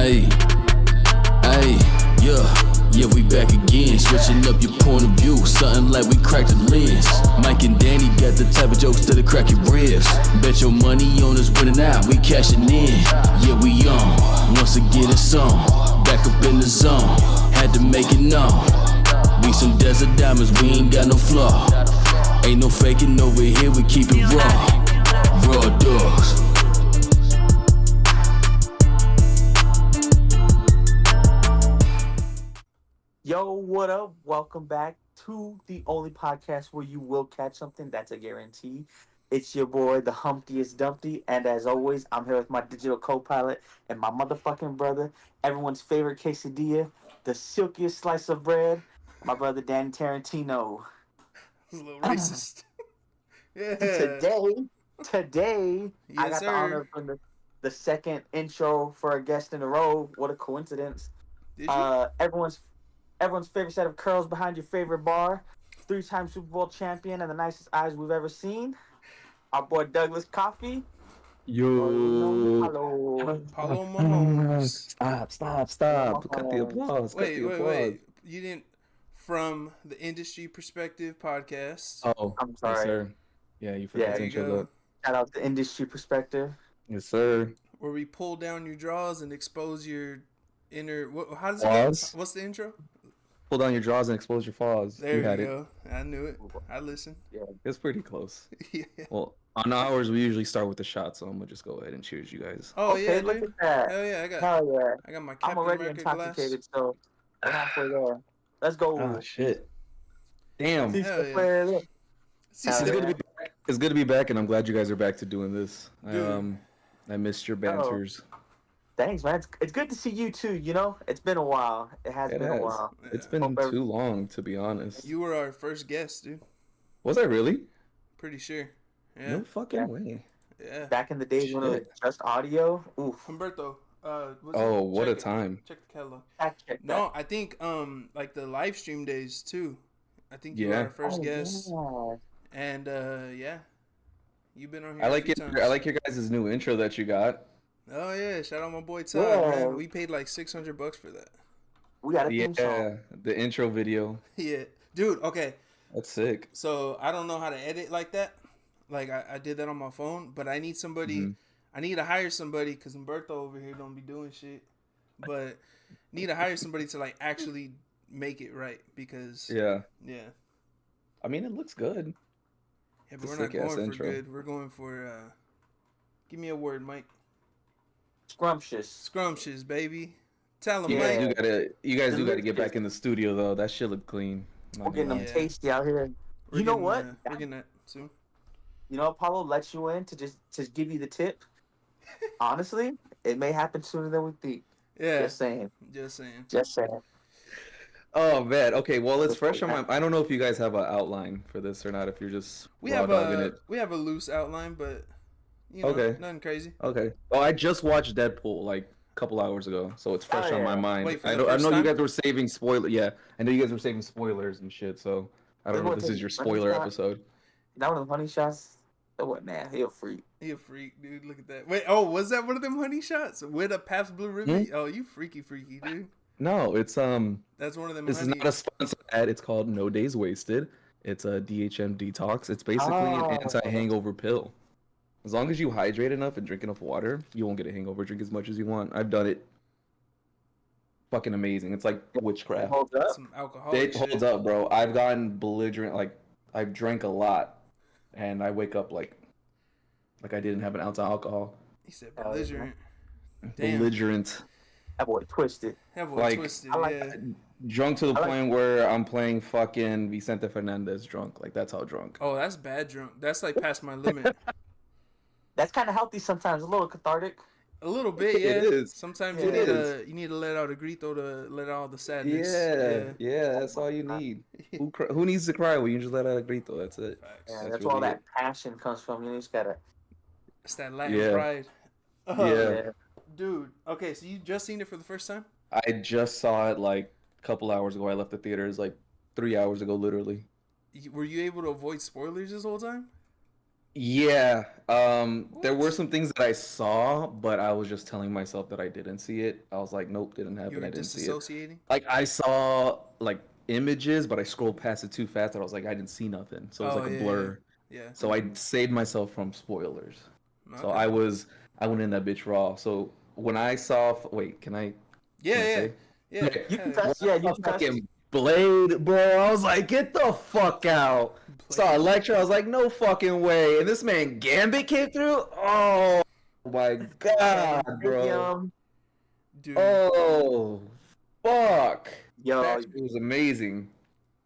Hey, hey, yeah, we back again. Switching up your point of view, something like we cracked the lens. Mike and Danny got the type of jokes that'll crack your ribs. Bet your money on us winning out, we cashing in. Yeah, we on, once again it's on. Back up in the zone, had to make it known. We some desert diamonds, we ain't got no flaw. Ain't no faking over here, we keep it raw. Raw dogs. Yo, what up? Welcome back to the only podcast where you will catch something. That's a guarantee. It's your boy, the Humptiest Dumpty, and as always, I'm here with my digital co-pilot and my motherfucking brother, everyone's favorite quesadilla, the silkiest slice of bread, my brother Dan Tarantino. A little racist. Yeah. Today, Yes, I got sir. the honor of doing the second intro for a guest in a row. What a coincidence! Did you? Everyone's favorite set of curls behind your favorite bar, 3-time Super Bowl champion, and the nicest eyes we've ever seen. Our boy Douglas Coffee. Yo. Hello. Paulo Mahomes. Stop. Cut the applause. Wait. You didn't, from the industry perspective podcast. Oh, I'm sorry. Yes, sir. Yeah, you forgot Yeah, to there you intro go. that. Shout out to industry perspective. Yes, sir. Where we pull down your drawers and expose your inner. How does it Flaws? go? What's the intro? Pull down your drawers and expose your flaws. There you had you go. I knew it. I listened. It's pretty close. Yeah. Well, on ours, we usually start with the shot, so I'm going to just go ahead and cheers you guys. Oh Okay, yeah, look dude. at that. Hell yeah, I got my I'm Captain already America glass. intoxicated, so we're halfway there. Let's go. Oh, shit. Damn. See, Hell yeah. where it is. It's Hell good to yeah. be back. It's good to be back, and I'm glad you guys are back to doing this. Dude. I missed your banters. Thanks, man. It's good to see you too. You know, it's been a while. It has It been a has. while. It's been too long, to be honest. You were our first guest, dude. Was I really? Pretty sure. Yeah. No fucking way. Yeah. Back in the days when it was Shit. just audio. Oof. Humberto. Oh, what a time. Check the catalog. Fact check that. No, I think like the live stream days too. I think you were Yeah. our first guest, Yeah. and yeah, you've been on here. I a like few it. times. I like your guys' new intro that you got. Oh yeah, shout out my boy Todd. Yeah. Man, we paid like $600 for that. We got a theme song. Yeah, the intro video. Yeah, dude. Okay, That's sick. so I don't know how to edit like that. Like I did that on my phone, but I need somebody. Mhm. I need to hire somebody because Humberto over here don't be doing shit. But need to hire somebody to like actually make it right because Yeah. yeah. I mean, it looks good. Yeah, It's but a we're not sick-ass going for intro. good. We're going for give me a word, Mike. Scrumptious. Scrumptious, baby. Tell him, You Mike. guys do gotta get back in the studio though. That shit look clean. We're getting them Yeah. tasty out here. We're You know getting, what? we're getting that soon. You know, Paulo lets you in to just give you the tip. Honestly, it may happen sooner than we think. Yeah. Just saying. Just saying. Just saying. Oh man. Okay. Well, it's fresh on my. I don't know if you guys have an outline for this or not. If you're just We raw have dogging a it. we have a loose outline, but you know, Okay. nothing crazy. Okay. Oh, I just watched Deadpool like a couple hours ago, so it's fresh Oh, on my yeah. mind. Wait, for I the know first you time? guys were saving spoiler. Yeah, I know you guys were saving spoilers and shit. So I don't know if What this is the- your what spoiler is that? episode. That one of the honey shots. Oh, what man? He a freak. He a freak, dude. Look at that. Wait, oh, was that one of them honey shots with a Pabst Blue Ribbon? Oh, you freaky, dude. No, it's That's one of them. This is honey. not a sponsored ad. It's called No Days Wasted. It's a DHM detox. It's basically Oh. an anti-hangover pill. As long as you hydrate enough and drink enough water, you won't get a hangover. Drink as much as you want. I've done it. Fucking amazing. It's like witchcraft. Hold up. Some alcohol. It holds up, bro. I've gotten belligerent. Like I've drank a lot, and I wake up like I didn't have an ounce of alcohol. He said Oh, yeah. belligerent. Damn. Belligerent. That boy twisted. That boy Like, twisted. I like Yeah. Drunk to the I like- point where I'm playing fucking Vicente Fernandez drunk. Like that's how drunk. Oh, that's bad drunk. That's like past my limit. That's kind of healthy sometimes. A little cathartic. A little bit, yeah. It is. Sometimes Yeah. you need It you need to let out a grito to let out all the sadness. Yeah, that's all you need. Who needs to cry? Well, you just let out a grito. That's it. Facts. Yeah, That's that's where all really that passion comes from. You just gotta. It's that Latin Yeah. pride. Yeah. Dude. Okay, so you just seen it for the first time? I just saw it like a couple hours ago. I left the theaters like 3 hours ago, literally. Were you able to avoid spoilers this whole time? Yeah, there were What? some things that I saw, but I was just telling myself that I didn't see it. I was like, nope, didn't You happen. were I didn't see it. disassociating? Like I saw like images, but I scrolled past it too fast that I was like, I didn't see nothing. So it was Oh like a yeah, yeah, blur. yeah. So I saved myself from spoilers. So Okay. I went in that bitch raw. So when I saw, wait, can Yeah, I yeah, say? yeah. Okay. You Hell can yeah. When touch. I Yeah, you saw can touch. fucking Blade, bro, I was like, get the fuck out. Saw Blade. Electra, I was like, no fucking way. And this man Gambit came through. Oh my god, bro. Damn. Dude. Oh fuck. That Yo, shit was amazing.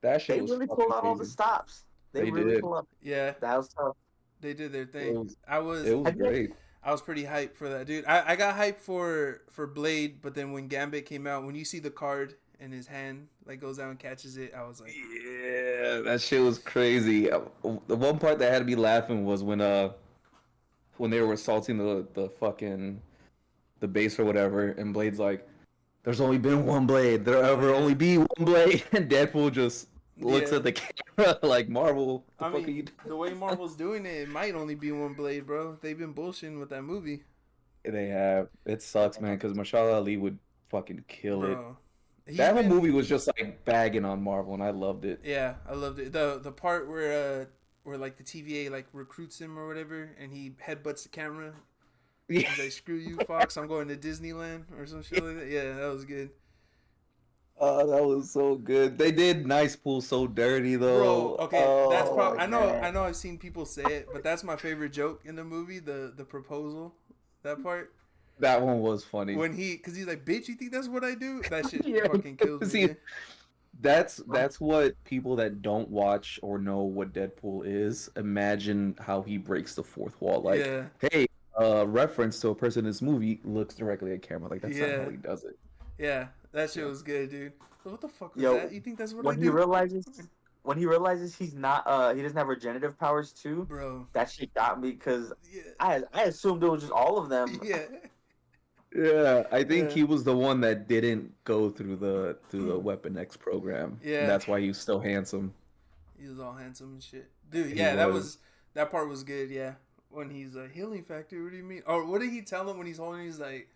That shit they was really pulled fucking out all the amazing. stops. They They really did. pulled up. Yeah, That was tough. they did their It thing. was I it was was Have you? great. I was pretty hyped for that, dude. I got hyped for Blade, but then when Gambit came out, when you see the card and his hand like goes out and catches it, I was like, Yeah, that shit was crazy. The one part that had me laughing was when they were assaulting the fucking the base or whatever, and Blade's like, "There's only been one Blade. There oh ever yeah, only be one Blade." And Deadpool just looks yeah. at the camera like, "Marvel, what the I fuck are mean, you the way Marvel's doing it, it might only be one Blade, bro. They've been bullshitting with that movie, doing?" They have it sucks, man, because Mashallah Ali would fucking kill it. bro. He's That whole been movie was just like bagging on Marvel, and I loved it. Yeah, I loved it. The part where like the TVA like recruits him or whatever, and he headbutts the camera. Yeah. He's like, "Screw you, Fox! I'm going to Disneyland" or some shit like that. Yeah, that was good, Oh, that was so good. They did Nice Pool so dirty bro. though. Okay, that's Oh probably man. I know I've seen people say it, but that's my favorite joke in the movie. The proposal, that part That one was funny. when because he's like, "Bitch, you think that's what I do?" That shit Yeah, fucking kills me, see, dude. that's what people that don't watch or know what Deadpool is imagine how he breaks the fourth wall. Like, Yeah, hey, reference to a person in this movie looks directly at camera. Like, that's not how yeah, he does it. yeah. That shit Yeah. was good, dude. So what the fuck was Yo, that? You think that's what I when he do, realizes when he realizes he's not he doesn't have regenerative powers too, bro? that shit got me because Yeah, I assumed it was just all of them. yeah, Yeah, I think yeah, he was the one that didn't go through the Weapon X program, and yeah. that's why he's still handsome. He was all handsome and shit, dude. He Yeah, was. that part was good. Yeah, when he's a healing factor. What do you mean? Or what did he tell him when he's holding? He's like,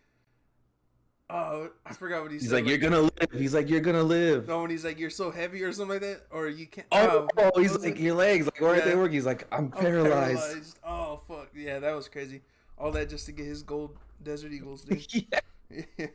oh, I forgot what he He's said. like, "You're Like, gonna live." He's like, "You're gonna live." no, when he's like, you're so heavy or something like that, or you can't. Oh, What he's was like, it? "Your legs, like, why aren't they Yeah, working?" He's like, "I'm I'm paralyzed." paralyzed. Oh fuck, yeah, that was crazy. All that just to get his gold Desert Eagles, dude. Yeah. Yeah,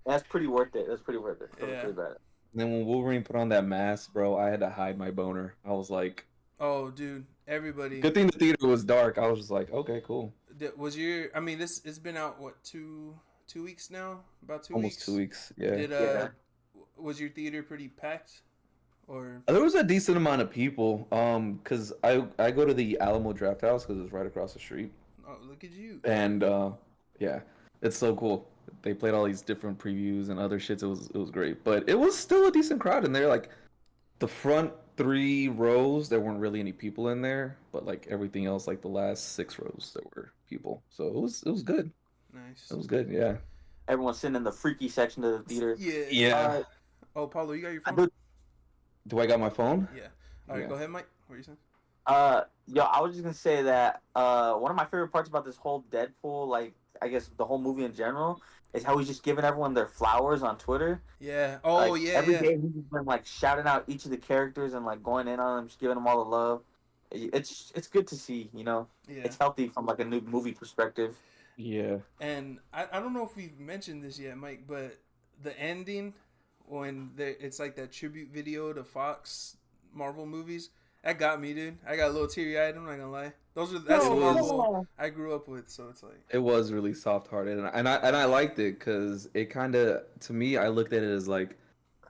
That's pretty worth it. That's pretty worth it. That was yeah. pretty bad. Then when Wolverine put on that mask, bro, I had to hide my boner. I was like, Oh, dude, everybody. good thing the theater was dark. I was just like, okay, cool. Was your? I mean, this it's been out what 2 weeks now? About 2 weeks. Almost 2 weeks. Yeah. Did Yeah. was your theater pretty packed or There was a decent amount of people. Cause I go to the Alamo Draft House because it's right across the street, oh look at you. and yeah, it's so cool. They played all these different previews and other shits. It was great, but it was still a decent crowd in there. Like the front 3 rows, there weren't really any people in there, but like everything else, like the last 6 rows, there were people. So it was good. Nice. It was good. Yeah. Everyone's sitting in the freaky section of the theater. Yeah. Yeah. Oh, Paulo, you got your I phone? do. Do I got my phone? Yeah. All right, Yeah. go ahead, Mike. What are you saying? Yo, I was just gonna say that one of my favorite parts about this whole Deadpool, like I guess the whole movie in general, is how he's just giving everyone their flowers on Twitter. Yeah. Oh, Like yeah, every yeah. day he's just been like shouting out each of the characters and like going in on them, just giving them all the love. It's good to see, you know. Yeah. It's healthy from like a new movie perspective. Yeah. And I don't know if we've mentioned this yet, Mike, but the ending when it's like that tribute video to Fox Marvel movies, that got me, dude. I got a little teary eyed. I'm not gonna lie. That's the It was- Marvel I grew up with, so it's like It was really soft-hearted, and I liked it because it kind of, to me, I looked at it as like,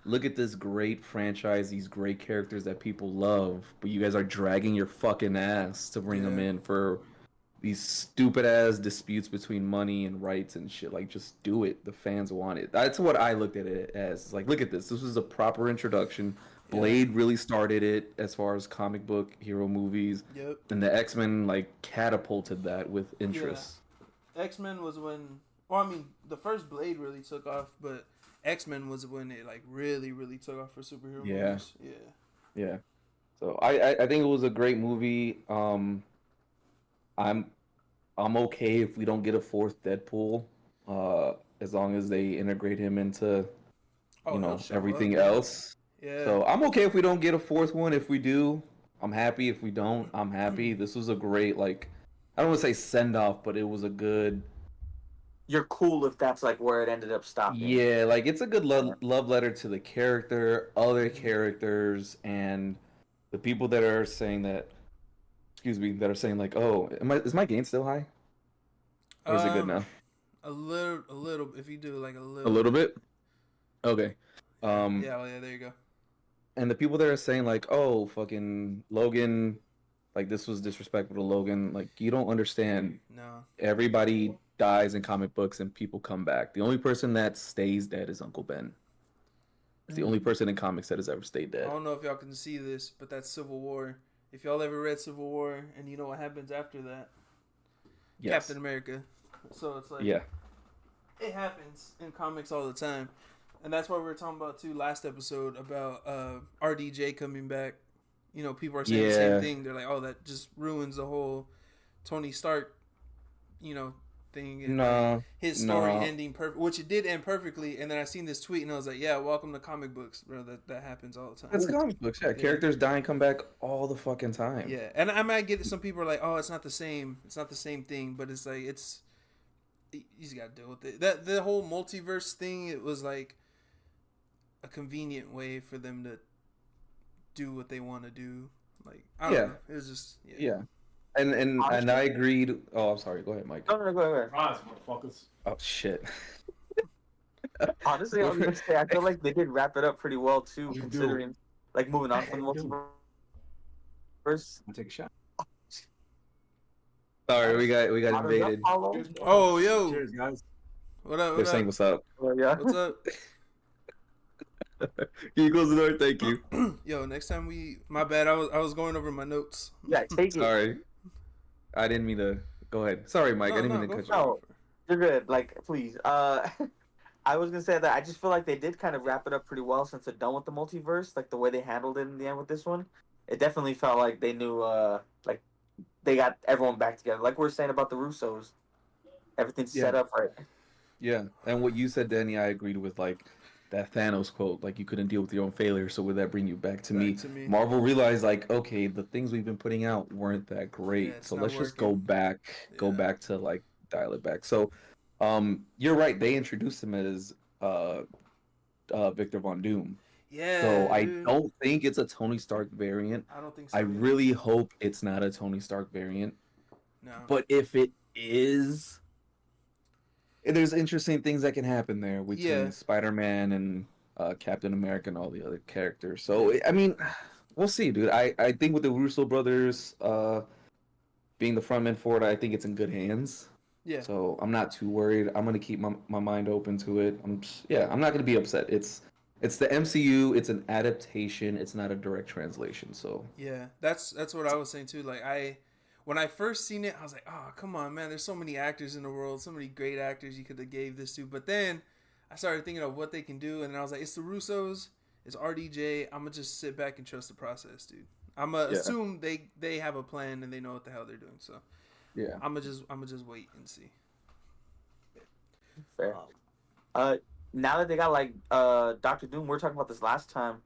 look at this great franchise, these great characters that people love, but you guys are dragging your fucking ass to bring them Yeah. in for these stupid ass disputes between money and rights and shit. Like, just do it. The fans want it. That's what I looked at it as. It's like, look at this. This was a proper introduction. Blade really started it as far as comic book hero movies, yep. and the X-Men like catapulted that with interest. X-Men was when, well, I mean, the first Blade really took off, but X-Men was when it like really, really took off for superhero Yeah. movies. Yeah. Yeah. So I think it was a great movie. I'm I'm okay if we don't get a fourth Deadpool, as long as they integrate him into, Oh, he'll show up. everything Yeah. else. Yeah. So I'm okay if we don't get a fourth one. If we do, I'm happy. If we don't, I'm happy. This was a great, like, I don't want to say send off, but it was a good, You're cool if that's like where it ended up stopping. yeah, like it's a good love letter to the character, other characters, and the people that are saying that, excuse me, that are saying like, oh, is my gain still high, or is it good now? A little. If you do like a A little little bit. Okay. Um, Yeah. Oh, yeah. There you go. and the people that are saying like, oh, fucking Logan, like this was disrespectful to Logan, like you don't understand. No. Everybody dies in comic books and people come back. The only person that stays dead is Uncle Ben. It's the only person in comics that has ever stayed I dead. don't know if y'all can see this, but that's Civil War. If y'all ever read Civil War and you know what happens after that, Yes. Captain America. So it's like, Yeah. it happens in comics all the time. And that's what we were talking about too last episode about RDJ coming back. You know, people are saying the same Yeah. thing. They're like, oh, that just ruins the whole Tony Stark, thing. And No. his story No. ending perfect, which it did end perfectly. And then I seen this tweet and I was like, yeah, welcome to comic books, bro. That happens all the time. It's comic books. Yeah. Characters die and come back all the fucking time. Yeah, and I might get that some people are like, oh, it's not the same. It's not the same thing. But it's like, you just got to deal with it. That the whole multiverse thing, it was like a convenient way for them to do what they want to do. Like, I don't know. It was just, Yeah. And Honestly- I agreed. Oh, I'm sorry. Go ahead, Mike. No, go ahead. Surprise, motherfuckers. Oh shit. Honestly, I was gonna say I feel like they did wrap it up pretty well too, You do. considering like moving on from the You do. multiverse. I'll take a shot. Sorry, we got Bottoms up, invaded. Paulo. Cheers, boys. Oh, yo. Cheers, guys. What up? They're What saying up? what's up. Oh, yeah. What's up? Can you close the door? Thank you. Yo, next time my bad. I was going over my notes. Yeah, take it. Sorry. I didn't mean to. Go ahead. Sorry, Mike. I didn't mean to go cut for you it, off. go for it. You're good. Like, please. I was gonna say that I just feel like they did kind of wrap it up pretty well since they're done with the multiverse. Like the way they handled it in the end with this one, it definitely felt like they knew, like they got everyone back together. Like we were saying about the Russos, everything's set Yeah. up right. Yeah, and what you said, Danny, I agreed with. Like that Thanos quote, like you couldn't deal with your own failure, so would that bring you back to me? Back to me. Marvel realized, like, okay, the things we've been putting out weren't that great, Yeah, it's so not let's just go working. go Yeah. back to like dial it back. So, you're right. They introduced him as Victor Von Doom. Yeah. So I dude. don't think it's a Tony Stark variant. I don't think so. I either. really hope it's not a Tony Stark variant. No. But if it is, there's interesting things that can happen there between Yeah. Spider-Man and Captain America and all the other characters. So I mean, we'll see, dude. I think with the Russo brothers being the frontman for it, I think it's in good hands. Yeah. So I'm not too worried. I'm gonna keep my mind open to it. I'm not gonna be upset. It's the MCU. It's an adaptation. It's not a direct translation. So Yeah, that's what I was saying too. Like when I first seen it, I was like, oh, come on, man. There's so many actors in the world, so many great actors you could have gave this to. But then I started thinking of what they can do, and then I was like, it's the Russos, it's RDJ. I'm gonna just sit back and trust the process, dude. I'm gonna assume they have a plan and they know what the hell they're doing. So yeah. I'm gonna just wait and see. Fair. Now that they got like Doctor Doom, we were talking about this last time.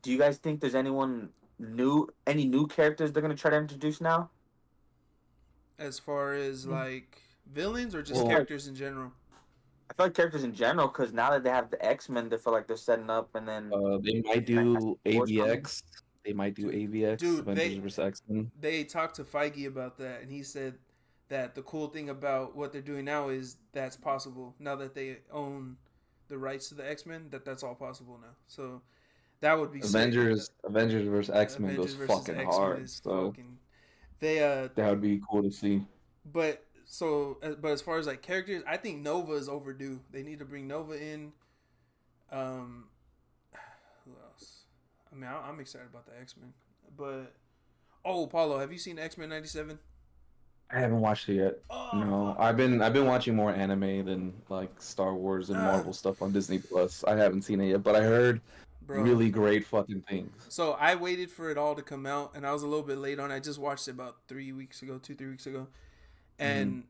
Do you guys think there's any new characters they're gonna try to introduce now? As far as like villains or just Well, characters in general. I feel like characters in general, because now that they have the X-Men, they feel like they're setting up, and then They might do Wars coming. AVX. They might do AVX. Dude, Avengers vs X-Men. They talked to Feige about that, and he said that the cool thing about what they're doing now is that's possible now that they own the rights to the X-Men. That's all possible now. So that would be sick. Avengers vs X-Men Avengers goes versus fucking X-Men hard. is So fucking. They that would be cool to see. but as far as like characters, I think Nova is overdue. They need to bring Nova in. Who else? I mean, I'm excited about the X-Men, but Paulo, have you seen X-Men '97? I haven't watched it yet. Oh, No, fuck. I've been watching more anime than like Star Wars and Marvel stuff on Disney Plus. I haven't seen it yet, but I heard Bro. really great fucking things. So I waited for it all to come out, and I was a little bit late on. I just watched it about 2-3 weeks ago. and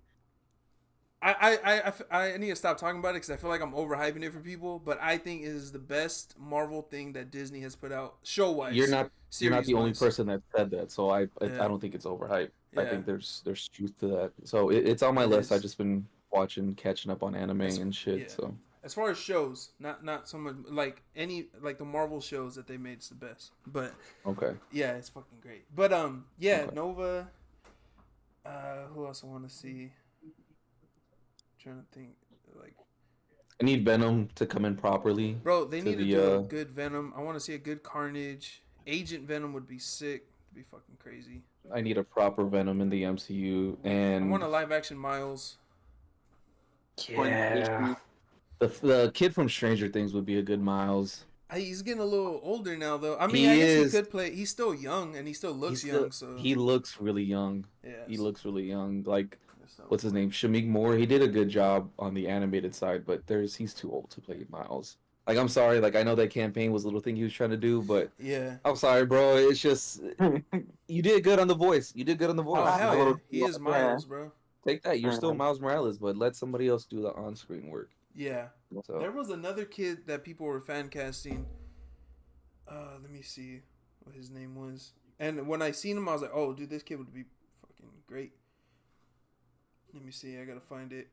I need to stop talking about it because I feel like I'm overhyping it for people. But I think it is the best Marvel thing that Disney has put out show wise. You're not the only person that said that, so I Yeah. don't think it's overhyped. I Yeah. think there's truth to that. So it's on my It list. is. I've just been catching up on anime and shit. Yeah. So As far as shows, not so much like the Marvel shows that they made is the best. But okay. yeah, it's fucking great. But yeah, Okay. Nova. Who else I want to see? Trying to think, like, I need Venom to come in properly. bro, they need to the, do a good Venom. I want to see a good Carnage. Agent Venom would be sick. It'd be fucking crazy. I need a proper Venom in the MCU, and I want a live action Miles. yeah, the kid from Stranger Things would be a good Miles. He's getting a little older now, though. I mean, He I guess is. he could play. He's still young, and he still looks young. So He looks really young. yeah, He looks really young. Like, so- what's his name? Shamik Moore. He did a good job on the animated side, but he's too old to play Miles. Like, I'm sorry. Like, I know that campaign was a little thing he was trying to do, but Yeah. I'm sorry, bro. It's just you did good on the voice. You did good on the voice. Oh hell Like, yeah, he is Miles, bro. take that. You're still Miles Morales, but let somebody else do the on-screen work. Yeah. So There was another kid that people were fan casting. Let me see what his name was. And when I seen him, I was like, "Oh, dude, this kid would be fucking great." Let me see. I gotta find it.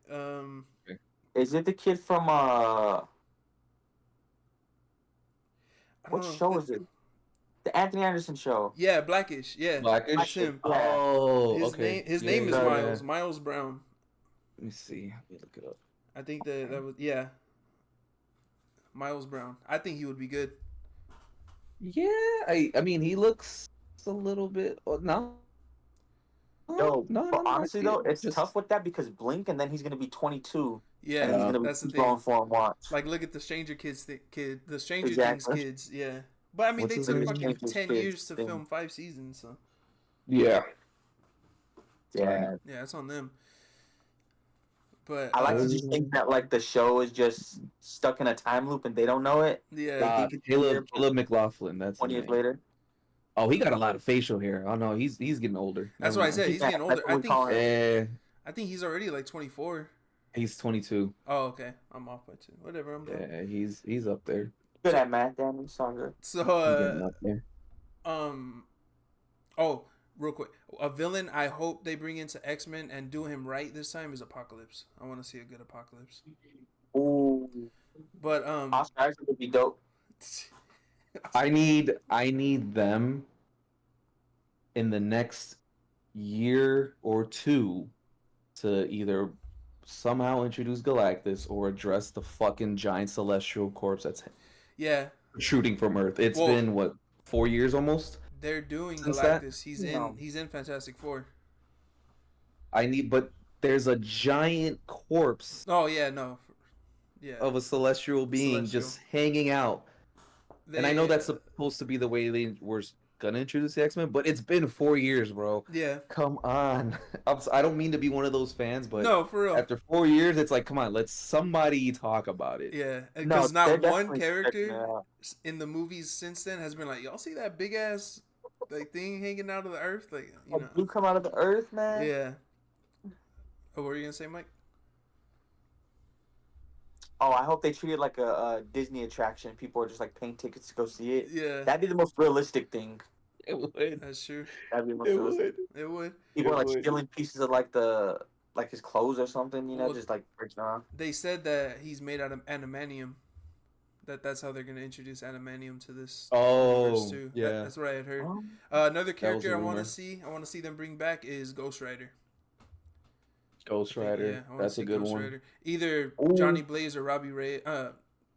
Is it the kid from I don't what know. show is it? The Anthony Anderson show. Yeah, Blackish. Yeah, Blackish. that's him. Oh, His okay. His Yeah, name is yeah, Miles. yeah. Miles Brown. Let me see. Let me look it up. I think that was Miles Brown. I think he would be good. Yeah, I mean he looks a little bit. No, But honestly though, it's just tough with that because blink and then he's gonna be 22. Yeah, And he's gonna that's the be thing. going for him. Watch. Like, look at the Stranger the Stranger Exactly. Things kids. Yeah, but I mean, What's they his took name? fucking Stranger 10 Things years to thing. film 5 seasons. So yeah. Yeah. yeah, it's on them. But I like to just think that like the show is just stuck in a time loop and they don't know it. yeah, They think it's Caleb McLaughlin. That's his 20 years name. later. Oh, he got a lot of facial hair. Oh no, he's getting older. that's Never what I mind. said. He's getting older. That's what we call him. I think he's already like 24. He's 22. Oh, okay. I'm off by 2. Whatever. I'm done. Yeah, he's up there. Good at math, damn, it's all good. He's getting So up there. oh, real quick, a villain I hope they bring into X-Men and do him right this time is Apocalypse. I want to see a good Apocalypse. Ooh. But Oscar Isaac would be dope. I need them in the next year or two to either somehow introduce Galactus or address the fucking giant celestial corpse that's yeah, shooting from Earth. It's Well- been what 4 years almost. they're doing Since Galactus. that? He's in Fantastic Four. But there's a giant corpse Oh yeah, no, yeah. of a celestial being Celestial. just hanging out. And I know that's supposed to be the way they were gonna introduce the X-Men, but it's been 4 years, bro. yeah. Come on. I don't mean to be one of those fans, but No, for real. after 4 years, it's like, come on, let somebody talk about it. Yeah, No, because they're not one definitely character checking it out. in the movies since then has been like, y'all see that big ass like thing hanging out of the earth, like you know. You come out of the earth, man. Yeah. Oh, what were you gonna say, Mike? Oh, I hope they treat it like a Disney attraction. People are just like paying tickets to go see it. Yeah, That'd be the most realistic thing. It would. that's true. That'd be the most It realistic. would. It would. People are It like would. stealing pieces of like his clothes or something, you know, Well, just like breaking off. They said that he's made out of animanium. That's how they're gonna introduce animanium to this universe Oh, too. yeah. That's what I had heard. Oh. Another was character a I want to rumor. see. I want to see them bring back is Ghost Rider. Ghost I think- Rider. yeah, I wanna That's see a good Ghost one. Rider. Either Ooh. Johnny Blaze or Robbie Ray.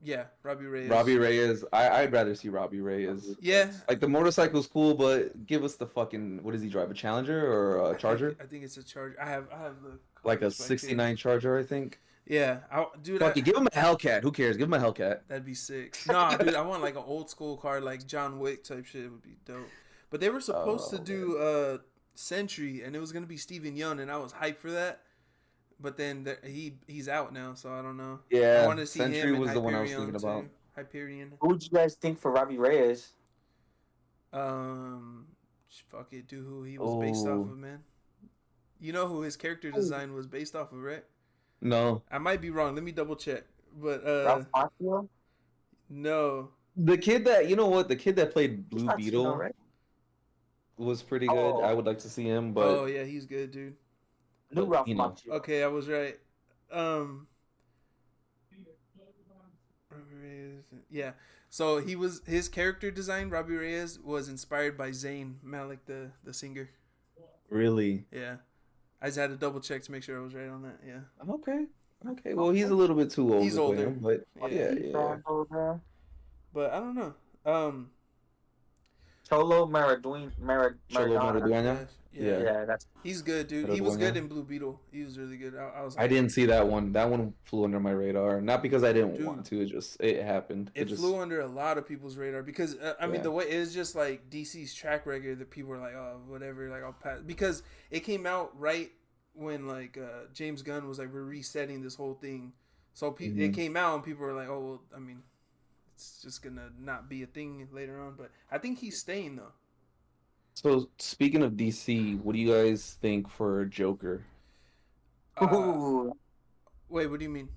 Yeah, Robbie Reyes. Robbie Reyes. I'd rather see Robbie Reyes. Yeah. Like, the motorcycle's cool, but give us the fucking, what does he drive, a Challenger or a Charger? I think it's a Charger. I have the Like a colors back here. 69 Charger, I think. Yeah, dude. Fuck it, give him a Hellcat. Who cares? Give him a Hellcat. That'd be sick. Nah, dude, I want like an old school car, like John Wick type shit. It would be dope. But they were supposed to Oh, do Sentry, and it was gonna be Steven Yeun, and I was hyped for that. But then he's out now, so I don't know. I Yeah, want to see Sentry him and was the one I was Hyperion, thinking about. too. Hyperion. Who would you guys think for Robbie Reyes? Fuck it, dude. Who he was based off Oh. of, man. You know who his character design was based off of, right? No, I might be wrong. Let me double check. But Ralph Macchio? no. the kid that you know what the kid that played He's Blue Latino, Beetle right? was pretty good. I Oh, would like to see him, Oh but yeah, he's good, dude. new Ralph you know, Macchio. Okay, I was right. Um, Robbie Reyes. Yeah. So his character design. Robbie Reyes was inspired by Zayn Malik, the singer. really. Yeah. I just had to double check to make sure I was right on that. Yeah. Okay. Okay. Well, he's a little bit too old He's to play older. him, but Yeah. yeah, He's yeah. over. But I don't know. Um. Cholo Cholo Maradona. Yeah. Maridueña. Yeah. Yeah. Yeah, that's He's good, dude. He was good Maridueña. in Blue Beetle. He was really good. I was I like, didn't see that one. That one flew under my radar. Not because I didn't dude, want to. It just it happened. it It just flew under a lot of people's radar because I mean yeah. the way it's just like DC's track record that people were like, oh whatever, like I'll pass because it came out right when like James Gunn was like we're resetting this whole thing, so it Mhm. came out and people were like, oh well, I mean it's just gonna not be a thing later on, but I think he's staying though. So speaking of DC, what do you guys think for Joker? Uh, Ooh. wait, what do you mean?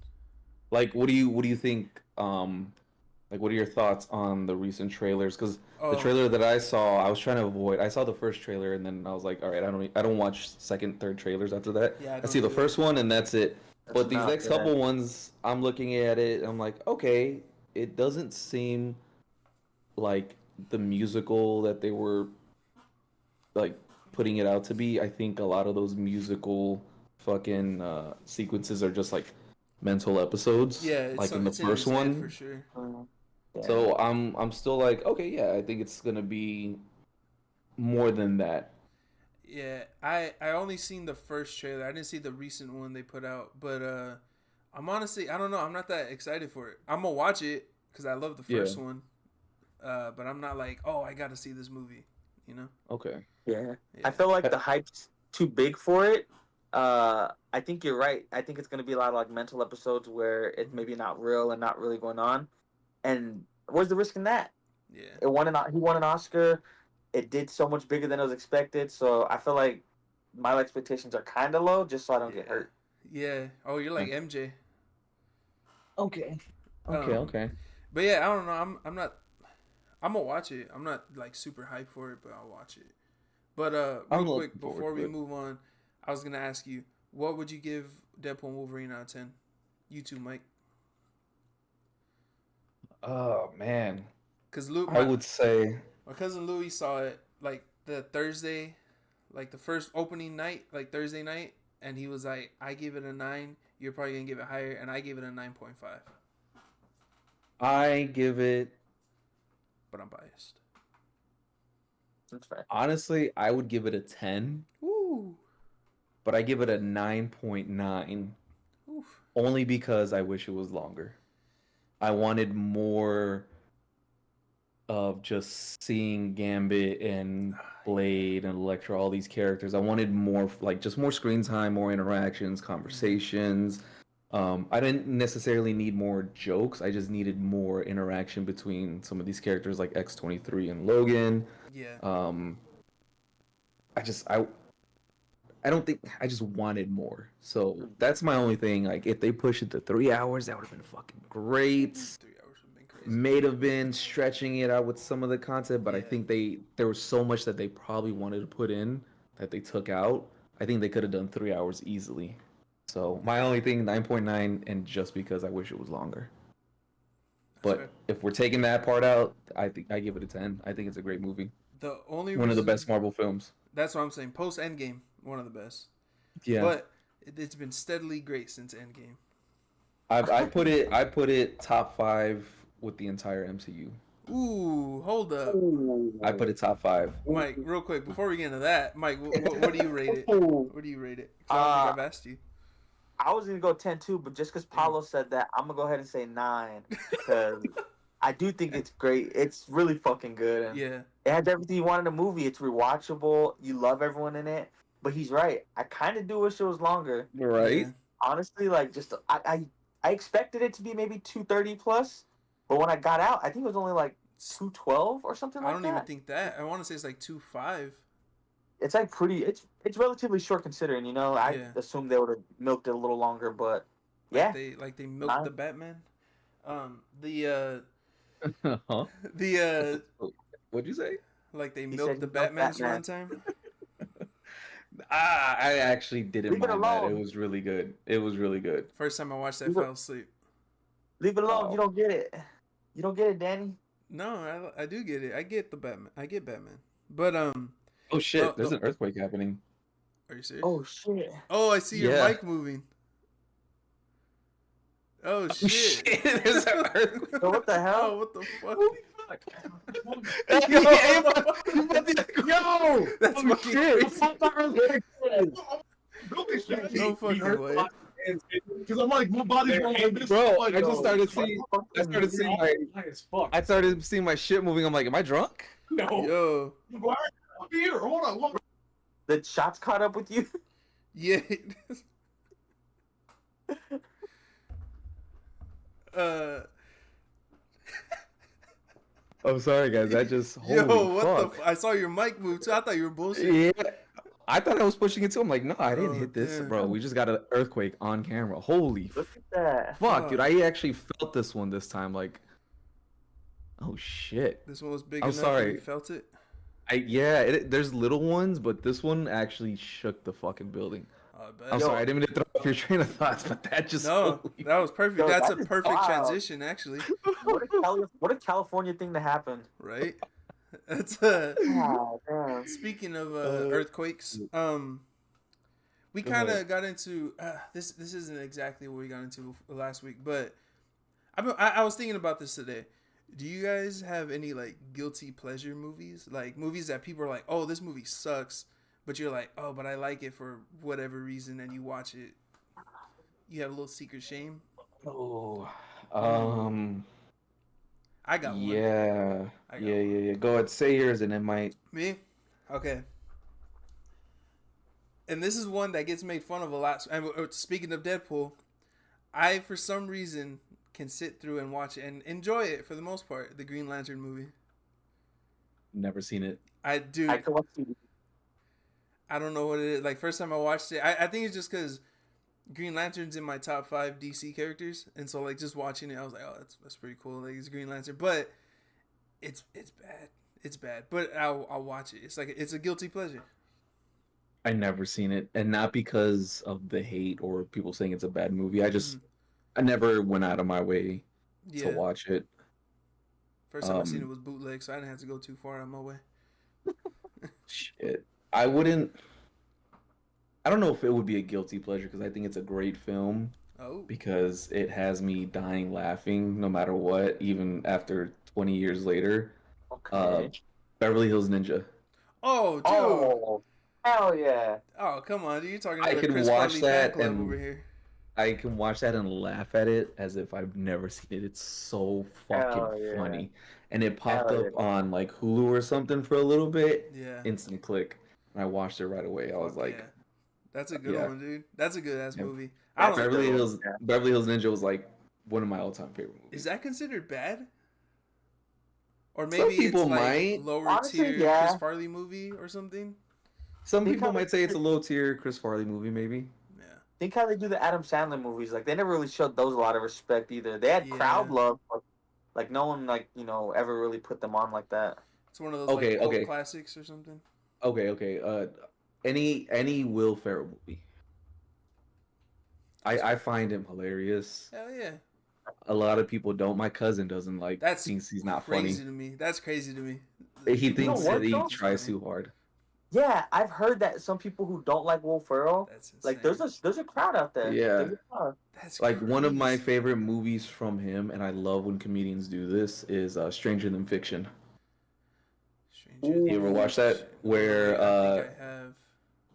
Like, what do you think? Like, what are your thoughts on the recent trailers? Because the Oh trailer that I saw, I was trying to avoid. I saw the first trailer, and then I was like, all right, I don't watch second, third trailers after that. yeah, I I see don't the either. first one, and that's it. That's But these enough, next yeah. couple ones, I'm looking at it, and I'm like, okay, it doesn't seem like the musical that they were like putting it out to be. I think a lot of those musical fucking sequences are just like mental episodes, Yeah, like in the it's in first his head for one. sure. Yeah. So I'm still like, okay, yeah, I think it's gonna be more than that. Yeah, I only seen the first trailer. I didn't see the recent one they put out, but I'm honestly I don't know. I'm not that excited for it. I'm gonna watch it because I love the Yeah. first one, but I'm not like oh I got to see this movie. You know? Okay. Yeah. Yeah. I feel like the hype's too big for it. I think you're right. I think it's gonna be a lot of like mental episodes where it's maybe not real and not really going on. And where's the risk in that? Yeah. He won an Oscar. It did so much bigger than it was expected. So I feel like my expectations are kind of low, just so I don't get Yeah. hurt. Yeah. Oh, you're like MJ. Okay. Okay. Um, Okay. But yeah, I don't know. I'm not. I'm gonna watch it. I'm not like super hyped for it, but I'll watch it. But I'm real looking quick forward before to we it. move on, I was gonna ask you, what would you give Deadpool and Wolverine out of 10? You too, Mike. Oh man, Cause Luke, I would say my cousin Louis saw it like the Thursday, like the first opening night, like Thursday night, and he was like, "I gave it a 9. You're probably gonna give it higher," and I gave it a 9.5. I give it. But I'm biased. That's fair. Honestly, I would give it a 10, Ooh, but I give it a 9.9 oof. only because I wish it was longer. I wanted more of just seeing Gambit and Blade and Elektra, all these characters. I wanted more, like just more screen time, more interactions, conversations. I didn't necessarily need more jokes. I just needed more interaction between some of these characters, like X-23 and Logan. Yeah. I don't think I just wanted more. So that's my only thing. Like if they push it to 3 hours, that would have been fucking great. 3 hours would have been crazy. May have been stretching it out with some of the content, but I Yeah. think there was so much that they probably wanted to put in that they took out. I think they could have done 3 hours easily. So my only thing, 9.9, and just because I wish it was longer. That's But fair. if we're taking that part out, I think I give it a 10. I think it's a great movie. The only One of the reason- best Marvel films. That's what I'm saying. Post Endgame, one of the best. Yeah. But it's been steadily great since Endgame. I put it top 5 with the entire MCU. Ooh, hold up. I put it top 5. Mike, real quick, before we get into that, Mike, what do you rate it? Ooh. What do you rate it? 'Cause I don't think I've asked you. I was gonna go 10 too, but just because Paulo said that, I'm gonna go ahead and say 9 because I do think it's great. It's really fucking good. And Yeah. it has everything you want in a movie. It's rewatchable. You love everyone in it. But he's right. I kind of do wish it was longer. Right? Yeah. Honestly, like just I expected it to be maybe 230 plus, but when I got out, I think it was only like 212 or something I like don't that. even think that. I want to say it's like 2.5. it's like pretty. It's relatively short considering. You know, I Yeah. assumed they would have milked it a little longer, but yeah, Like they milked the Batman. The Huh? the What'd you say? like they he said milked the he milked Batman's Batman. runtime. I actually didn't Leave it mind that. It alone. was really good. It was really good. First time I watched that, I You go- fell asleep. Leave it alone. Oh. You don't get it. You don't get it, Danny. No, I do get it. I get the Batman. I get Batman. But Oh shit! No, There's no. an earthquake happening. Are you serious? Oh shit. Oh, I see your Yeah. mic moving. Oh shit! There's an earthquake. So what the hell? Oh, what the fuck? Yo, That's holy fucking shit. crazy. No fucking way. Because I'm like, my body's going like this. Bro, Like, I just started seeing I started seeing my shit moving. I'm like, am I drunk? No. Yo, Why are you here? Hold on. Hold on. The shots caught up with you. yeah. uh, I'm sorry, guys. I just holy yo, what fuck. the? I saw your mic move too. I thought you were bullshit. Yeah, I thought I was pushing it too. I'm like, no, I didn't Oh, hit this, damn. bro. We just got an earthquake on camera. Holy Look at that. fuck, Fuck. dude! I actually felt this one this time. Like, oh shit. This one was big I'm enough. sorry. And you felt it. There's little ones, but this one actually shook the fucking building. Oh, I bet. I'm Yo. sorry, I didn't mean to throw off your train of thoughts, but that just No, holy- that was perfect. Yo, That's that a is perfect wild. transition, actually. What a California thing to happen. Right? That's God damn. Speaking of earthquakes, we Go kind of ahead. got into this. This isn't exactly what we got into last week, but I was thinking about this today. Do you guys have any like guilty pleasure movies, like movies that people are like, "Oh, this movie sucks," but you're like, "Oh, but I like it for whatever reason," and you watch it. You have a little secret shame. Oh, I got one. yeah, I got yeah. Go ahead, say yours, and it might. Me? Okay. And this is one that gets made fun of a lot. And speaking of Deadpool, I, for some reason, can sit through and watch it and enjoy it for the most part. The Green Lantern movie. Never seen it. I do. I can watch you. I don't know what it is. Like, first time I watched it, I think it's just because Green Lantern's in my top 5 DC characters. And so, like, just watching it, I was like, oh, that's pretty cool. Like, it's Green Lantern. But it's bad. It's bad. But I'll watch it. It's like, it's a guilty pleasure. I never seen it, and not because of the hate or people saying it's a bad movie. I never went out of my way Yeah. to watch it. First time I seen it was bootleg, so I didn't have to go too far out of my way. Shit, I wouldn't. I don't know if it would be a guilty pleasure because I think it's a great film Oh. because it has me dying laughing no matter what, even after 20 years later. Okay. Beverly Hills Ninja. Oh, dude. Oh, hell yeah. Oh, come on, dude. You're talking I about can Chris watch Farley that fan club and- over here. I can watch that and laugh at it as if I've never seen it. It's so fucking Hell yeah. funny. And it popped Hell up yeah. on like Hulu or something for a little bit. Yeah. Instant click. And I watched it right away. I was Fuck like, yeah. That's a good yeah. one, dude. That's a good ass Yeah. movie. I don't Beverly good. Hills Yeah. Beverly Hills Ninja was like one of my all-time favorite movies. Is that considered bad? Or Some maybe it's people like might. lower Honestly, tier yeah. Chris Farley movie or something. Some Think people how might say it's a low tier Chris Farley movie, maybe. Yeah. Think how they do the Adam Sandler movies. Like, they never really showed those a lot of respect either. They had Yeah. crowd love, but, like, no one, like, you know, ever really put them on like that. It's one of those Okay, like cult okay. classics or something. Okay. Any Will Ferrell movie. I find him hilarious. Hell yeah. A lot of people don't. My cousin doesn't That's thinks he's not crazy funny. to me. That's crazy to me. He know thinks what, that he though? tries too hard. Yeah, I've heard that some people who don't like Will Ferrell, That's insane. like, there's a crowd out there. Yeah. There's a crowd. That's Like one of my crazy. favorite movies from him, and I love when comedians do this, is Stranger Than Fiction. Stranger Ooh. Than You ever watch that? Fiction. Where I think I have.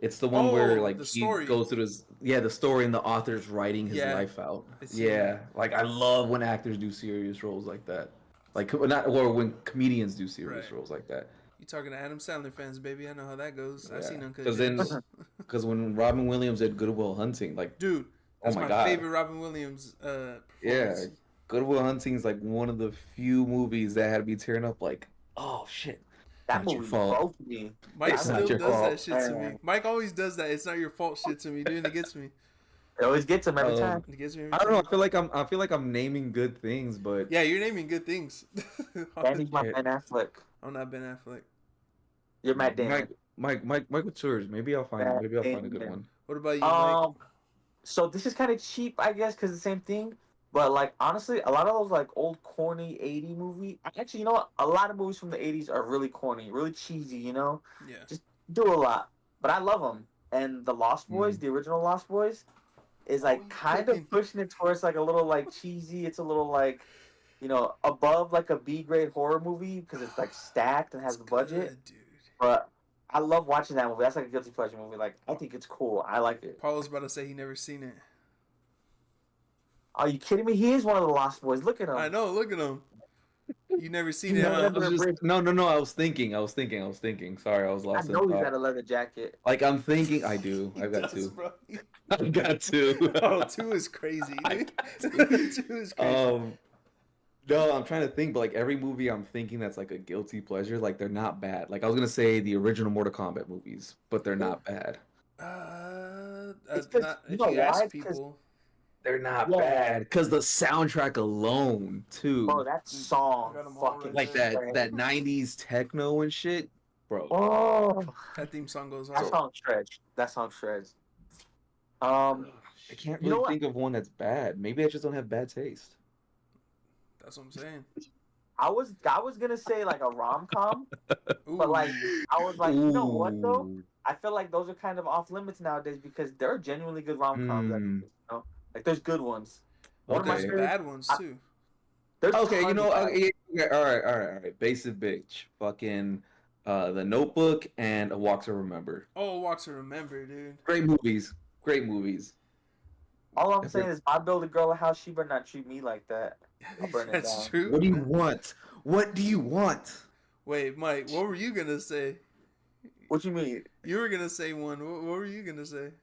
it's the one where Oh, like the he story. goes through the story and the author's writing his Yeah. life out. I've seen Yeah, that. like I love when actors do serious roles like that. Like not or when comedians do serious Right. roles like that. You talking to Adam Sandler fans, baby? I know how that goes. I've Yeah. seen Uncut 'Cause then- Gems. Because when Robin Williams did Good Will Hunting, like Dude, that's my my God. favorite Robin Williams yeah, performance. Good Will Hunting is like one of the few movies that had me tearing up. Like, oh shit, That Not your movie fault. broke me. Mike It's not still your does that fault. shit to me. Man. Mike always does that. It's not your fault shit to me, dude. It gets me. It always gets him every time. It gets me every I don't know. time. I feel like I'm naming good things, but Yeah, you're naming good things. Danny's my Yeah. Ben Affleck. I'm not Ben Affleck. You're Matt Damon. What's yours? Maybe I'll find Matt a good Damon. one. What about you, Mike? So this is kind of cheap, I guess, because the same thing. But like honestly, a lot of those like old corny '80 movie. Actually, you know what? A lot of movies from the '80s are really corny, really cheesy. You know, Yeah. just do a lot. But I love them. And the Lost Boys, Mhm. the original Lost Boys, is like you kind cooking. of pushing it towards like a little like cheesy. It's a little like, above like a B grade horror movie because it's like stacked and has It's the budget. good, dude. But I love watching that movie. That's like a guilty pleasure movie. Like I think it's cool. I like it. Paulo's about to say he never seen it. Are you kidding me? He is one of the Lost Boys. Look at him. I know. Look at him. You never seen You it, know huh? that- I was just no. I was thinking. Sorry, I was I lost in know he's thought. got a leather jacket. Like I'm thinking. I do. He I've got does, two. bro. I've got two. Oh, 2 is crazy, I dude. got 2 is crazy. No, I'm trying to think, but like every movie I'm thinking that's like a guilty pleasure, like they're not bad. Like I was gonna say the original Mortal Kombat movies, but they're not bad. It's 'cause- Not you if know you why? ask 'Cause- people. They're not Yeah. bad because the soundtrack alone, too. Bro, that song got 'em all fucking right Like there. that 90s techno and shit, bro. Oh, That theme song goes that hard. song shreds. That song shreds. I can't You know really what? think of one that's bad. Maybe I just don't have bad taste. That's what I'm saying. I was gonna say like a rom com, Ooh. but like I was like, you know what though? Ooh. I feel like those are kind of off limits nowadays because there are genuinely good rom coms. Mm. Like there's good ones. One of But my there's Okay. favorite- bad ones I- too. There's Okay, tons of bad ones. okay, all right. Basic bitch. Fucking The Notebook and A Walk to Remember. Oh, Walk to Remember, dude. Great movies. Great movies. All I'm If saying it- is, if I build a girl a house, she better not treat me like that. I'll burn it That's down. true. What do you man. want? What do you want? Wait, Mike, what were you gonna say? What you mean? You were gonna say one. What were you gonna say?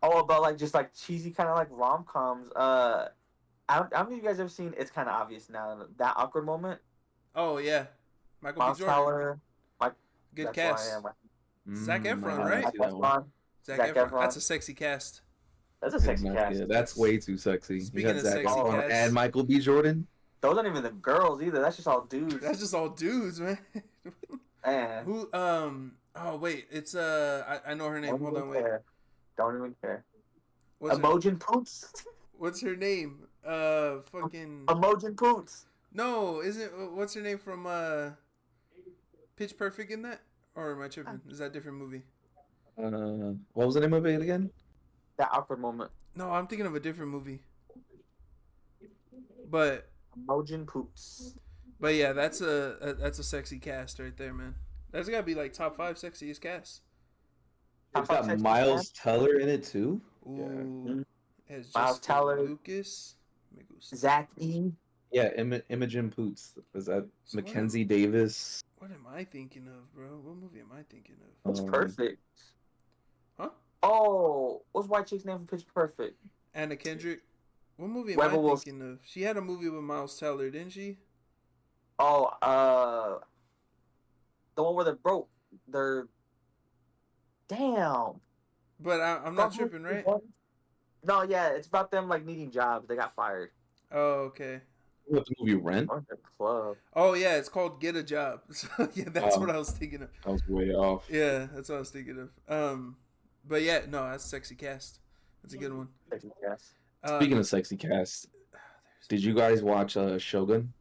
Oh, about like just like cheesy kind of like rom coms. I don't know if you guys ever seen. It's kind of obvious now. That awkward moment. Oh yeah, Michael B. Miles Jordan. Teller. Good That's cast. who I am. Zac Efron, I right? didn't see that one. Zac Zac Efron. Efron. That's a sexy cast. That's a sexy Yeah, cast. that's way too sexy. Speaking You got of Zac sexy Efron cats- and Michael B. Jordan. Those aren't even the girls either. That's just all dudes. That's just all dudes, man. Man, Who? Oh wait, it's I know her name. don't Hold even on, wait. care. Don't even care. What's her, Emojin Poots. what's her name? Fucking. Emojin Poots. No, isn't what's her name from Pitch Perfect in that? Or am I tripping? Is that a different movie? What was the name of it again? That awkward moment. No, I'm thinking of a different movie. But Emojin Poots. yeah, that's a sexy cast right there, man. That's gotta be like top 5 sexiest cast. Top It's five got sexy Miles cast? Teller in it too. Ooh, it has Miles Jessica Teller. Lucas. Let me go see. Zach E. Yeah, Imogen Poots. Is that So Mackenzie Davis? What am I thinking of, bro? What movie am I thinking of? Pitch Perfect. Huh? Oh, what's white chick's name for Pitch Perfect? Anna Kendrick. What movie am Rebel I Wilson. thinking of? She had a movie with Miles Teller, didn't she? Oh, the one where they're broke. They're damn. But I'm not tripping, right? No, yeah, it's about them like needing jobs. They got fired. Oh, okay. What the movie Rent? Or the club. Oh yeah, it's called Get a Job. So, yeah, that's Oh. what I was thinking of. I was way off. Yeah, that's what I was thinking of. But yeah, no, that's sexy cast. That's a good one. Yes. Speaking of sexy cast, did you guys watch Shogun?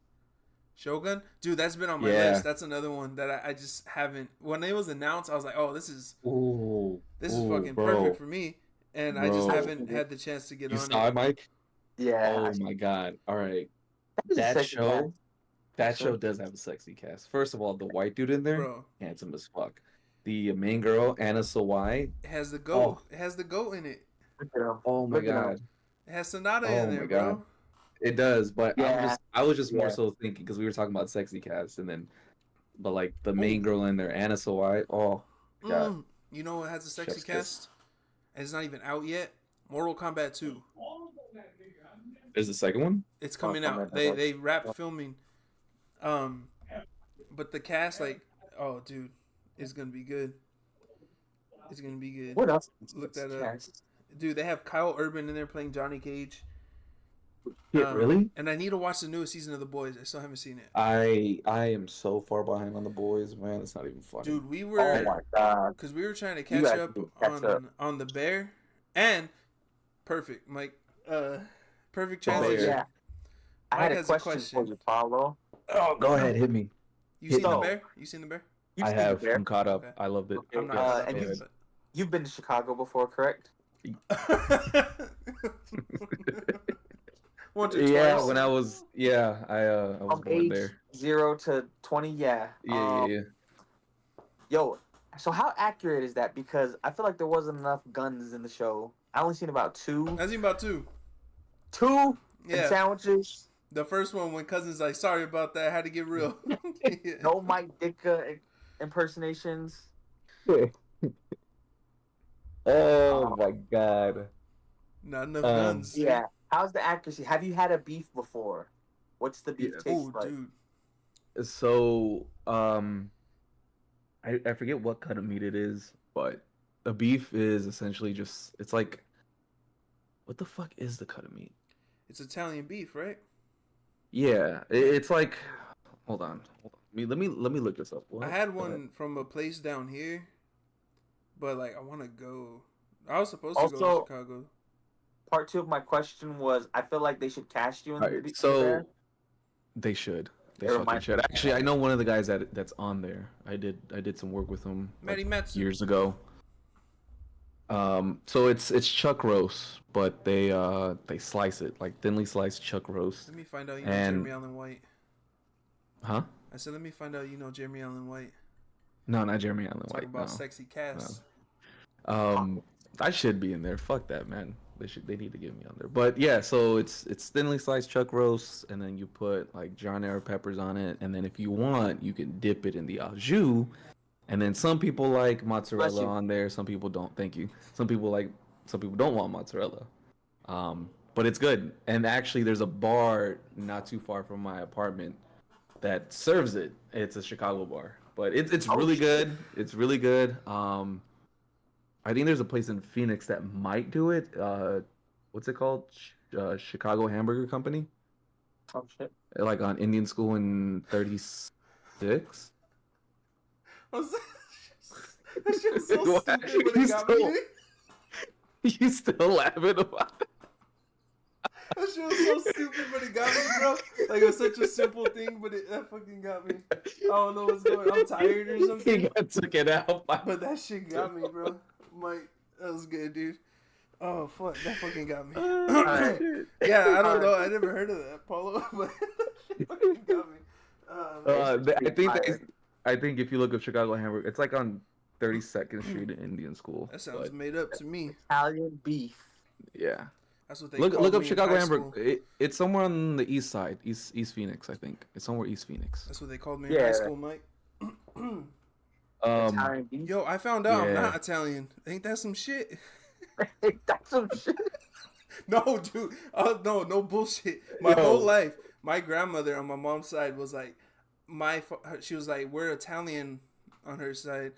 Shogun, dude, that's been on my Yeah. list. That's another one that I just haven't. When it was announced, I was like, oh, this is Ooh, fucking bro. perfect for me. And I just Bro. haven't had the chance to get You on saw it, Mike? Yeah. Oh my god! All right, was a that sexy show, cast. that show does have a sexy cast. First of all, the white dude in there, bro. handsome as fuck. The main girl, Anna Sawai. It has the goat. It has the goat in it. Look at 'em. Oh my Look at 'em. god, It has Sonata Oh in my there, God. bro. it does. But Yeah. I was just more Yeah. so thinking because we were talking about sexy cast, and then, but like the main girl in there, Anna Sawai. Oh, God. You know what has a sexy Chef's kiss. cast? And it's not even out yet. Mortal Kombat 2. There's the second one. It's coming Kombat, out. They wrapped filming. But the cast, like, Oh, dude, it's gonna be good. It's gonna be good. What else? Look that up, dude. They have Kyle Urban in there playing Johnny Cage. Really? And I need to watch the newest season of The Boys. I still haven't seen it. I am so far behind on the boys, man. It's not even funny. Dude, we Oh were my god. because we were trying to You catch guys up need to catch up. on the Bear and perfect, Mike. Perfect Oh transition. yeah. I Mike had a has a question question. for you, Paulo. Oh, go ahead, hit me. You seen the So- Bear? You seen the Bear? You've I seen the have. Bear. I'm caught up. Okay. I loved it. I'm not. Uh, caught up and yet, you- You've been to Chicago before, correct? Once or Yeah, twice. when I was I was From born age there. 0 to 20, yeah. Yeah. Yo, so how accurate is that? Because I feel like there wasn't enough guns in the show. I only seen about two. I seen about two. Two and Yeah. sandwiches. The first one when Cousin's like, sorry about that, I had to get real. Yeah. No Mike Ditka impersonations. Oh my god. Not enough Um, guns. Yeah. How's the accuracy? Have you had a beef before? What's the beef Yes. taste Oh, like? dude. So, I forget what cut of meat it is, but a beef is essentially just it's like, what the fuck is the cut of meat? It's Italian beef, right? Yeah, it's like, hold on. Let me look this up. What I had the one from a place down here, but like I want to go. I was supposed to go Also- to Chicago. Part 2 of my question was, I feel like they should cast you in Alright, the so there. they should. They It fucking reminds should. me- Actually, I know one of the guys that's on there. I did some work with him Matty Matsu. years ago. So it's chuck roast, but they slice it like thinly sliced chuck roast. Let me find out you know And- Jeremy Allen White. Huh? I said, let me find out you know Jeremy Allen White. No, not Jeremy Allen Talking White. about No. sexy Cass. I should be in there. Fuck that, man. They need to get me on there. But yeah, so it's thinly sliced chuck roast, and then you put like giant peppers on it, and then if you want, you can dip it in the au jus. And then some people like Bless mozzarella you. on there. Some people don't. Thank you. Some people don't want mozzarella. But it's good. And actually, there's a bar not too far from my apartment that serves it. It's a Chicago bar, but it's Oh, really shit. good. It's really good. I think there's a place in Phoenix that might do it. What's it called? Chicago Hamburger Company. Oh shit. Like on Indian School in 36. That shit was so Why stupid, are but you it got so- me. You still laughing about it? That shit was so stupid, but it got me, bro. Like, it was such a simple thing, but that fucking got me. I don't know what's going on. I'm tired or He something. took it out. But that shit got me, bro. Mike, that was good, dude. Oh, fuck. That fucking got me. Alright. Yeah, I don't know. I never heard of that, Paulo, but that shit fucking got me. I think if you look up Chicago Hamburger, it's like on 32nd Street in Indian School. That sounds But, made up to me. Italian beef. yeah. That's what they Look called up me in Chicago high Hamburger. school. It's somewhere on the east side, East Phoenix, I think. It's somewhere East Phoenix. That's what they called me in Yeah. high school, Mike. Italian beef. Yo, I found out I'm Yeah. not Italian. Ain't that some shit? That's some shit. No, dude. No bullshit. My Yo. whole life, my grandmother on my mom's side was like, she was like, we're Italian on her side.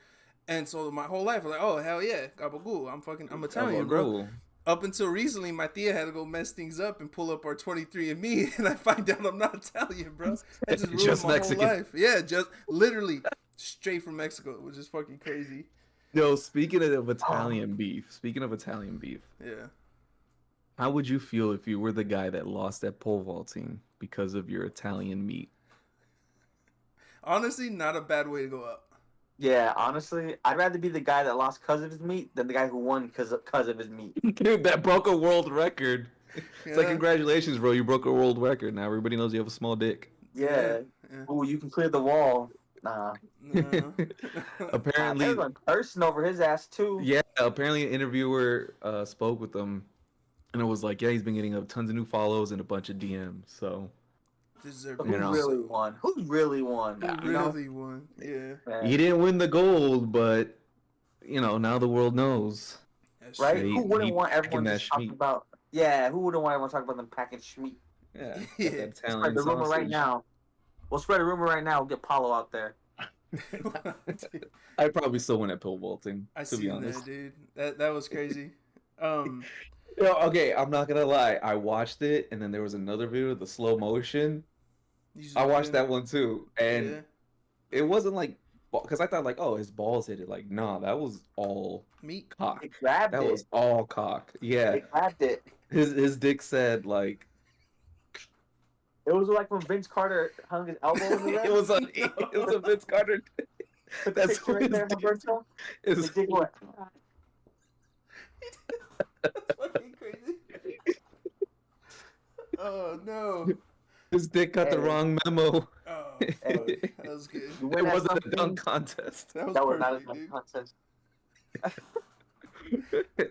And so my whole life, I was like, oh, hell yeah, gabagool. I'm Italian, bro. Up until recently, my tia had to go mess things up and pull up our 23andMe, and I find out I'm not Italian, bro. That just ruined Just my Mexican. whole life. Yeah, just literally straight from Mexico, which is fucking crazy. Yo, speaking of Italian beef, Yeah. how would you feel if you were the guy that lost at pole vaulting because of your Italian meat? Honestly, not a bad way to go up. Yeah, honestly, I'd rather be the guy that lost because of his meat than the guy who won because of his meat. Dude, that broke a world record. It's like, Yeah. congratulations, bro. You broke a world record. Now everybody knows you have a small dick. Yeah. Yeah. Ooh, you can clear the wall. Nah. No. Apparently, Everyone cursing over his ass too. yeah, apparently an interviewer spoke with him, and it was like, yeah, he's been getting up tons of new follows and a bunch of DMs. So Deserve But it. who You know. really won? Who really won? Who You know? really won? Yeah. Man. he didn't win the gold, but now the world knows. That's Right? true. Who wouldn't he want packing everyone that to talk schmeat. about? Yeah, who wouldn't want everyone to talk about them packing schmeat? Yeah, Yeah. that Spread Italian the rumor right sausage. now. We'll spread a rumor right now. We'll get Paulo out there. I probably still win at pole vaulting. I To be seen honest. that, dude. That was crazy. Um, Okay, I'm not gonna lie. I watched it, and then there was another video, the slow motion. you I zoomed watched in. that one too, and Yeah, it wasn't like because I thought like, oh, his balls hit it. Like, nah, that was all meat. cock. It grabbed That it. was all cock. Yeah, It grabbed it. his dick said like It was like when Vince Carter hung his elbow in the it rim. was a it was a Vince Carter. Put the That's picture what right his there, dick Humberto. is. His dick went. That's fucking crazy. Oh no. His dick got the Hey. wrong memo. Oh, Hey. fuck. That was good. You It win at wasn't a something. dunk contest. That was That was not a perfect, dunk dude. contest.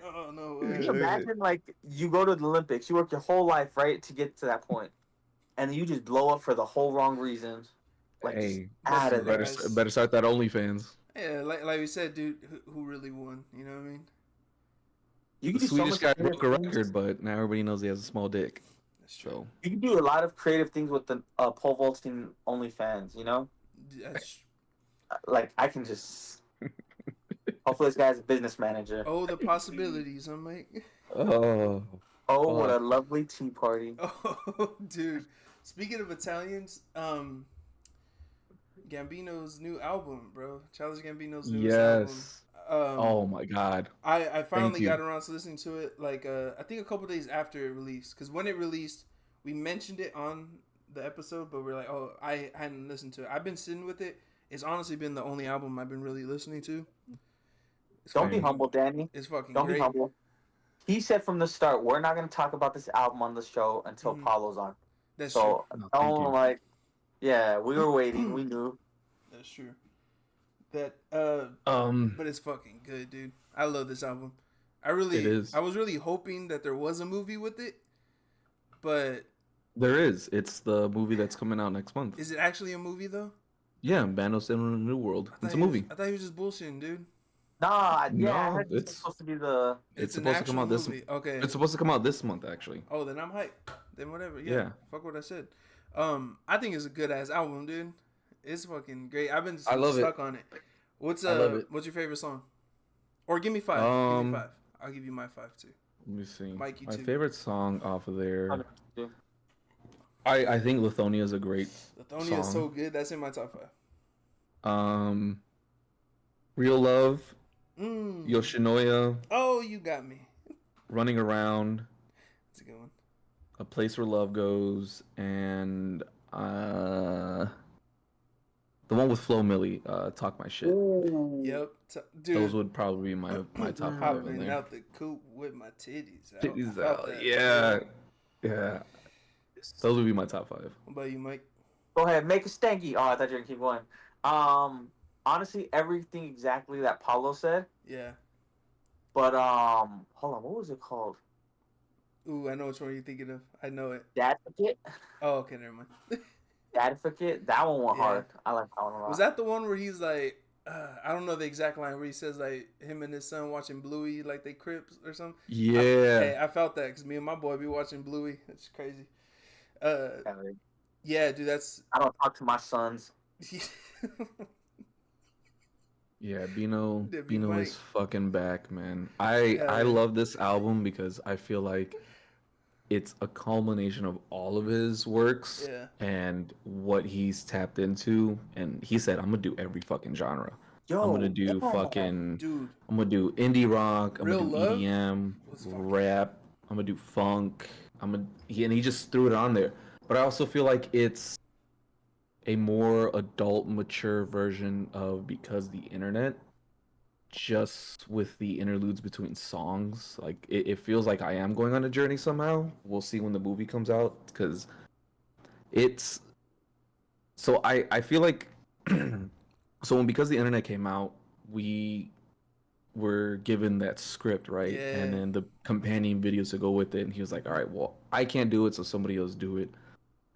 Oh no Can way. you imagine, like, you go to the Olympics, you work your whole life, right, to get to that point, and you just blow up for the whole wrong reasons, like, just Hey, out of there. better start that OnlyFans. Yeah, like we said, dude, who really won? You know what I mean? You The can do so Swedish much guy creative broke a things. record, but now everybody knows he has a small dick. That's true. So You can do a lot of creative things with the pole vaulting OnlyFans. You know, That's like I can just. Hopefully, this guy's a business manager. oh the possibilities. I'm like, oh, Oh, what a fuck. lovely tea party! oh, dude. Speaking of Italians, Gambino's new album, bro. Childish Gambino's newest Yes. album. Oh my god. I finally you. got around to listening to it. Like, I think a couple days after it released, because when it released, we mentioned it on the episode, but we're like, oh, I hadn't listened to it. I've been sitting with it. It's honestly been the only album I've been really listening to. It's Don't be fucking- humble, Danny. It's fucking Don't great. be humble. He said from the start, we're not going to talk about this album on the show until Mhm. Paulo's on. That's So true. No, thank you. don't like, yeah, we were waiting. We knew. That's true. That Um, but it's fucking good, dude. I love this album. I really, It is. I was really hoping that there was a movie with it, but there is. It's the movie that's coming out next month. is it actually a movie though? Yeah, Bandos in the New World. I It's thought a he was- movie. I thought he was just bullshitting, dude. Nah, yeah, I No, heard this was it's- supposed to be the. It's an supposed to come actual out this. movie. Okay. It's supposed to come out this month, actually. Oh, then I'm hyped. Then whatever. Yeah. Yeah. Fuck what I said. I think it's a good ass album, dude. It's fucking great. I've been I love it. stuck on it. What's I love it. What's your favorite song? Or give me 5. Give me 5. I'll give you my 5 too. Let me see. Mike, you My too. favorite song off of there. Yeah. I think Lithonia is a great. Lithonia is so Song. good. That's in my top 5. Real Love, Mm. Yoshinoya, Oh, you got me. Running Around, That's a good one. A Place Where Love Goes, and the one with Flo Milli, Talk My Shit. Ooh. Yep. Dude. Those would probably be my top 5 in Hopping there. out the coop with my titties out. Titties I felt out. that. Yeah. Yeah. Those would be my top 5. What about you, Mike? Go ahead, make a stanky. Oh, I thought you were gonna keep going. Honestly, everything exactly that Paulo said. Yeah. But hold on, what was it called? Ooh, I know which one you're thinking of. I know it. Dadvocate. Oh, okay, never mind. Dadvocate. That one went Yeah. hard. I like that one a lot. Was that the one where he's like, I don't know the exact line, where he says like him and his son watching Bluey like they Crips or something? Yeah. Hey, I felt that because me and my boy be watching Bluey. It's crazy. Yeah, dude, that's. I don't talk to my sons. Yeah, Bino That'd be Bino Mike. is fucking back, man. I Yeah. love this album because I feel like it's a culmination of all of his works Yeah. and what he's tapped into. And he said, "I'm gonna do every fucking genre. Yo, I'm gonna do yeah. fucking. Dude, I'm gonna do indie rock. I'm Real gonna do Love EDM, was fucking- rap. I'm gonna do funk. And he just threw it on there. But I also feel like it's a more adult, mature version of Because the Internet, just with the interludes between songs. Like it feels like I am going on a journey somehow. We'll see when the movie comes out, because it's so I feel like so when Because the Internet came out, we were given that script, right? Yeah. And then the companion videos to go with it, and he was like, all right, well, I can't do it, so somebody else do it.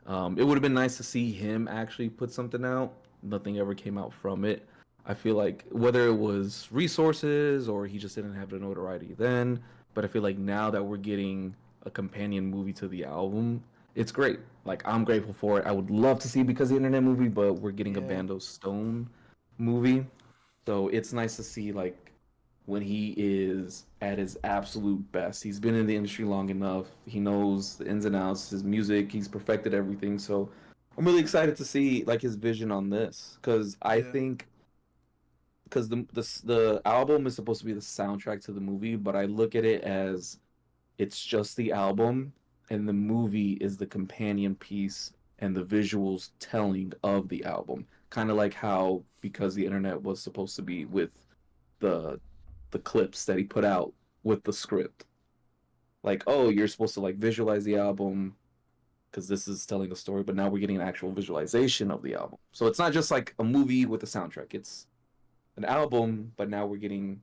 It would have been nice to see him actually put something out. Nothing ever came out from it. I feel like whether it was resources or he just didn't have the notoriety then, but I feel like now that we're getting a companion movie to the album, it's great. Like, I'm grateful for it. I would love to see Because the Internet movie, but we're getting a Yeah. Bando Stone movie. So it's nice to see like when he is at his absolute best. He's been in the industry long enough. He knows the ins and outs, his music, he's perfected everything. So I'm really excited to see like his vision on this cuz I Yeah. think because the album is supposed to be the soundtrack to the movie, but I look at it as it's just the album and the movie is the companion piece and the visuals telling of the album. Kind of like how because the internet was supposed to be with the the clips that he put out with the script. Like, oh, you're supposed to like visualize the album because this is telling a story, but now we're getting an actual visualization of the album. So it's not just like a movie with a soundtrack. It's an album, but now we're getting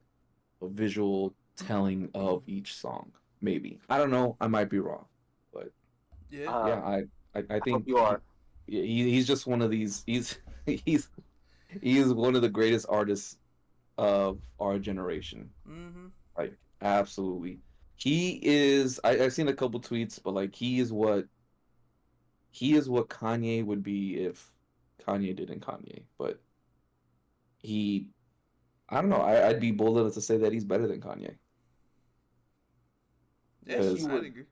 a visual telling of each song. Maybe I don't know. I might be wrong, but Yeah. Uh, yeah, I I hope think you are. he's just one of these. He's he is one of the greatest artists of our generation. Mm-hmm. Like absolutely, he is. I've seen a couple tweets, but like he is what Kanye would be if Kanye didn't Kanye. But he, I don't know. I'd be bold enough to say that he's better than Kanye. Yeah, Yes, you I'd would. agree.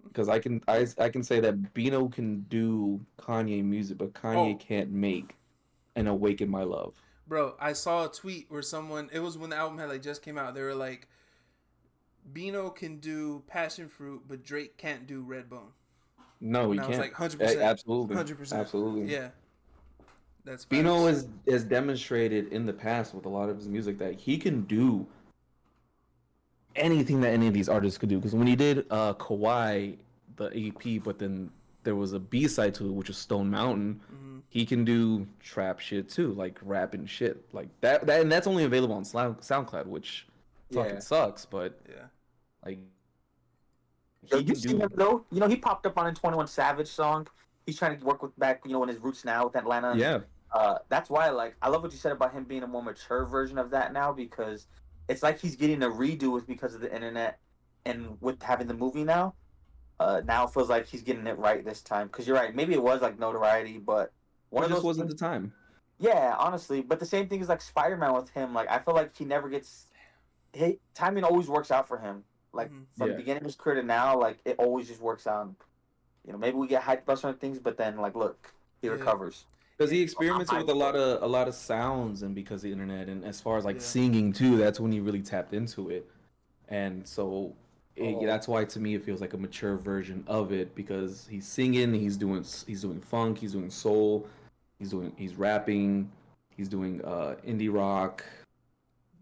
Because I can say that Bino can do Kanye music, but Kanye Oh, can't make an Awaken My Love. bro, I saw a tweet where someone, it was when the album had like just came out. They were like, Bino can do Passion Fruit, but Drake can't do Redbone. No, he And I was can't. like, 100%. Absolutely, 100%. absolutely. Yeah, that's Bino facts. has demonstrated in the past with a lot of his music that he can do anything that any of these artists could do. Because when he did Kawhi, the EP, but then there was a B side to it, which was Stone Mountain. Mm-hmm. He can do trap shit too, like rap and shit like that. And that's only available on SoundCloud, which fucking Yeah. sucks. But Yeah. like Yo, he you can seen do, him though? You know, he popped up on a 21 Savage song. He's trying to work with back, in his roots now with Atlanta. And, yeah. that's why, like, I love what you said about him being a more mature version of that now because it's like he's getting a redo with because of the internet and with having the movie now. Now it feels like he's getting it right this time. Because you're right, maybe it was like notoriety, but one It of just those wasn't things. the time. Yeah, honestly. But the same thing is like Spider Man with him. Like, I feel like he never gets. Timing always works out for him. Like Mm-hmm. from the Yeah, beginning of his career to now, like it always just works out. Maybe we get hyped about certain things, but then like, look, he Yeah. recovers. because he Yeah. I'm experimented high with with it. a lot of sounds, and because of the internet, and as far as like Yeah. singing too, that's when he really tapped into it. And so Oh, that's why to me it feels like a mature version of it because he's singing, he's doing funk, he's doing soul, he's rapping, he's doing indie rock,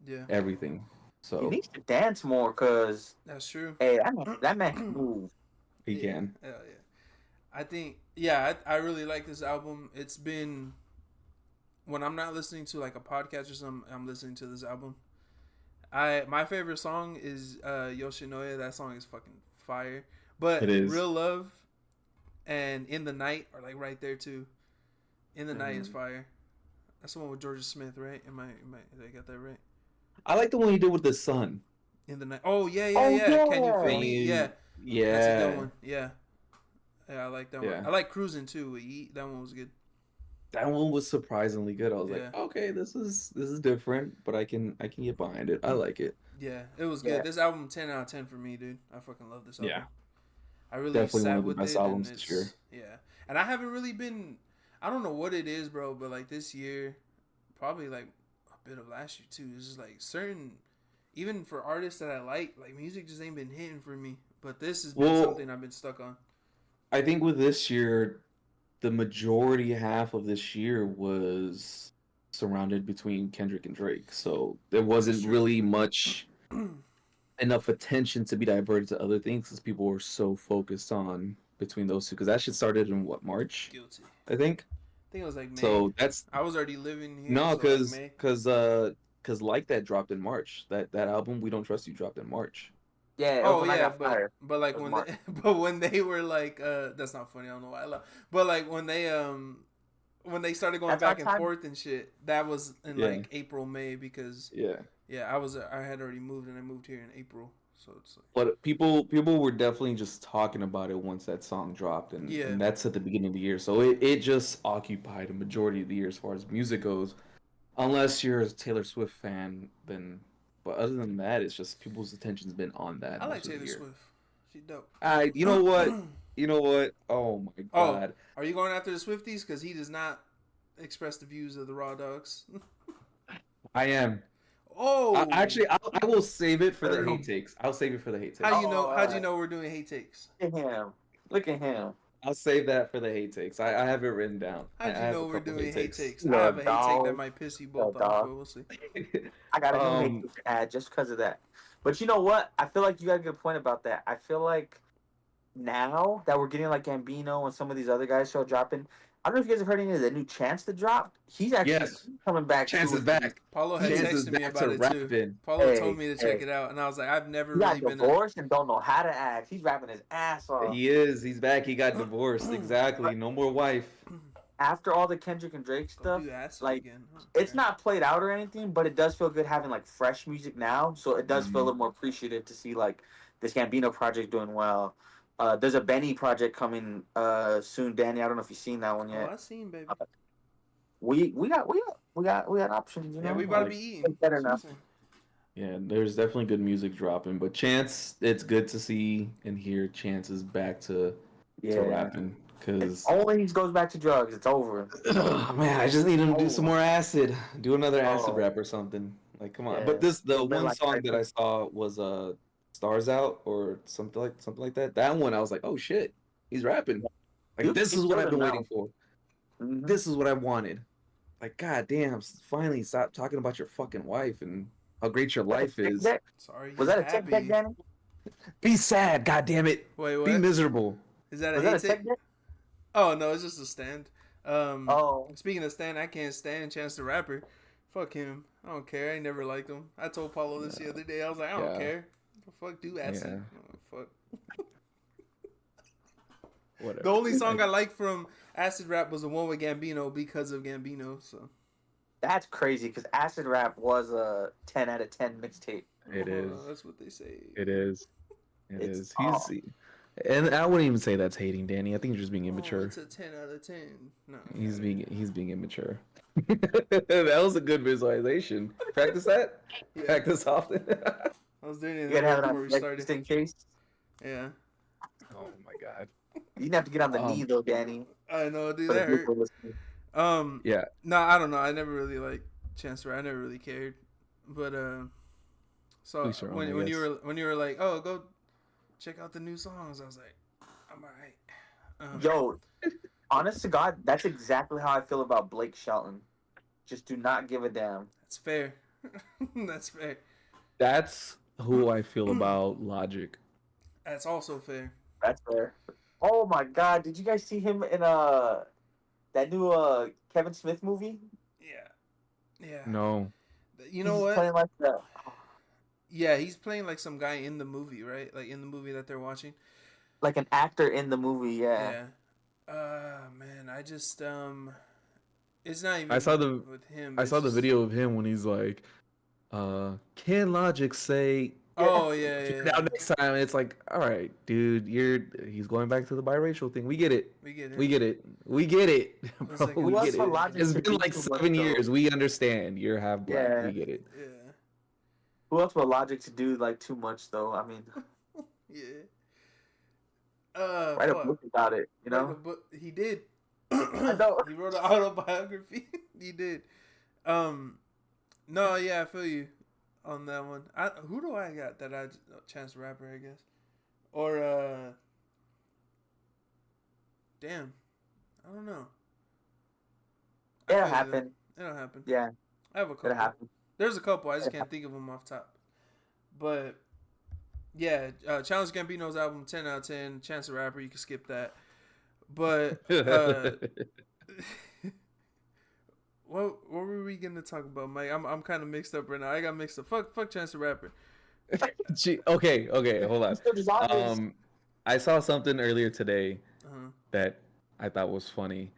Yeah. everything. he So needs to dance more, cause That's true. hey, that man can move. he Yeah. can. Hell yeah. I think, yeah, I really like this album. It's been, when I'm not listening to like a podcast or something, I'm listening to this album. My favorite song is Yoshinoya. That song is fucking fire. It But is. Real Love and In the Night are like right there too. In the Night is fire. That's the one with Georgia Smith, right? Did I get that right? I like the one he did with the sun. In the Night. Oh yeah, yeah, Oh yeah. Can you yeah. feel me? Yeah, that's a good Yeah, one. Yeah, yeah, I like that one. yeah. I like Cruising too. With Yeet. That one was good. That one was surprisingly good. I was Yeah. like, okay, this is different, but I can get behind it. I like it. Yeah, it was Yeah. good. This album, 10 out of 10 for me, dude. I fucking love this album. Yeah. I really Definitely one sat of the with best it, and albums this year. yeah. And I haven't really been. I don't know what it is, bro, but like this year, probably like a bit of last year too. It's just like certain, even for artists that I like music just ain't been hitting for me. But this has been Well, something I've been stuck on. I think with this year, the majority half of this year was surrounded between Kendrick and Drake. So there wasn't true. really much enough attention to be diverted to other things because people were so focused on between those two. Because that shit started in what, March, Guilty. I think. I think it was like May. So that's I was already living here. no, so like May. because like that dropped in March. That album We Don't Trust You dropped in March. Yeah. It was Oh when I yeah, got fired. but like It was when March. they, but when they were like that's not funny. I don't know why I laugh. But like when they started going That's our back and time. forth and shit, that was in Yeah. like April, May because Yeah. I had already moved and I moved here in April, so it's like But people were definitely just talking about it once that song dropped, Yeah. and that's at the beginning of the year. So it just occupied a majority of the year as far as music goes. Unless you're a Taylor Swift fan, then. But other than that, it's just people's attention's been on that I like most of the Taylor year. Swift. She dope. You know what? You know what? Oh my Oh, God. are you going after the Swifties? Because he does not express the views of the Raw Dogs. I am. Oh, I will save it for the Damn. hate takes. I'll save it for the hate how takes. you know? How'd you Oh, know we're doing hate takes? look at him. Look at him. I'll save that for the hate takes. I have it written down. I How'd you have know a we're couple doing hate takes? I The have a hate take that dog. might piss you The both off, dog. but we'll see. I got a new hate Um, to add just because of that. But you know what? I feel like you got a good point about that. I feel like now that we're getting like Gambino and some of these other guys still dropping. I don't know if you guys have heard any of the new Chance that dropped. He's actually yes, coming back. Chance to is it. back. Paulo had He- Chance is texted me back about to it too. rapping. Paulo Hey, told me to check hey. it out, and I was like, I've never He really got been a. divorced and don't know how to act. He's rapping his ass off. He is. He's back. He got divorced. Exactly. No more wife. After all the Kendrick and Drake Go stuff, do acid like again. Oh, it's okay. not played out or anything, but it does feel good having like fresh music now. So it does feel a Mhm. little more appreciative to see like this Gambino project doing well. There's a Benny project coming soon, Danny. I don't know if you've seen that one Oh, yet. I seen, baby. We got options, you Yeah, know. we about to Like, be eating. it's better That's what now. I'm saying. Yeah, there's definitely good music dropping, but Chance, it's good to see and hear Chance is back to Yeah. rapping. If Cause only he goes back to drugs, it's over. man, I just need him to do some Oh, more acid, do another acid oh rap or something. Like, come on. yeah. But the Little bit one like song that I saw was Stars Out or something like that. That one I was like, oh shit, he's rapping. Like this he is what killed I've it been waiting now. for. Mm-hmm. This is what I wanted. Like, god damn, finally stop talking about your fucking wife and how great your life is. Sorry, Was he's that a tech deck, happy. Danny? Be sad, god damn it. Wait, Be what? miserable. Is that a Was that hate a tech take? deck? Oh no, it's just a stand. Oh, Speaking of stand, I can't stand Chance the Rapper. Fuck him. I don't care. I ain't never liked him. I told Paulo this the other day. I was like, I don't Yeah. care. The fuck, do acid. Yeah. Oh, fuck. Whatever. The only song I liked from Acid Rap was the one with Gambino because of Gambino. So that's crazy because Acid Rap was a 10 out of 10 mixtape. It is. That's what they say. It is. It It's is. oh, And I wouldn't even say that's hating, Danny. I think you're just being Oh, immature. it's a 10 out of 10. No, He's being immature. That was a good visualization. Practice that. Yeah. Practice often. I was doing it you in gotta the have it before on we deck started. just in case. Yeah, Oh my god. You didn't have to get on the knee Um, though, Danny. I know, dude. For the That hurt. people listening. Yeah. No, I don't know. I never really liked Chance the Rapper. I never really cared. But so Each their own, I when guess. you were like, oh, go check out the new songs, I was like, I'm alright. Yo, honest to God, that's exactly how I feel about Blake Shelton. Just do not give a damn. That's fair. That's fair. That's who I feel about Logic. That's also fair. That's fair. Oh my God, did you guys see him in that new Kevin Smith movie? Yeah. Yeah. No. You know He's what? playing like the Yeah, he's playing like some guy in the movie, right? Like in the movie that they're watching. like an actor in the movie. Yeah. Man, I just it's not even I saw the with him. I it's saw the just- video of him when he's like, can Logic say Oh yeah, check yeah. it out next time? And it's like, all right, dude, he's going back to the biracial thing. We get it. We get it. We get it. We get it. It's Bro, like, we who get else it. for Logic It's to been be like too much, 7 though? years. We understand. You're half black. Yeah. We get it. Yeah. Who else but Logic to do like too much though? I mean, Yeah. write a Fuck. book about it. You Write a know. book- he did. I know. He wrote an autobiography. He did. No, yeah, I feel you on that one. Who do I got that I Chance the Rapper, I guess, or damn, I don't know. I It'll feel you, happen. though. It'll happen. Yeah, I have a couple. it'll happen. There's a couple. I just can't think of them off top. But yeah, Challenge Gambino's album, 10 out of 10. Chance the Rapper, you can skip that. But what were we gonna talk about, Mike? I'm kind of mixed up right now. I got mixed up. Fuck Chance the Rapper. Okay, hold on. Still just obvious. I saw something earlier today Uh-huh. that I thought was funny.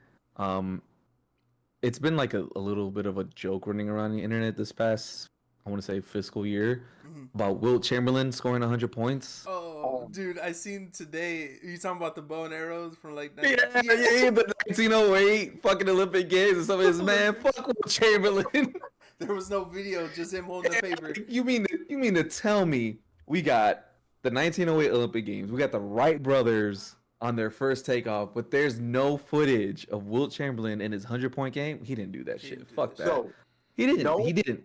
It's been like a little bit of a joke running around the internet this past, I want to say, fiscal year Mhm. about Wilt Chamberlain scoring 100 points. Oh Oh. dude, I seen today. You talking about the bow and arrows from like? Yeah, the 1908 fucking Olympic Games and somebody's man, fuck Will Chamberlain. There was no video, just him holding the paper. You mean to tell me we got the 1908 Olympic Games, we got the Wright brothers on their first takeoff, but there's no footage of Wilt Chamberlain in his 100-point game? He didn't do that He shit. didn't do Fuck that that. So, He didn't. No. He didn't.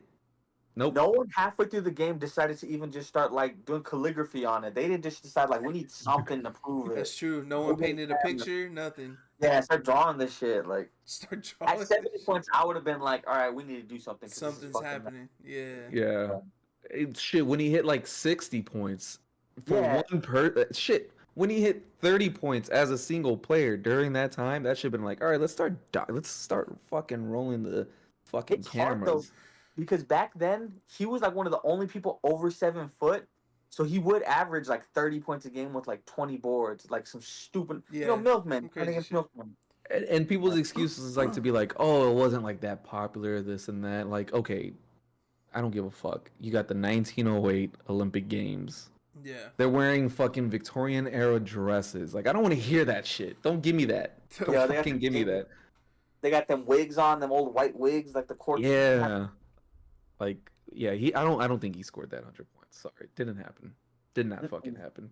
Nope. no one halfway through the game decided to even just start like doing calligraphy on it. They didn't just decide like we need something to prove That's it. true. No one painted a picture. Nothing. Yeah, start drawing this shit. Like Start drawing. at 70 points, I would have been like, all right, we need to do something. 'cause this is Something's fucking happening. Yeah. Yeah. Shit, when he hit like 60 points for Yeah. one shit, when he hit 30 points as a single player during that time, that should have been like, all right, let's start fucking rolling the fucking It's hard, though. cameras. Because back then he was like one of the only people over 7 foot, so he would average like 30 points a game with like 20 boards, like some stupid, Yeah, milkmen. some crazy shit. Milkmen. And people's excuses is like to be like, oh, it wasn't like that popular, this and that. Like, okay, I don't give a fuck. You got the 1908 Olympic Games. Yeah. They're wearing fucking Victorian era dresses. Like, I don't want to hear that shit. Don't give me that. Don't Yeah, they got fucking the give me game- that. They got them wigs on, them old white wigs, like the court. Yeah. Like, yeah, I don't think he scored that 100 points. Sorry. Didn't happen. Did not fucking happen.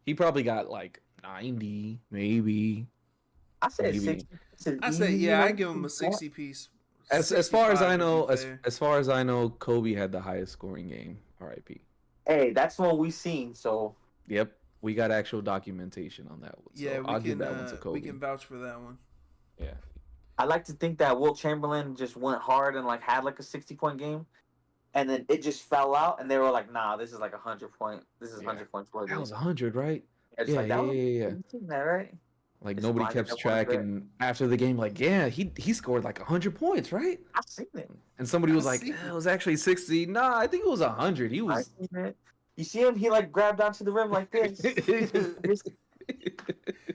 He probably got like 90, maybe. I said Maybe. 60. I say, yeah, I give him a 60 piece. As far as 65 I to know, be as fair. far as I know, Kobe had the highest scoring game. R.I.P. Hey, that's what we seen. So Yep, we got actual documentation on that one. So Yeah, I'll we give can. that one to Kobe. We can vouch for that one. Yeah, I like to think that Wilt Chamberlain just went hard and like had like a 60-point game, and then it just fell out, and they were like, "Nah, this is like 100-point. This is Yeah. 100 points worthy." that was 100, right? It's Yeah, like, that yeah, was, yeah. you seen that, right? Like It's nobody blinded kept up one track, bit. and after the game, like, yeah, he scored like 100 points, right? I seen it. And somebody was I like, see. it was actually 60. Nah, I think it was 100. He I was. seen it. You see him? He like grabbed onto the rim like this.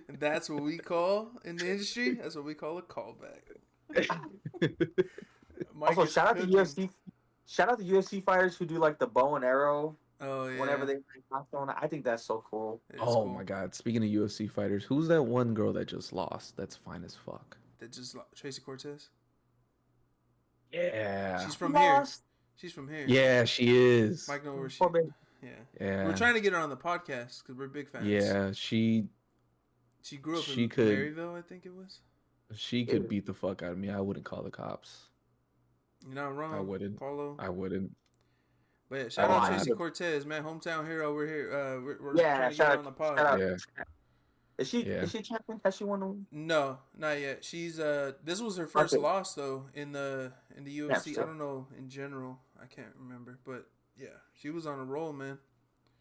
And that's what we call in the industry. That's what we call a callback. Mike Also, is shout out to cooking. UFC. Shout out to UFC fighters who do like the bow and arrow Oh yeah. whenever they I think that's so cool. It's Oh cool. my God! Speaking of UFC fighters, who's that one girl that just lost? That's fine as fuck. That just Tracy Cortez. Yeah. She's from here. Lost. She's from here. Yeah, she is. Mike knows where she. Poor baby. Yeah. Yeah. We're trying to get her on the podcast because we're big fans. Yeah, she She grew up She in could- Maryville, I think it was. could beat the fuck out of me. I wouldn't call the cops. You're not wrong. I wouldn't. Paulo. I wouldn't. But yeah, shout Oh, out I Tracy have- Cortez, man, hometown hero. We're here. We're Yeah, trying to get shout her out- on the pod. shout out. Yeah. Is she Yeah. champion? Has she won? No, not yet. She's this was her first Okay. loss though in the UFC. so- I don't know in general. I can't remember, but yeah, she was on a roll, man.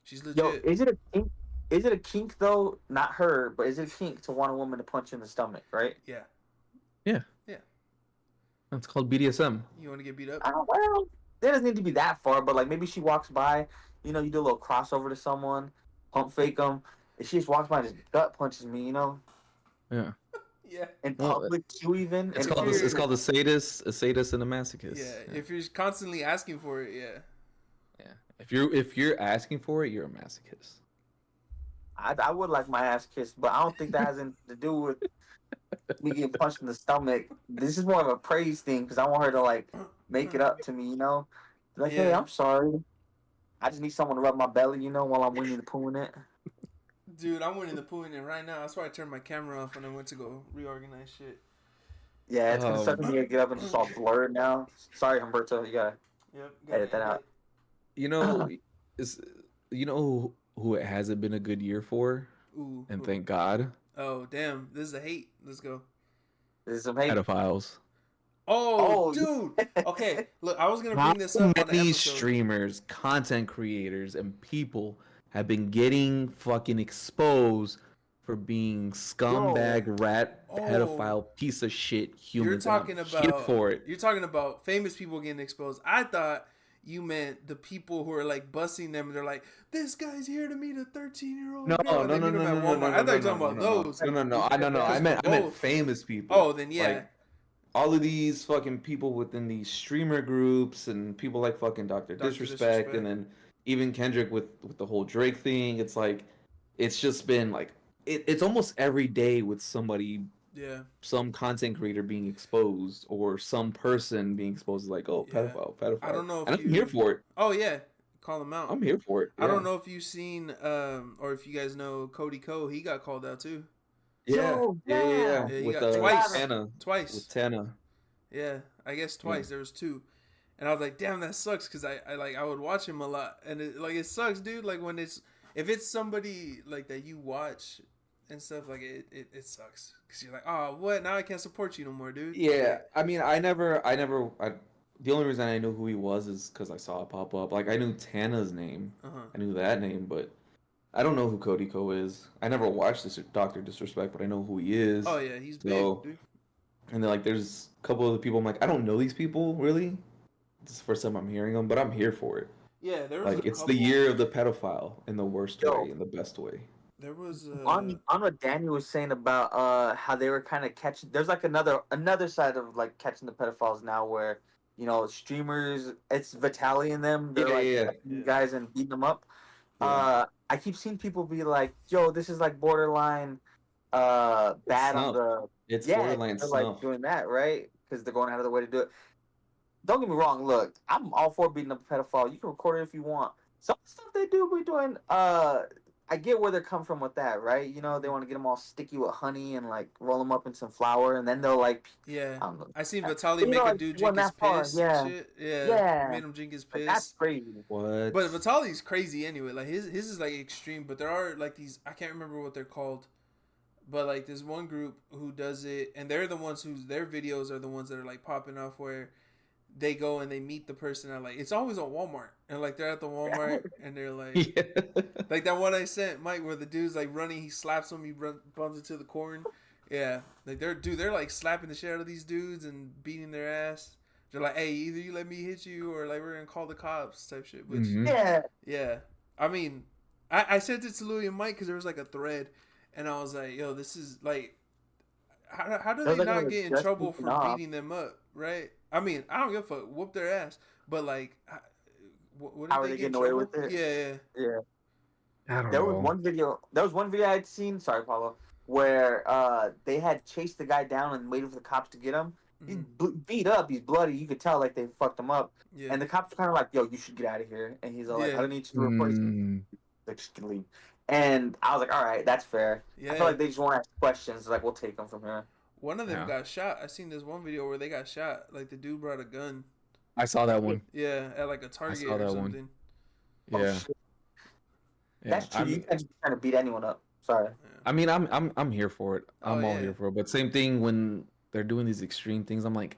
She's legit. Yo, is it a kink? Is it a kink though? Not her, but is it a kink to want a woman to punch you in the stomach? Right? Yeah. That's called BDSM. You want to get beat up? Well, it doesn't need to be that far, but like maybe she walks by, you do a little crossover to someone, pump fake them. If she just walks by and just gut punches me, Yeah. Yeah. in Well, public too, even. It's and called if it's you're- called a sadist and a masochist. Yeah. If you're constantly asking for it, yeah. Yeah. If you're asking for it, you're a masochist. I would like my ass kissed, but I don't think that has anything to do with me getting punched in the stomach. This is more of a praise thing because I want her to like make it up to me, Like, hey, Yeah. I'm sorry. I just need someone to rub my belly, while I'm Winnie the Pooh in it. Dude, I'm winning the pool in it right now. That's why I turned my camera off when I went to go reorganize shit. Yeah, it's gonna Oh. suck me to get up and it's all blurred now. Sorry, Humberto, you gotta Yep. edit that out. You know, who it hasn't been a good year for, Ooh. and ooh. thank God, Oh, damn. This is a hate. Let's go. This is some hate. pedophiles. Oh, Oh, dude. Okay, look, I was gonna How bring this up on the many episode. streamers, content creators, and people have been getting fucking exposed for being scumbag, rat, Oh. pedophile, piece of shit humans? You're and talking I'm about here for it. You're talking about famous people getting exposed. I thought you meant the people who are like busting them and they're like, this guy's here to meet a 13-year-old No, girl. no, And no, they no, meet no, him no, at no, Walmart. no, I thought you were no, talking about no, those. no. I meant famous people. Oh, then yeah. Like, all of these fucking people within these streamer groups and people like fucking Dr. Dr. Disrespect, Disrespect. and then even Kendrick with the whole Drake thing. It's like it's just been like it's almost every day with somebody, Yeah. some content creator being exposed or some person being exposed, like, oh, Yeah. pedophile, I don't know and if I'm here you. for it. Oh yeah, call them out. I'm here for it. I don't Yeah. know if you've seen or if you guys know Cody Ko. He got called out too. Yeah, Yo, yeah, yeah, yeah. yeah. Yeah, he With got twice. Tana, Twice. with Tana. Yeah, I guess Yeah. twice. There was two, and I was like, damn, that sucks because I would watch him a lot, and it sucks, dude. Like when if it's somebody like that you watch and stuff, like it sucks because you're like, oh, what? Now I can't support you no more, dude. Yeah, I mean, I the only reason I knew who he was is because I saw it pop up. Like, I knew Tana's name, Uh-huh. I knew that name, but I don't know who Cody Ko is. I never watched this Doctor Disrespect, but I know who he is. Oh yeah, he's big, So, dude. and then like, there's a couple of the people I'm like, I don't know these people really. This is the first time I'm hearing them, but I'm here for it. Yeah, there was Like, a it's couple. the year of the pedophile in the worst Yo. way, in the best way. There was On what Daniel was saying about how they were kind of catching. There's like another side of like catching the pedophiles now, where streamers, it's Vitaly and them. They're Yeah. catching guys and beating them up. Yeah. I keep seeing people be like, "Yo, this is like borderline bad on snuff. the It's yeah." borderline They're snuff. like doing that, right? Because they're going out of their way to do it. Don't get me wrong. Look, I'm all for beating up a pedophile. You can record it if you want. Some stuff they do be doing. I get where they're coming from with that, right? They want to get them all sticky with honey and like roll them up in some flour, and then they'll like, yeah. I don't know. I seen Vitaly make a like, dude going drink his that far, piss. yeah. And shit. Yeah. Yeah. Made him drink his Like, piss. that's crazy. What? But Vitaly's crazy anyway. Like his is like extreme, but there are like these, I can't remember what they're called, but like there's one group who does it, and they're the ones whose their videos are the ones that are like popping off, where they go and they meet the person at like, it's always on Walmart, and like they're at the Walmart and they're like, Yeah. like that one I sent Mike where the dude's like running, he slaps him, he bumps into the corn. Yeah, like they're like slapping the shit out of these dudes and beating their ass. They're like, hey, either you let me hit you or like we're gonna call the cops type shit. Which Mhm. yeah, I mean, I sent it to Louis and Mike because there was like a thread, and I was like, yo, this is like, how do They're they like not gonna get in just trouble keep for it off. beating them up, right? I mean, I don't give a fuck, whoop their ass, but like, what did How are they they get in getting away trouble? with it? Yeah. Yeah. I don't There was know. one video I'd seen. Sorry, Paulo, where they had chased the guy down and waited for the cops to get him. He's beat up. He's bloody. You could tell like they fucked him up. Yeah. And the cops are kind of like, "Yo, you should get out of here." And he's all like, Yeah. "I don't need you to report." Like, just leave. And I was like, "All right, that's fair." Yeah. I feel like they just want to ask questions. Like, we'll take them from here. One of them Yeah. got shot. I seen this one video where they got shot. Like the dude brought a gun. I saw that one. Yeah, at like a Target saw or that one. something. Oh, Yeah. shit. Yeah. That's true. You can't just trying to beat anyone up. Sorry. I mean, I'm here for it. I'm all yeah. here for it. But same thing when they're doing these extreme things. I'm like,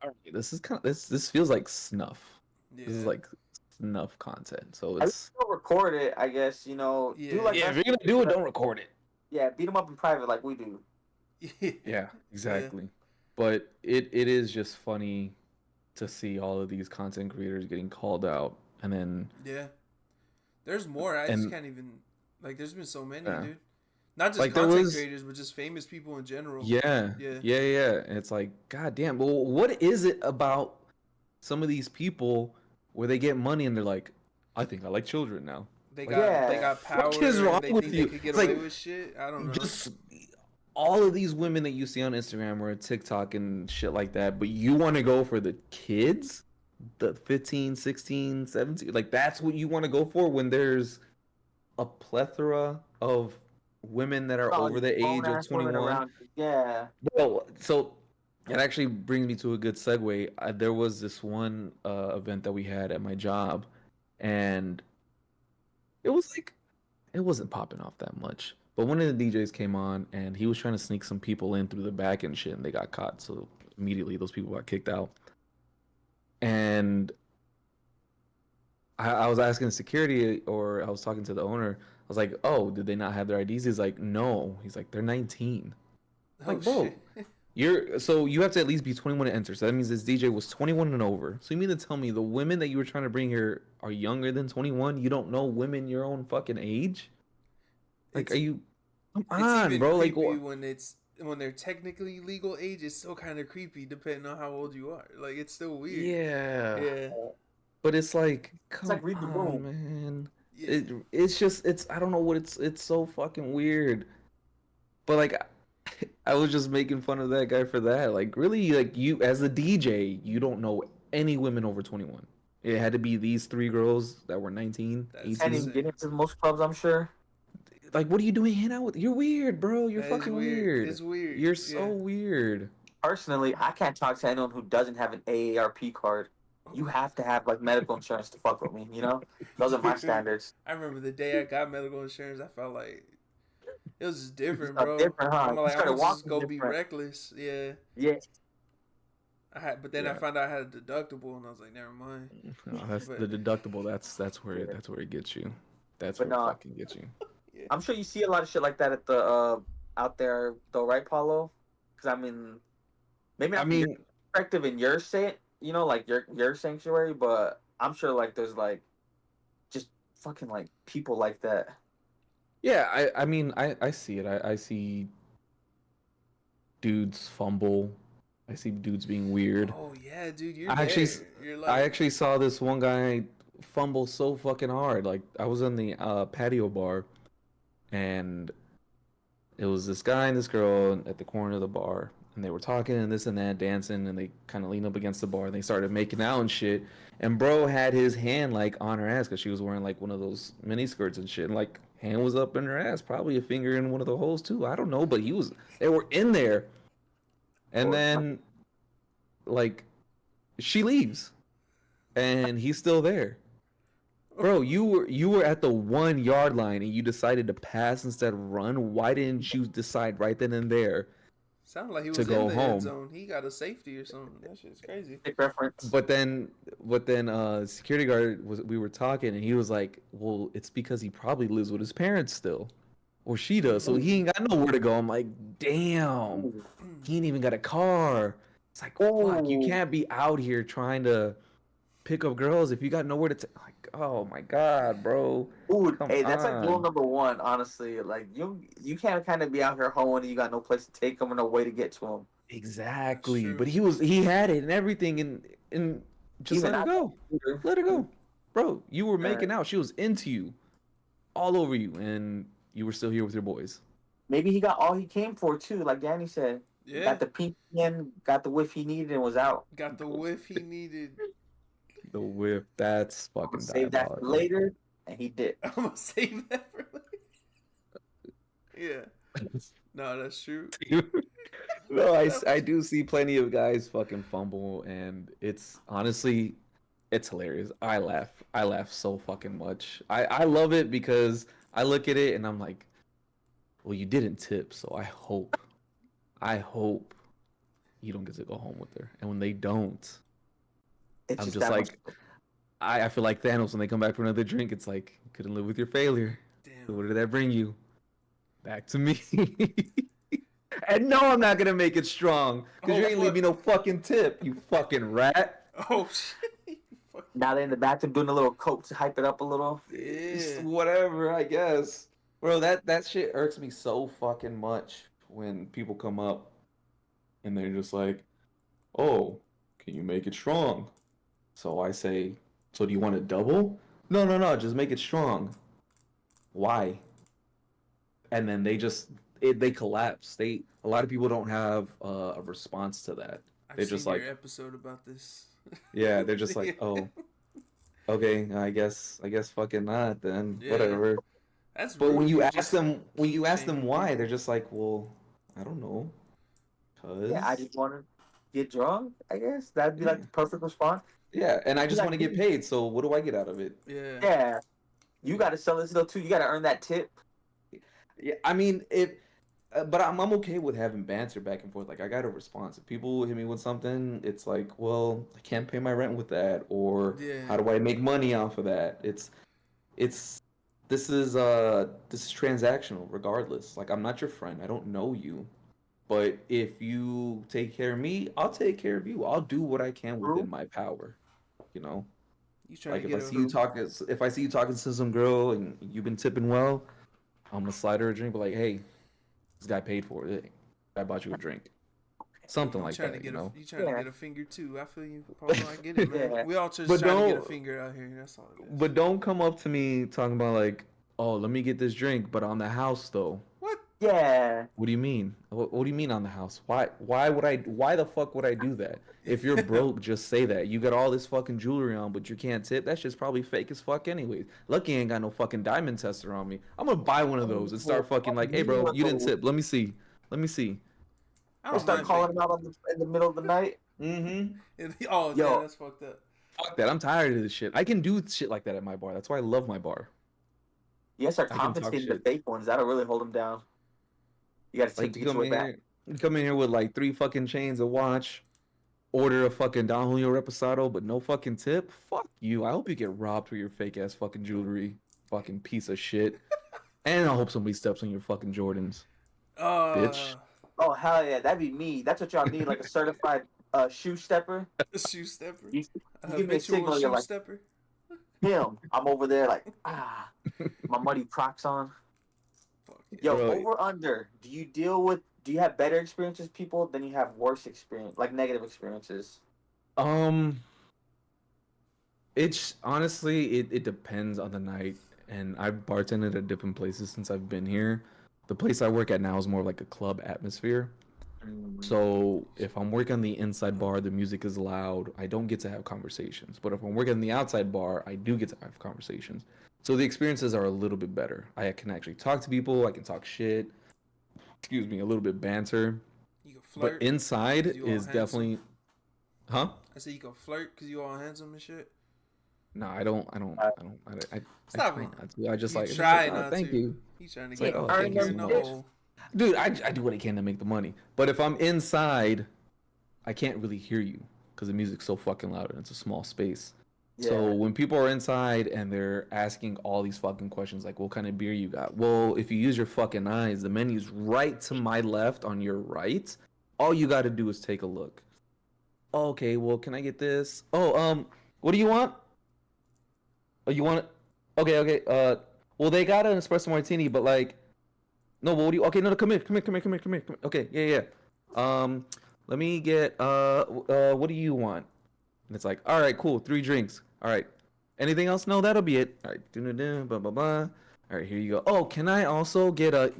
all right, this is kind of this feels like snuff. Yeah. This is like snuff content. So I it's still record it. I guess Yeah. Do like yeah. that. If you're gonna do it, don't record it. Yeah, beat them up in private like we do. Yeah, exactly. But it is just funny to see all of these content creators getting called out, and then Yeah. There's more. I just And- can't even like. There's been so many, Yeah. dude. Not just Like, there content was- creators, but just famous people in general. yeah, Yeah. And it's like, god damn. Well, what is it about some of these people where they get money and they're like, I think I like children now. They Yeah. got power. Fuck is wrong and they with think you? they could get It's away like, with shit. I don't know. Just all of these women that you see on Instagram or TikTok and shit like that, but you want to go for the kids, the 15, 16, 17, like that's what you want to go for when there's a plethora of women that are Oh, over the age of grown-ass women 21. around you. Yeah. Well, so it actually brings me to a good segue. There was this one event that we had at my job, and it was like, it wasn't popping off that much. But one of the DJs came on, and he was trying to sneak some people in through the back and shit, and they got caught. So immediately those people got kicked out. And I was asking security, or I was talking to the owner. I was like, oh, did they not have their IDs? He's like, no. He's like, they're 19. Oh, Like, bro, you have to at least be 21 to enter. So that means this DJ was 21 and over. So you mean to tell me the women that you were trying to bring here are younger than 21? You don't know women your own fucking age? Like, It's- are you? Come It's on, even bro. Like, creepy when they're technically legal age. It's still kind of creepy depending on how old you are. Like it's still weird. yeah. Yeah. But it's like, come like read the on, room. man. Yeah. It's I don't know what it's so fucking weird. But like I was just making fun of that guy for that. Like really, like you as a DJ, you don't know any women over 21. It had to be these three girls that were 19, That's Can't 18. even get insane. into most clubs, I'm sure. Like what are you doing hanging out with? You're weird, bro. You're That is fucking weird. weird. It's weird. You're so Yeah. weird. Personally, I can't talk to anyone who doesn't have an AARP card. You have to have like medical insurance to fuck with me, you know? Those are my standards. I remember the day I got medical insurance. I felt like it was just You just different, got bro. different, huh? I'm You like, I'm started gonna just walking go be different. reckless. Yeah. Yeah. But then I Yeah. found out I had a deductible, and I was like, never mind. No, that's But the deductible. That's where it gets you. That's But where it no, fucking gets you. yeah. I'm sure you see a lot of shit like that at the out there though, right, Paulo? Because I mean, maybe I not from your mean, perspective in your state, you know, like your sanctuary, but I'm sure like there's like just fucking like people like that. yeah, I mean, I see it. I see dudes fumble. I see dudes being weird. Oh yeah, dude, you're I actually, there. You're I like, actually saw this one guy fumble so fucking hard. Like I was in the patio bar, and it was this guy and this girl at the corner of the bar, and they were talking and this and that, dancing, and they kind of leaned up against the bar and they started making out and shit. And bro had his hand like on her ass because she was wearing like one of those mini skirts and shit. And, like hand was up in her ass, probably a finger in one of the holes too. I don't know, but he was. They were in there, and Or then like she leaves, and he's still there. Bro, you were at the 1 yard line and you decided to pass instead of run. Why didn't you decide right then and there sounded like he to was in go the end home? zone. He got a safety or something. That shit's crazy. big reference. But then security guard we were talking and he was like, "Well, it's because he probably lives with his parents still, or she does, so he ain't got nowhere to go." I'm like, "Damn, Ooh. he ain't even got a car." It's like, fuck, you Ooh. can't be out here trying to pick up girls if you got nowhere to take. Like, oh my god, bro, Ooh, come hey, that's like rule on. number one, honestly. Like you can't kind of be out here hoeing and you got no place to take them or no way to get to them. That's Exactly. true. But he had it and everything and just Even let her I go. Let her go. Bro, you were uh, making out. She was into you. All over you and you were still here with your boys. maybe he got all he came for too, like Danny said. Yeah, Got the pink in, got the whiff he needed, and was out. got the whiff he needed. The whip. That's I'm gonna fucking save that for diabolical. later, and he did. I'm gonna save that for later. Yeah, no, that's true. No, I do see plenty of guys fucking fumble and it's honestly it's hilarious. I laugh so fucking much. I love it because I look at it and I'm like, well, you didn't tip, so I hope you don't get to go home with her. And when they don't, It's I'm just just that much. like, I feel like Thanos when they come back for another drink. It's like, you couldn't live with your failure. So Damn. what did that bring you? Back to me. And no, I'm not gonna make it strong because you Oh ain't leave fuck. me no fucking tip, you fucking rat. Oh shit. Fuck. Now they're in the bathroom doing a little coke to hype it up a little. It's Yeah. whatever, I guess. Bro, that shit irks me so fucking much when people come up and they're just like, "Oh, can you make it strong?" So I say, "So do you want a double?" No, no, no, just make it strong. Why? And then they collapse. A lot of people don't have a response to that. I've They're seen just your like, episode about this. yeah, they're just Yeah. like, "Oh, okay, I guess fucking not then. Yeah. Whatever." That's But when rude. you You ask just them keep why, shaming they're people. just like, "Well, I don't know, Yeah, I cause just want to get drunk. I guess that'd be yeah, like the perfect response. yeah, and I You just got want to get paid. So what do I get out of it?" Yeah. yeah, you got to sell this though too. You got to earn that tip. Yeah, I mean, but I'm okay with having banter back and forth. Like I got a response. If people hit me with something, it's like, well, I can't pay my rent with that, or how Yeah. do I make money off of that? It's this is transactional regardless. Like I'm not your friend. I don't know you. But if you take care of me, I'll take care of you. I'll do what I can within True. my power, you know? You trying Like to get a if I see you talking to some girl and you've been tipping well, I'm gonna slide her a drink, but like, hey, this guy paid for it. Hey, I bought you a drink. something I'm like trying that. to get You know. you trying to Yeah. get a finger too. I feel you, Paulo. I get it, man. Yeah. We all just But trying to get a don't- finger out here. That's all it is. But don't come up to me talking about like, oh, let me get this drink, but on the house though. What? Yeah. What do you mean? What do you mean on the house? Why the fuck would I do that? If you're broke, just say that. You got all this fucking jewelry on, but you can't tip. That shit's probably fake as fuck anyways. Lucky I ain't got no fucking diamond tester on me. I'm gonna buy one of those and start fucking like, hey bro, you didn't tip. Let me see. Let me see. I They don't start mind calling fake. him out in the middle of the night. Mm-hmm. Oh, Yo. yeah, that's fucked up. Fuck that. I'm tired of this shit. I can do shit like that at my bar. That's why I love my bar. You gotta start I can talk compensating the shit. fake ones. That'll really hold them down. You gotta tip Like to you get come your way in back. here, you come in here with like 3 fucking chains of watch, order a fucking Don Julio Reposado, but no fucking tip. Fuck you. I hope you get robbed for your fake ass fucking jewelry, fucking piece of shit. And I hope somebody steps on your fucking Jordans, bitch. Oh hell yeah, that'd be me. That's what y'all need, like a certified shoe stepper. A shoe stepper. You, A you give me a habitual signal, shoe you're like, stepper. him. I'm over there like, my muddy Crocs on. Fuck yeah. Yo, Bro. over under. Do you have better experiences, people, than you have worse experience, like negative experiences? It's honestly it depends on the night, and I've bartended at different places since I've been here. The place I work at now is more like a club atmosphere. So if I'm working on the inside bar, the music is loud. I don't get to have conversations. But if I'm working on the outside bar, I do get to have conversations. So the experiences are a little bit better. I can actually talk to people. I can talk shit. Excuse me, a little bit banter. You can flirt. But inside 'cause you all is handsome. definitely, huh? I said you can flirt because you all handsome and shit. No, I don't. Stop try it. not to. I just You like. try oh, not thank to. you. He's trying to It's get like, a oh, thank finger you in so the much. hole. Dude, I do what I can to make the money. But if I'm inside, I can't really hear you because the music's so fucking loud and it's a small space. So Yeah. when people are inside and they're asking all these fucking questions like, what kind of beer you got? Well, if you use your fucking eyes, the menu's right to my left on your right. All you got to do is take a look. Okay, well, can I get this? Oh, what do you want? Oh, you want it? Okay. Well, they got an espresso martini, but like, no, what do you? Okay, no, come here. Okay, yeah. Let me get what do you want? And it's like, all right, cool, 3 drinks. All right, anything else? No, that'll be it. All right, blah blah blah. All right, here you go. Oh, can I also get a?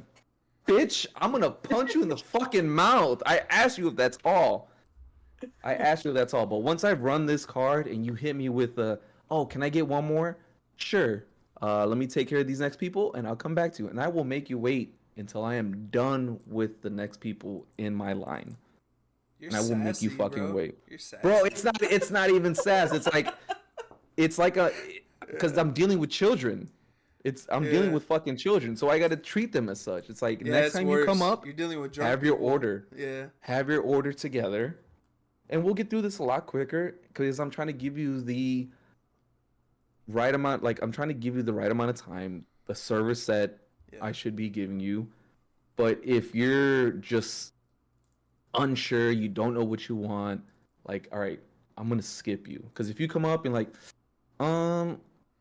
Bitch, I'm gonna punch you in the fucking mouth. I asked you if that's all. But once I've run this card and you hit me with oh, can I get one more? Sure. Let me take care of these next people and I'll come back to you. And I will make you wait until I am done with the next people in my line. You're And I will make you sassy, fucking bro. wait. You're sassy. Bro, it's not even sass. It's like because I'm dealing with children. I'm dealing Yeah. with fucking children, so I got to treat them as such. It's like Yeah, next it's time worse. you come up, You're dealing with drunk have your people. order. Yeah. Have your order together, and we'll get through this a lot quicker because I'm trying to give you the right amount. Like I'm trying to give you the right amount of time, the service that Yeah. I should be giving you. But if you're just unsure, you don't know what you want, like, all right, I'm gonna skip you. Because if you come up and like,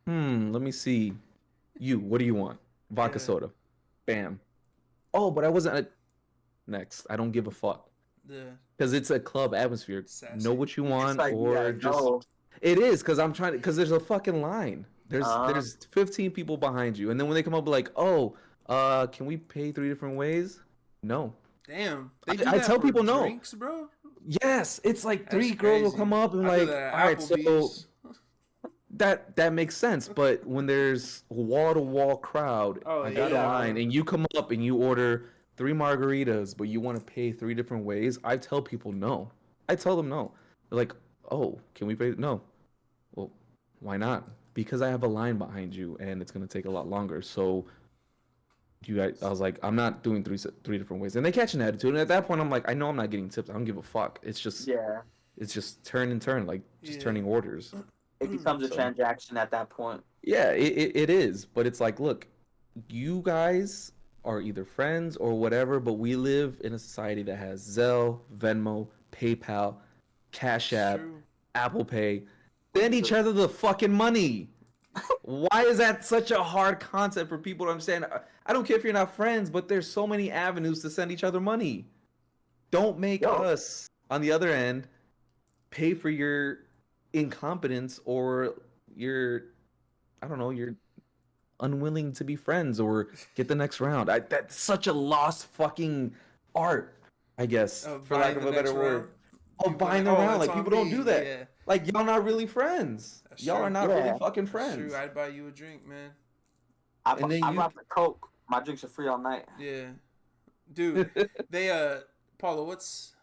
let me see. What do you want? Vodka Yeah. soda. Bam. Oh, but I wasn't. Next. I don't give a fuck. Yeah. Because it's a club atmosphere. Sassy. Know what you want, like, or yeah, just. no. It is because I'm trying to. Because there's a fucking line. There's Uh-huh. there's 15 people behind you, and then when they come up like, oh, can we pay 3 different ways? No. Damn. They I do that tell for people no. drinks, bro. Yes, it's like That's 3 girls will crazy. come up and I do like, that at all right, so Applebee's. that makes sense. But when there's wall to wall crowd, Oh, I got yeah. a line, and you come up and you order 3 margaritas, but you want to pay 3 different ways. I tell people no. I tell them no. They're like, oh, can we pay? No. Well, why not? Because I have a line behind you, and it's gonna take a lot longer. So, I was like, I'm not doing 3 different ways, and they catch an attitude. And at that point, I'm like, I know I'm not getting tips. I don't give a fuck. It's just turn and turn, like just Yeah. turning orders. It becomes a So- transaction at that point. Yeah, it is, but it's like, look, you guys are either friends or whatever, but we live in a society that has Zelle, Venmo, PayPal, Cash App, True. Apple Pay. Send each other the fucking money. Why is that such a hard concept for people to understand? I don't care if you're not friends, but there's so many avenues to send each other money. Don't make Yo. us, on the other end, pay for your incompetence or your, I don't know, you're unwilling to be friends or get the next round. That's such a lost fucking art, I guess, for lack Buying of the a better next word. round. Oh, You buying the oh, round. that's Like, on people don't me. do that. Yeah, Like, y'all not really friends. that's Y'all true. are not really Yeah. fucking That's true. friends. I'd buy you a drink, man. And then I you- brought the Coke. My drinks are free all night. Yeah, dude. They Paula, what's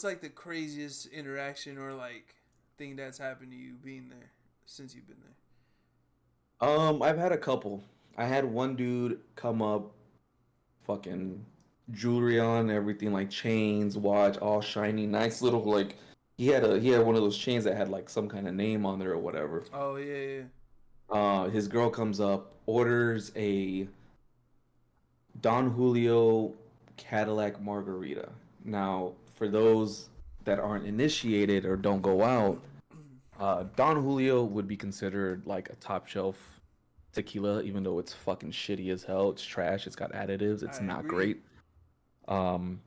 like the craziest interaction or like thing that's happened to you being there since you've been there? I've had a couple. I had one dude come up, fucking jewelry on, everything like chains, watch, all shiny, nice little like. He had one of those chains that had like some kind of name on there or whatever. Oh yeah. His girl comes up, orders a Don Julio Cadillac margarita. Now, for those that aren't initiated or don't go out, Don Julio would be considered like a top shelf tequila, even though it's fucking shitty as hell. It's trash. It's got additives. It's I not agree. great. And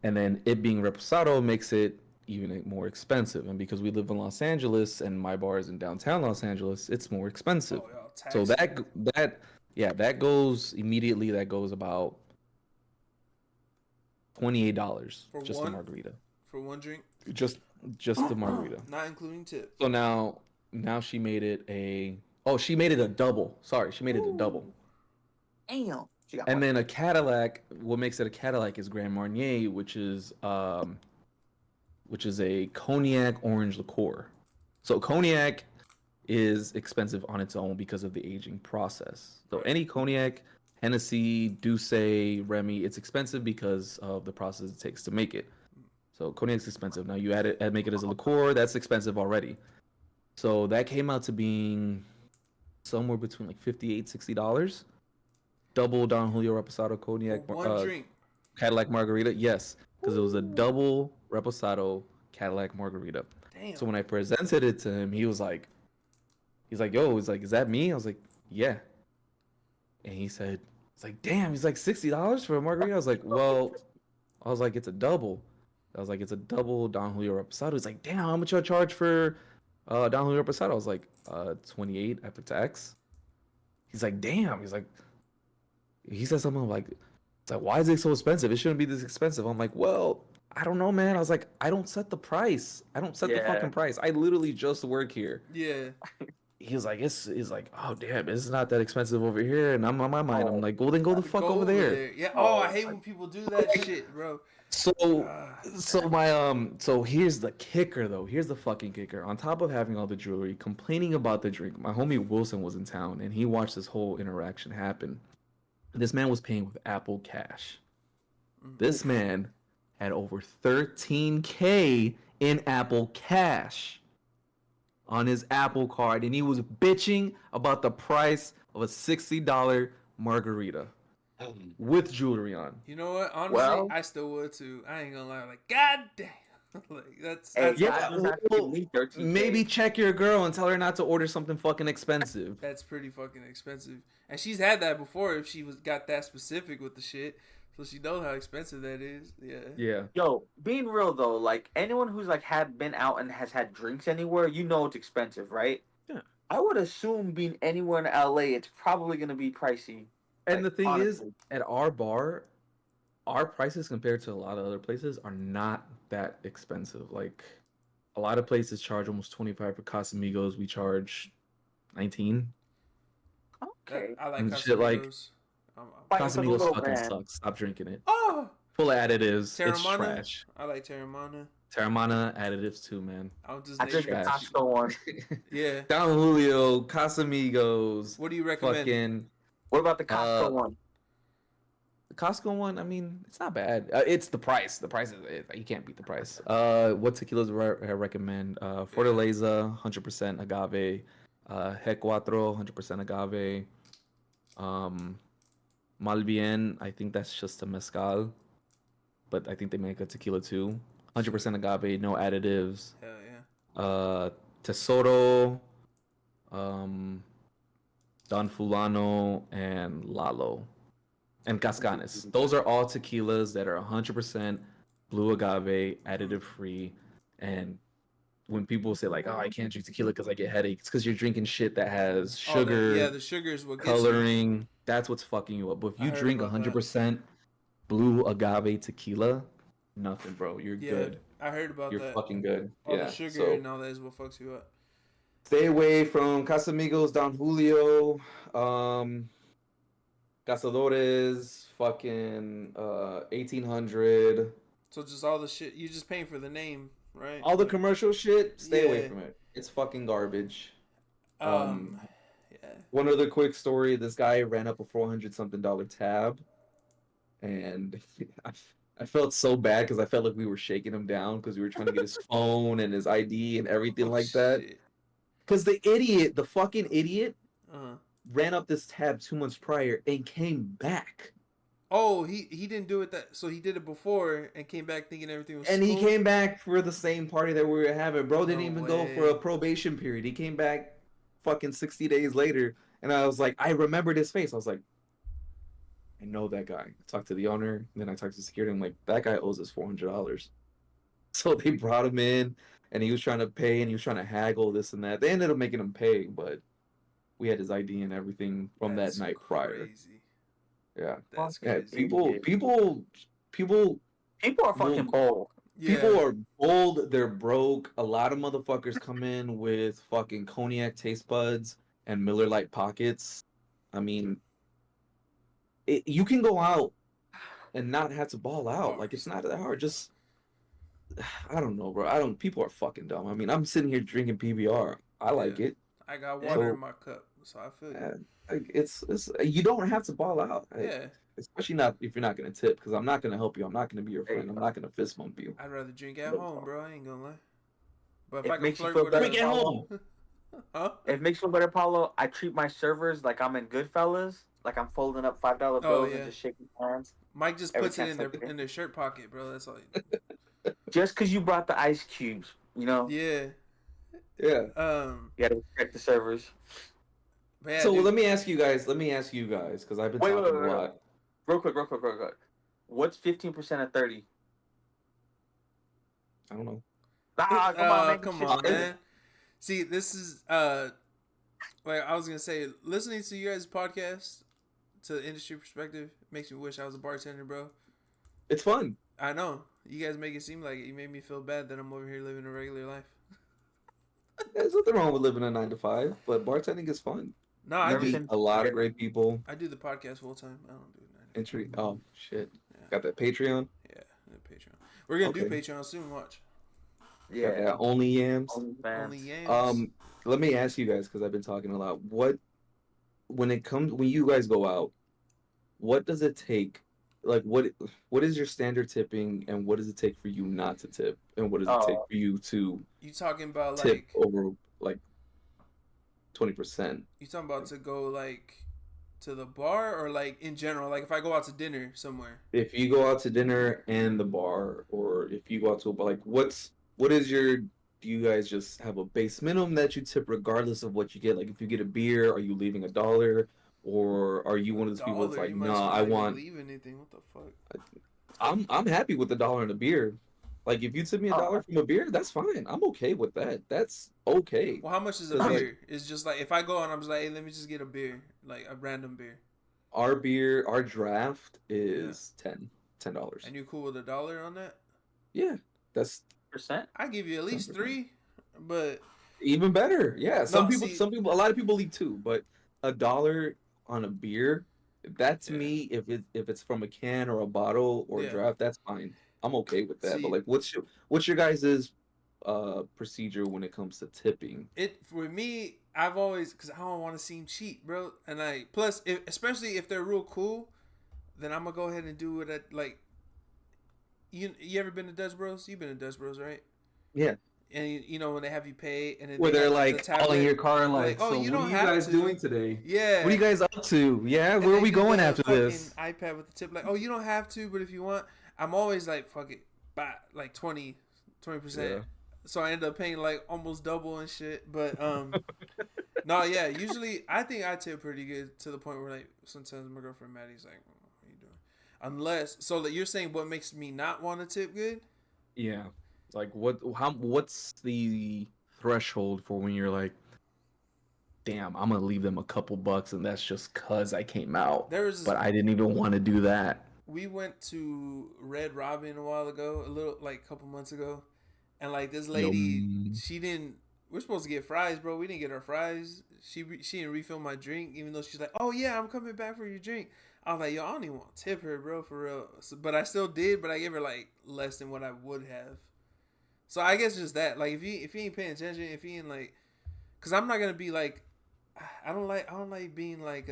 then it being reposado makes it even more expensive. And because we live in Los Angeles and my bar is in downtown Los Angeles, it's more expensive. Oh, y'all So taxing. that goes immediately. That goes about $28 For just one? the margarita. For one drink, Just the margarita. not including tip. So now she made it she made it a double. Sorry, she made it a double. Damn. She got And one. then a Cadillac, what makes it a Cadillac is Grand Marnier, which is a cognac orange liqueur. So cognac is expensive on its own because of the aging process. So any cognac, Hennessy, Douce, Remy, it's expensive because of the process it takes to make it. So cognac's expensive. Now you make it as a liqueur, that's expensive already. So that came out to being somewhere between like $58-$60. Double Don Julio Reposado cognac For one drink. Cadillac margarita. Yes, because it was a double Reposado Cadillac margarita. Damn. So when I presented it to him, he's like, yo, he's like, is that me? I was like, yeah. And he said, it's like, damn, he's like $60 for a margarita. I was like, it's a double. I was like, it's a double Don Julio Reposado. He's like, damn, how much y'all charge for Don Julio Reposado? I was like, 28 after tax. He's like, damn. He said something like, it's like, why is it so expensive? It shouldn't be this expensive. I'm like, well, I don't know, man. I was like, I don't set the price. I don't set the Yeah. fucking price. I literally just work here. Yeah. He's like, he's like, oh damn, it's not that expensive over here. And I'm on my mind. I'm like, well, then go the fuck Go over there. Yeah. Oh, I hate when people do that shit, bro. So here's the kicker though. Here's the fucking kicker. On top of having all the jewelry, complaining about the drink, my homie Wilson was in town and he watched this whole interaction happen. This man was paying with Apple Cash. This man had over $13K in Apple Cash on his Apple card, and he was bitching about the price of a $60 margarita with jewelry on. You know what? Honestly, Well- I still would too. I ain't gonna lie. Like, god damn. Like that's Hey, Yeah, that was actually me, 13K. maybe check your girl and tell her not to order something fucking expensive. that's pretty fucking expensive. And she's had that before if she got that specific with the shit. So she knows how expensive that is. Yeah. Yeah. Yo, being real though, like anyone who's like been out and has had drinks anywhere, you know it's expensive, right? Yeah. I would assume being anywhere in LA, it's probably gonna be pricey. And Like, the thing honestly. is, at our bar, our prices compared to a lot of other places are not that expensive. Like, a lot of places charge almost 25 for Casamigos. We charge 19. Okay. I like And shit like- Casamigos. Fighting for the Casamigos little fucking man. sucks. Stop drinking it. Oh, Full of additives. It's Terramana. trash. I like Terramana. Terramana additives too, man. I'll just I name drink the it. trash. Costco one. Yeah. Don Julio, Casamigos, What do you recommend? fucking What about the Costco Uh, one? the Costco one. I mean, it's not bad. It's the price. The price is you can't beat the price. What tequilas I recommend? Fortaleza, 100% agave. Heck Cuatro, 100% agave. Malbien, I think that's just a mezcal, but I think they make a tequila too. 100% agave, no additives. Hell yeah. Tesoro, Don Fulano, and Lalo, and Cascanes. Those are all tequilas that are 100% blue agave, additive free, and when people say like, "Oh, I can't drink tequila because I get headaches," it's because you're drinking shit that has Oh, sugar, the sugar is what gets you. coloring. That's what's fucking you up. But if I you heard drink about that. 100% blue agave tequila, nothing, bro. You're Yeah, good. I heard about You're that. fucking good. All the Yeah. sugar So and all that is what fucks you up. stay away from Casamigos, Don Julio, Cazadores, fucking 1800. So just all the shit you're just paying for the name, right? All the Like, commercial shit, stay away yeah. from it. It's fucking garbage. Um, yeah. One other quick story: this guy ran up a $400-something tab, and I, I felt so bad because I felt like we were shaking him down because we were trying to get his phone and his ID and everything Oh, like that. shit. Because the fucking idiot, Uh-huh. ran up this tab 2 months prior and came back. Oh, he didn't do it so he did it before and came back thinking everything was And he cool? came back for the same party that we were having. Bro didn't No even go for a way. probation period. He came back fucking 60 days later. And I was like, I remembered his face. I was like, I know that guy. I talked to the owner. And then I talked to security. I'm like, that guy owes us $400. So they brought him in and he was trying to pay and he was trying to haggle this and that. They ended up making him pay, but we had his ID and everything from That's that night prior. crazy. Yeah. That's Yeah, crazy. people People are will fucking bold. People Yeah. are bold, they're broke. A lot of motherfuckers come in with fucking cognac taste buds and Miller Lite pockets. I mean, you can go out and not have to ball out. Like, it's not that hard. Just, I don't know, bro. People are fucking dumb. I mean, I'm sitting here drinking PBR. I like it. I got water So, in my cup, so I feel you. like, it's you don't have to ball out. Yeah. Especially not if you're not gonna tip, because I'm not gonna help you. I'm not gonna be your There you friend. I'm go. not gonna fist bump you. I'd rather drink at home, bro. I ain't gonna lie. But if It I can makes you flirt feel with better, Drink at home. Huh? It makes you feel better, Paulo. I treat my servers like I'm in Goodfellas, like I'm folding up $5 bills yeah. and just shaking hands. Mike just Every puts it chance in I their get. in their shirt pocket, bro. That's all. Just because you brought the ice cubes, Yeah. Yeah. you gotta respect the servers. But yeah, So dude. let me ask you guys, because I've been Wait, talking a wait. lot. Real quick. What's 15% of 30? I don't know. Ah, come on, man. Come Shit. on, man. See, this is like I was gonna say, listening to you guys' podcast to the industry perspective makes me wish I was a bartender, bro. It's fun. I know. You guys make it seem like it. You made me feel bad that I'm over here living a regular life. There's nothing wrong with living a 9 to 5, but bartending is fun. No, I You Never do. meet seen- a lot of great people. I do the podcast full time. I don't do it. Oh shit! Yeah. Got that Patreon. Yeah, the Patreon. We're gonna do Okay. Patreon soon. Watch. Got Yeah. that Only Yams. OnlyFans. Only yams. Let me ask you guys, because I've been talking a lot. When you guys go out, what does it take? Like, what is your standard tipping, and what does it take for you not to tip, and what does it take Oh. for you to You talking about tip like? over like 20%? You talking about to go like to the bar or like in general? Like if I go out to dinner somewhere. If you go out to dinner and the bar, or if you go out to a bar, like do you guys just have a base minimum that you tip regardless of what you get? Like if you get a beer, are you leaving $1? Or are you one of those people that's like, you might as nah, well I not even want leave anything. What the fuck? I'm happy with $1 and a beer. Like if you tip me $1 from a beer, that's fine. I'm okay with that. That's okay. Well, how much is a 'Cause, like, beer? It's just like if I go and I'm just like, hey, let me just get a beer, like a random beer. our draft is $10. And you cool with $1 on that? Yeah, that's Percent? I give you at least 10%. 3, but even better. Yeah, some No, people, a lot of people leave 2, but $1 on a beer, that to Yeah. me, if it's from a can or a bottle or a Yeah. draft, that's fine. I'm okay with that. See- But like, what's your guys' procedure when it comes to tipping? for me, I've always because I don't want to seem cheap, bro. And especially if they're real cool, then I'm gonna go ahead and do it at like. You ever been to Dutch Bros? You've been to Dutch Bros, right? Yeah. And you know when they have you pay and then Where they they're have, like the calling tablet, your car and like, like, oh, so you what don't are you have guys to. doing today? Yeah. What are you guys up to? Yeah, And where are they we do going the after this? fucking iPad with the tip, like, oh, you don't have to, but if you want, I'm always like, fuck it, like 20%. Yeah. So I end up paying like almost double and shit. But no, yeah, usually I think I tip pretty good to the point where like sometimes my girlfriend Maddie's like, what are you doing? Unless, so that you're saying what makes me not want to tip good? Yeah. Like what's the threshold for when you're like, damn, I'm gonna leave them a couple bucks and that's just cause I came out. But I didn't even want to do that. We went to Red Robin a while ago, a couple months ago, and like this lady, she didn't. We're supposed to get fries, bro. We didn't get our fries. She didn't refill my drink, even though she's like, "Oh yeah, I'm coming back for your drink." I was like, "Yo, I don't even want to tip her, bro, for real." So, but I still did, but I gave her like less than what I would have. So I guess just that, like, if you ain't paying attention, if you ain't like, cause I'm not gonna be like, I don't like being like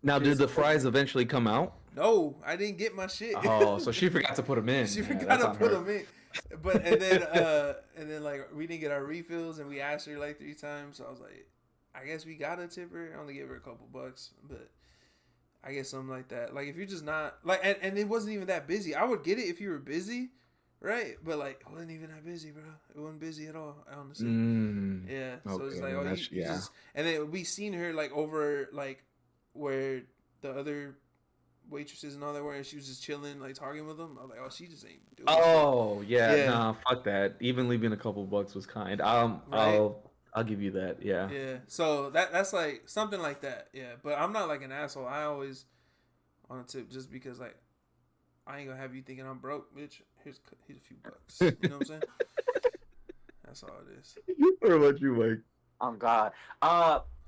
Now, did the fries eventually come out? No, I didn't get my shit. Oh, so she forgot to put them in. She forgot to put them in. But and then like we didn't get our refills, and we asked her like 3 times. So I was like, I guess we gotta tip her. I only gave her a couple bucks, but I guess something like that. Like if you're just not like, and it wasn't even that busy. I would get it if you were busy, right? But like it wasn't even that busy, bro. It wasn't busy at all, honestly. Yeah. So Okay, it's like, oh, you just, and then we seen her like over like where the other waitresses and all that were, and she was just chilling, like talking with them. I was like, oh, she just ain't doing shit. Yeah, nah, fuck that. Even leaving a couple bucks was kind. Right? I'll give you that. Yeah. Yeah. So that's like something like that. Yeah. But I'm not like an asshole. I always want to tip just because like I ain't gonna have you thinking I'm broke, bitch. Here's a few bucks. You know what I'm saying? That's all it is. What about you, Mike? Oh God.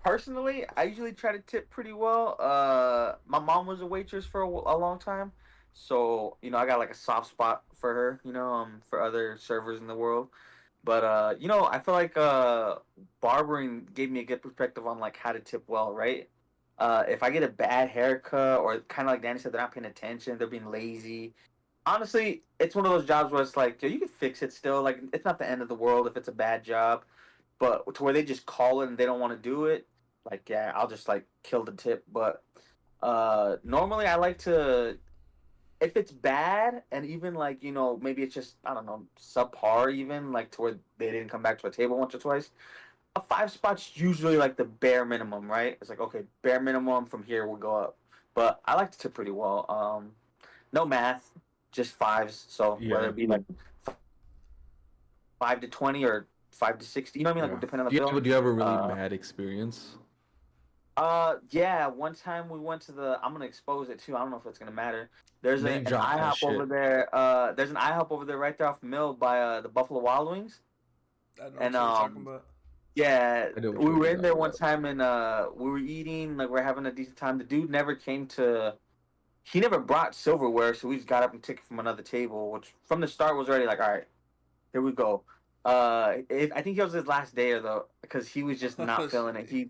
Personally, I usually try to tip pretty well. My mom was a waitress for a long time, so I got like a soft spot for her. For other servers in the world. But I feel like barbering gave me a good perspective on like how to tip well, right? If I get a bad haircut or kind of like Danny said, they're not paying attention, they're being lazy. Honestly, it's one of those jobs where it's like, yo, you can fix it still. Like, it's not the end of the world if it's a bad job, but to where they just call it and they don't want to do it, like, yeah, I'll just like kill the tip. But normally I like to, if it's bad and even like maybe it's just, I don't know, subpar, even like to where they didn't come back to a table once or twice, a 5 spot's usually like the bare minimum, right? It's like, okay, bare minimum, from here we'll go up. But I like to tip pretty well. No math, just fives. So whether it be like 5 to 20 or 5 to 60, you know what I mean? Like depending on the bill. Do you have a really bad experience? Yeah. One time we went to I'm gonna expose it too. I don't know if it's gonna matter. There's an Name drop that IHOP shit. over there. There's an IHOP over there right there off Mill by the Buffalo Wild Wings. I know what you're talking about. Yeah, I know what we you're were in there talking one about. time and we were eating, like we're having a decent time. The dude never came to. He never brought silverware, so we just got up and took it from another table, which from the start was already like, all right, here we go. I think it was his last day though, because he was just not feeling it. He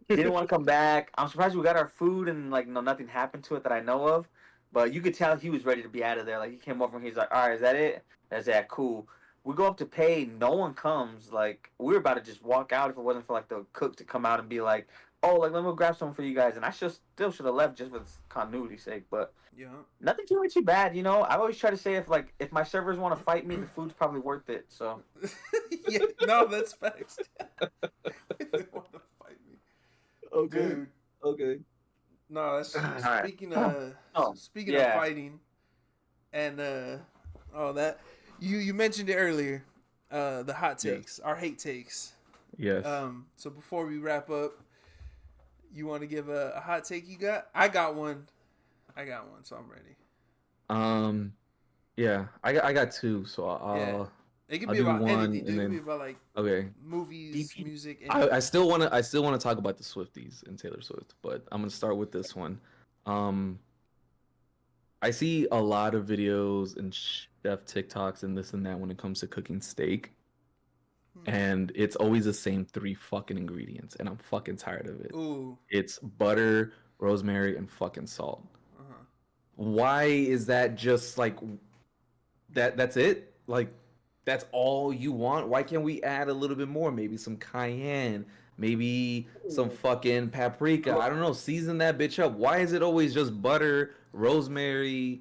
didn't want to come back. I'm surprised we got our food and like nothing happened to it that I know of, but you could tell he was ready to be out of there. Like he came over and he's like, all right, is that it? That's that cool. We go up to pay, no one comes. Like we were about to just walk out if it wasn't for like the cook to come out and be like, oh, like let me go grab something for you guys. And I still should have left just for continuity's sake, but Yeah. nothing too bad. I always try to say if my servers want to fight me, the food's probably worth it. So Yeah. No, that's facts. They want to fight me. Okay. Dude. Okay. No, that's right. speaking of fighting and all that. You mentioned it earlier. The hot takes, our hate takes. Yes. So before we wrap up, you want to give a hot take you got? I got one, so I'm ready. Yeah, I got 2, so It can I'll be do about one, anything. It and can then be about like movies, music. I still want to talk about the Swifties and Taylor Swift, but I'm gonna start with this one. I see a lot of videos and chef TikToks and this and that when it comes to cooking steak. And it's always the same 3 fucking ingredients, and I'm fucking tired of it. Ooh. It's butter, rosemary, and fucking salt. Uh-huh. Why is that just like that's it? Like that's all you want? Why can't we add a little bit more? Maybe some cayenne, maybe some fucking paprika. I don't know, season that bitch up. Why is it always just butter, rosemary,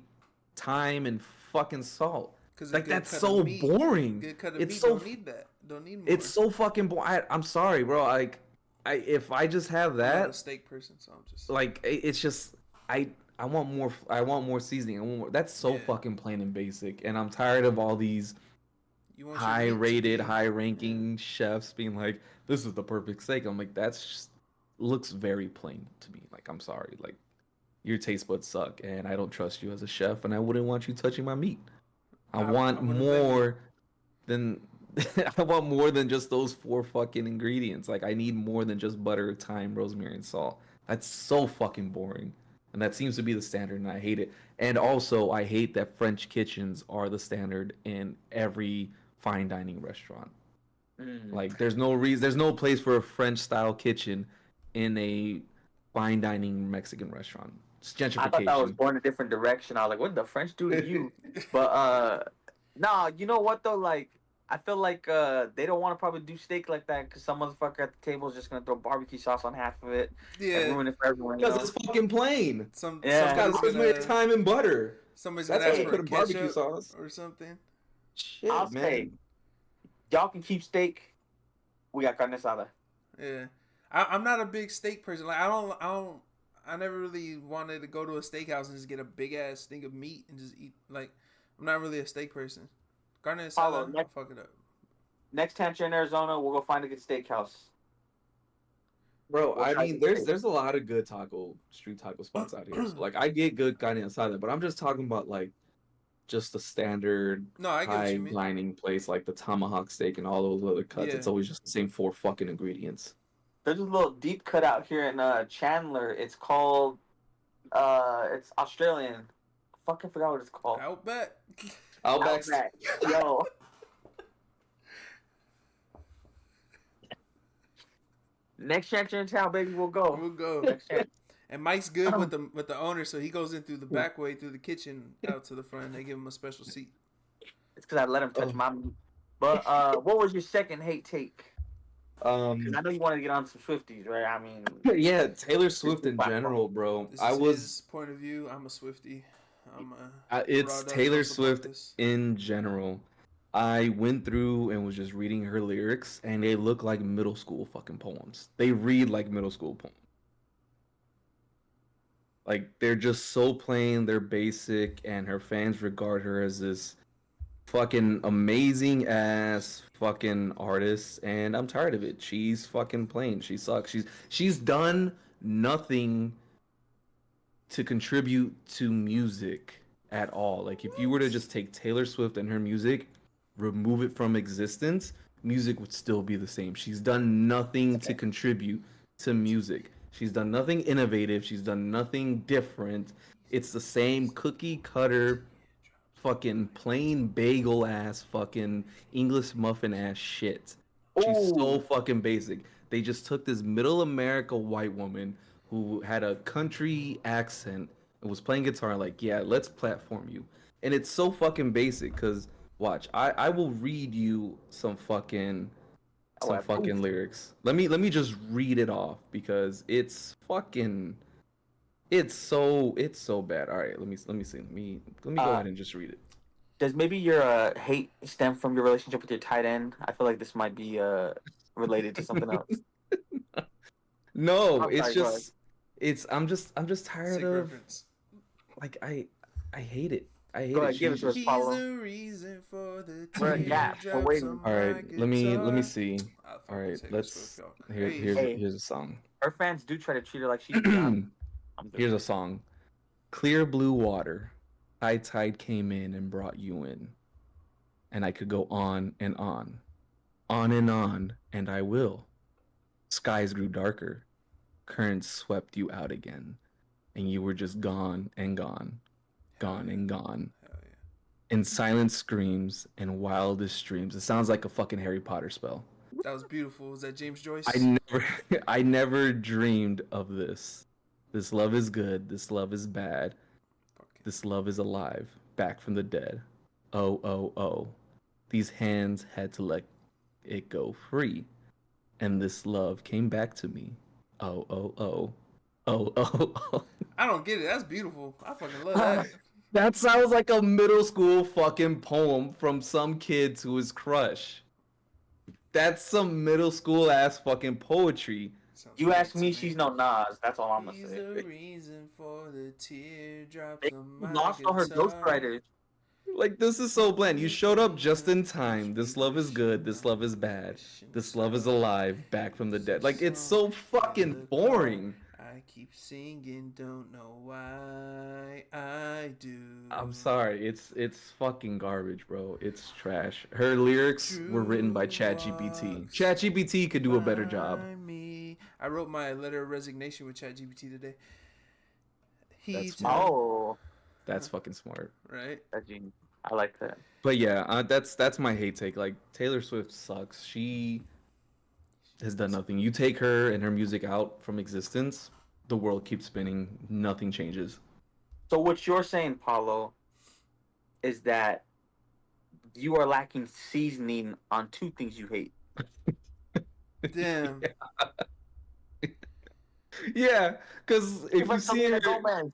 thyme, and fucking salt? Like that's so boring. Good cut of It's meat, so don't need that. Don't need more. It's so fucking boring. I'm sorry, bro. Like, if I just have I'm that, not a steak person, so I'm just like, it's just I I want more. I want more seasoning. I want more. That's so Yeah. fucking plain and basic. And I'm tired of all these You want your meat to high-rated, be- high-ranking chefs being like, "This is the perfect steak." I'm like, that's just, looks very plain to me. Like, I'm sorry. Like, your taste buds suck, and I don't trust you as a chef, and I wouldn't want you touching my meat. I want wouldn't blame you. more than I want more than just those four fucking ingredients. Like, I need more than just butter, thyme, rosemary, and salt. That's so fucking boring. And that seems to be the standard, and I hate it. And also, I hate that French kitchens are the standard in every fine dining restaurant. Like, there's no reason, there's no place for a French style kitchen in a fine dining Mexican restaurant. It's I thought that was gentrification. going a different direction. I was like, what did the French do to you? But nah, you know what though? Like, I feel like they don't want to probably do steak like that because some motherfucker at the table is just gonna throw barbecue sauce on half of it and Yeah. ruin it for everyone. You Because know? it's fucking plain. Yeah. It's got Somebody's rosemary, gonna thyme, and butter. somebody's That's gonna why ask you for put a in barbecue ketchup sauce. or something. Shit, I'll man. say, y'all can keep steak. We got carne asada. Yeah, I'm not a big steak person. Like I never really wanted to go to a steakhouse and just get a big ass thing of meat and just eat. Like, I'm not really a steak person. Carne Paulo, asada, I'll next- fuck it up. Next time you're in Arizona, we'll go find a good steakhouse. Bro, We'll I try mean, the there's steak. there's a lot of good street taco spots out here. So, like, I get good carne asada, but I'm just talking about like just the standard No, I get what high you mean. dining place, like the tomahawk steak and all those other cuts. Yeah. It's always just the same four fucking ingredients. There's a little deep cut out here in Chandler. It's called it's Australian. Fucking forgot what it's called. Outback. Outback. Outback. Yo. Next chance you're in town, baby, we'll go. We'll go. Next chance. And Mike's good with the owner, so he goes in through the back way through the kitchen out to the front. And they give him a special seat. It's because I let him touch Oh. my meat. But what was your second hate take? 'Cause I know you wanted to get on some Swifties, right? I mean, Yeah, Taylor Swift in platform. general, bro. This I is was his point of view. I'm a Swiftie. I'm a it's Raw Dog Taylor Dog Swift Supporters. in general. I went through and was just reading her lyrics, and they look like middle school fucking poems. They read like middle school poems. Like, they're just so plain, they're basic, and her fans regard her as this fucking amazing ass fucking artist, and I'm tired of it. She's fucking plain. She sucks. She's done nothing to contribute to music at all. Like, if you were to just take Taylor Swift and her music, remove it from existence, music would still be the same. She's done nothing to contribute to music. She's done nothing innovative. She's done nothing different. It's the same cookie cutter, fucking plain bagel ass, fucking English muffin ass shit. She's so Ooh. fucking basic. They just took this middle America white woman who had a country accent and was playing guitar, like, yeah, let's platform you. And it's so fucking basic, because watch, I will read you some fucking Oh, I- lyrics. Let me just read it off, because it's fucking it's so bad. All right, let me see. Let me go ahead and just read it. Does maybe your hate stem from your relationship with your tight end? I feel like this might be related to something else. No, I'm it's sorry, go ahead. just it's I'm just tired Sick of, reference. like, I hate it. I hate Go it. ahead, give it She's to us, He's Paulo. the reason for the We're in gas. We're teardrops waiting. on All my right, let me guitar. see. I fuck All with right, Taylor let's Swift, y'all. here's Hey. here's a song. Her fans do try to treat her like she's beyond. Here's a song. Clear blue water. High tide came in and brought you in. And I could go on and on. On and on, and I will. Skies grew darker. Currents swept you out again. And you were just gone and gone. Gone and gone. Hell yeah. In silent screams and wildest dreams. It sounds like a fucking Harry Potter spell. That was beautiful. Was that James Joyce? I never dreamed of this. This love is good. This love is bad. Fucking- This love is alive, back from the dead. Oh, oh, oh. These hands had to let it go free. And this love came back to me. Oh, oh, oh. Oh, oh, oh. I don't get it. That's beautiful. I fucking love that. That sounds like a middle school fucking poem from some kid to his crush. That's some middle school ass fucking poetry. Sounds You great ask to me, she's no Nas. That's all I'm gonna He's say. the reason for the teardrops They on my lost all her guitar. ghostwriters. Like, this is so bland. You showed up just in time. This love is good. This love is bad. This love is alive. Back from the dead. Like, it's so fucking boring. I keep singing, don't know why I do. I'm sorry. It's fucking garbage, bro. It's trash. Her lyrics were written by ChatGPT. ChatGPT could do a better job. Me. I wrote my letter of resignation with ChatGPT today. That's He smart. Oh, That's fucking smart. right. that's genius. I like that. But yeah, that's my hate take. Like, Taylor Swift sucks. She has done nothing. You take her and her music out from existence, the world keeps spinning. Nothing changes. So what you're saying, Paulo, is that you are lacking seasoning on two things you hate. Damn. Yeah, because But Selena Gomez.